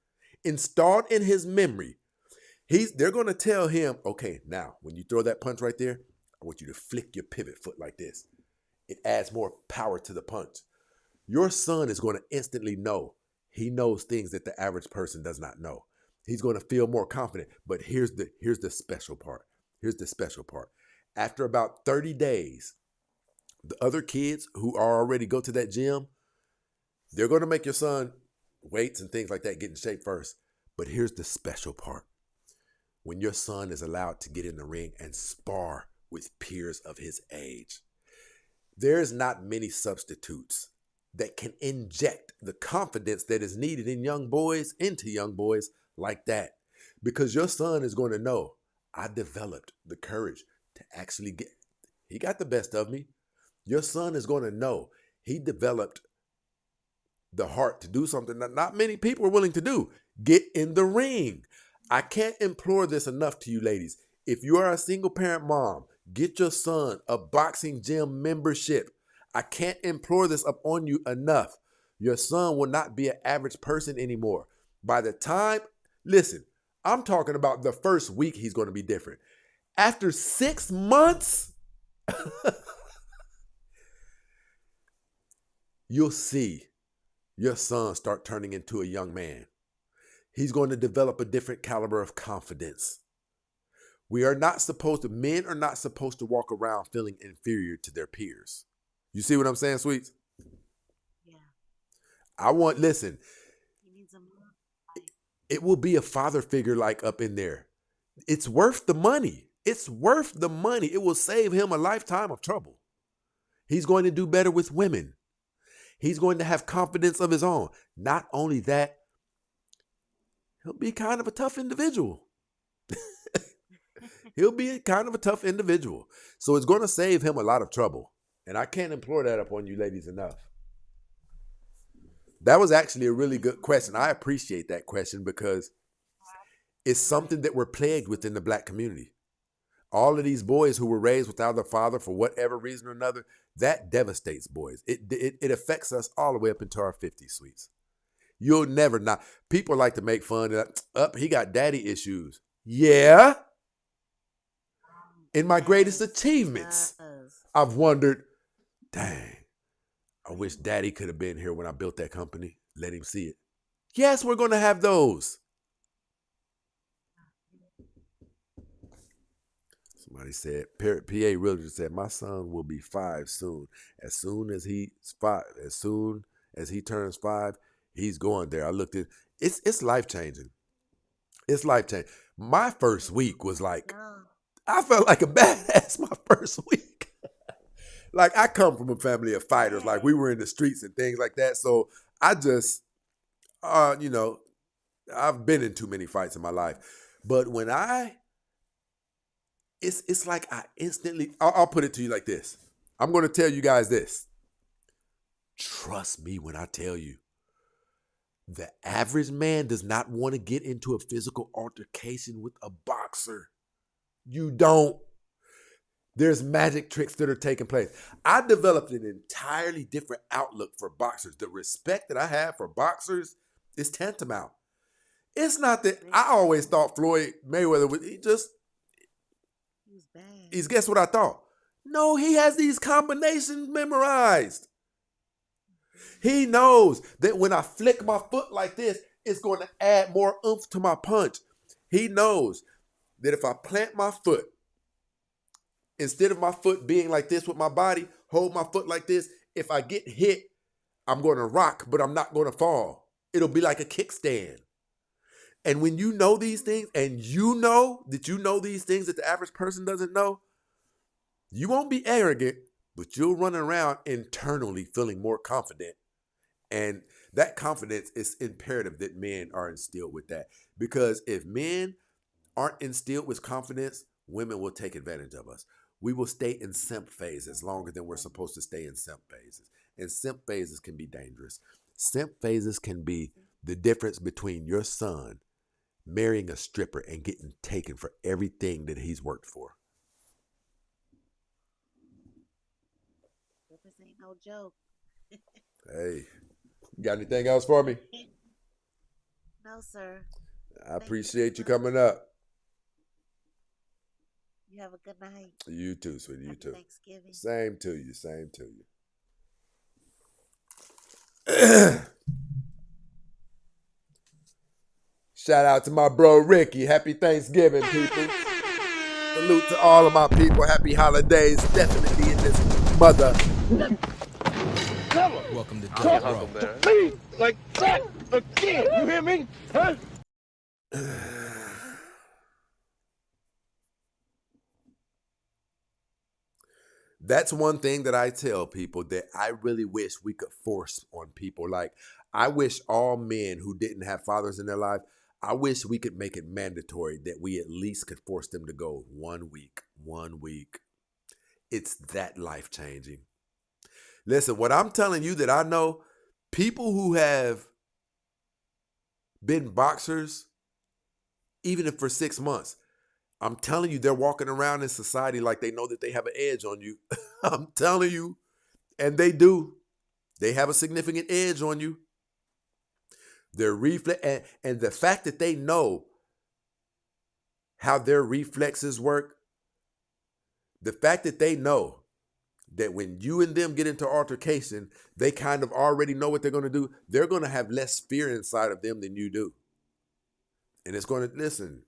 installed in his memory. They're going to tell him, okay, now when you throw that punch right there, I want you to flick your pivot foot like this. It adds more power to the punch. Your son is going to instantly know. He knows things that the average person does not know. He's going to feel more confident. But here's the special part. Here's the special part. After about 30 days, the other kids who are already go to that gym, they're going to make your son weights and things like that get in shape first. But here's the special part. When your son is allowed to get in the ring and spar with peers of his age, there's not many substitutes that can inject the confidence that is needed in young boys into young boys like that. Because your son is going to know, I developed the courage to actually he got the best of me. Your son is going to know he developed the heart to do something that not many people are willing to do. Get in the ring. I can't implore this enough to you ladies. If you are a single parent mom, get your son a boxing gym membership. I can't implore this upon you enough. Your son will not be an average person anymore. By the time, listen, I'm talking about the first week he's going to be different. After 6 months, you'll see your son start turning into a young man. He's going to develop a different caliber of confidence. Men are not supposed to walk around feeling inferior to their peers. You see what I'm saying, Sweets? Yeah. Listen, He needs a mom. it will be a father figure like up in there. It's worth the money. It's worth the money. It will save him a lifetime of trouble. He's going to do better with women. He's going to have confidence of his own. Not only that, he'll be kind of a tough individual. He'll be kind of a tough individual. So it's going to save him a lot of trouble. And I can't implore that upon you ladies enough. That was actually a really good question. I appreciate that question because it's something that we're plagued with in the black community. All of these boys who were raised without a father for whatever reason or another, that devastates boys. It affects us all the way up into our 50s, Sweets. You'll never not. People like to make fun of, he got daddy issues. Yeah. In my greatest achievements, I've wondered, dang, I wish daddy could have been here when I built that company. Let him see it. Yes, we're going to have those. Somebody said, PA Realtor said, my son will be 5 soon. As soon as he turns 5, he's going there. I looked at it's life-changing. It's life-changing. My first week was like, I felt like a badass my first week. Like, I come from a family of fighters. Like, we were in the streets and things like that. So I just, I've been in too many fights in my life. But when it's like I instantly, I'll put it to you like this. I'm going to tell you guys this. Trust me when I tell you, the average man does not want to get into a physical altercation with a boxer. You don't. There's magic tricks that are taking place. I developed an entirely different outlook for boxers. The respect that I have for boxers is tantamount. It's not that I always thought Floyd Mayweather was, he's guess what I thought? No, he has these combinations memorized. He knows that when I flick my foot like this, it's going to add more oomph to my punch. He knows that if I plant my foot, instead of my foot being like this with my body, hold my foot like this, if I get hit, I'm going to rock, but I'm not going to fall. It'll be like a kickstand. And when you know these things, and you know these things that the average person doesn't know, you won't be arrogant, but you'll run around internally feeling more confident. And that confidence is imperative that men are instilled with that. Because if men aren't instilled with confidence, women will take advantage of us. We will stay in simp phases longer than we're supposed to stay in simp phases. And simp phases can be dangerous. Simp phases can be the difference between your son marrying a stripper and getting taken for everything that he's worked for. This ain't no joke. Hey, you got anything else for me? No, sir. I appreciate you coming up. You have a good night. You too, sweetie. You too. Thanksgiving. Same to you. Same to you. Shout out to my bro Ricky. Happy Thanksgiving, people. Salute to all of my people. Happy holidays. Definitely in this mother. Never Welcome to talk Death to me like that again. You hear me? Huh? That's one thing that I tell people that I really wish we could force on people. Like, I wish all men who didn't have fathers in their life, I wish we could make it mandatory that we at least could force them to go 1 week. 1 week. It's that life-changing. Listen, what I'm telling you that I know, people who have been boxers, even if for 6 months, I'm telling you, they're walking around in society like they know that they have an edge on you. I'm telling you, and they do. They have a significant edge on you. Their reflex and the fact that they know how their reflexes work, the fact that they know that when you and them get into altercation, they kind of already know what they're going to do. They're going to have less fear inside of them than you do. And it's going to, listen,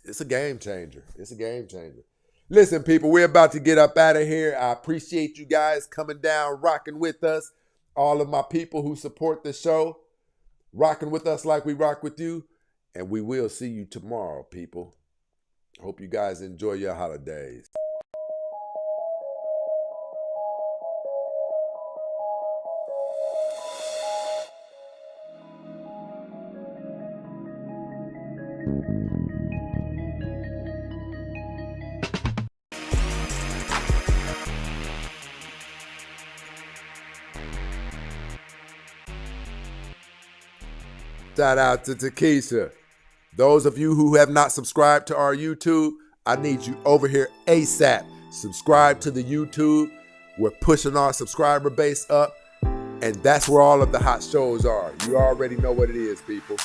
it's a game changer. It's a game changer. Listen, people, we're about to get up out of here. I appreciate you guys coming down, rocking with us. All of my people who support the show, rocking with us like we rock with you. And we will see you tomorrow, people. Hope you guys enjoy your holidays. Shout out to Takesha. Those of you who have not subscribed to our YouTube, I need you over here ASAP. Subscribe to the YouTube. We're pushing our subscriber base up, and that's where all of the hot shows are. You already know what it is, people.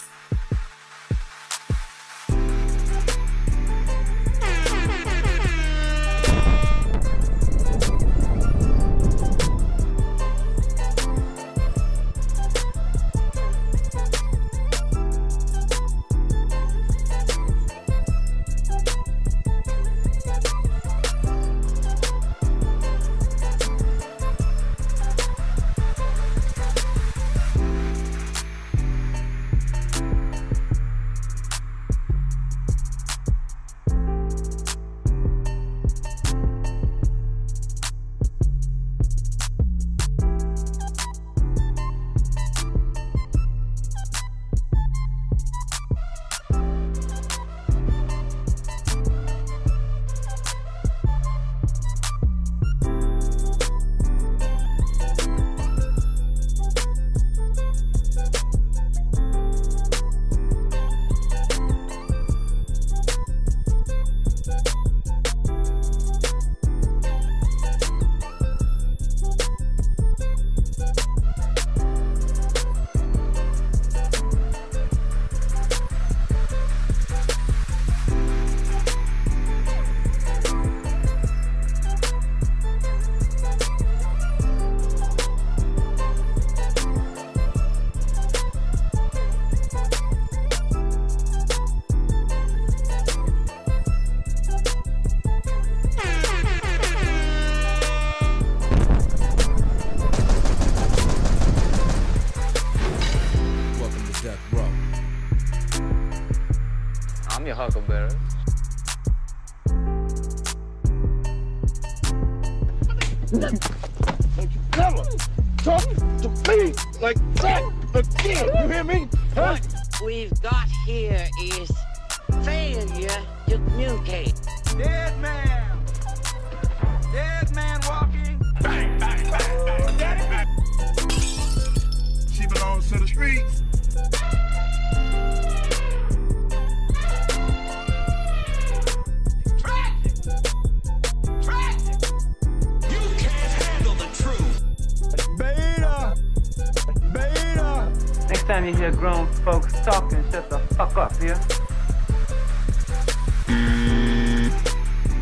I'm your huckleberry. Don't you ever talk to me like that again. You hear me? Huh? What we've got here is failure to communicate. Dead man. Dead man walking. Bang, bang, bang, bang, bang, bang. She belongs to the streets. Next time you hear grown folks talking, shut the fuck up, yeah?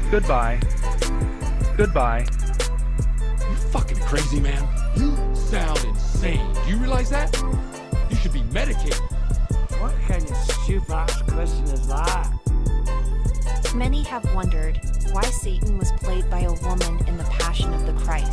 Goodbye. Goodbye. You fucking crazy, man. You sound insane. Do you realize that? You should be medicated. What kind of stupid ass question is that? Many have wondered why Satan was played by a woman in The Passion of the Christ.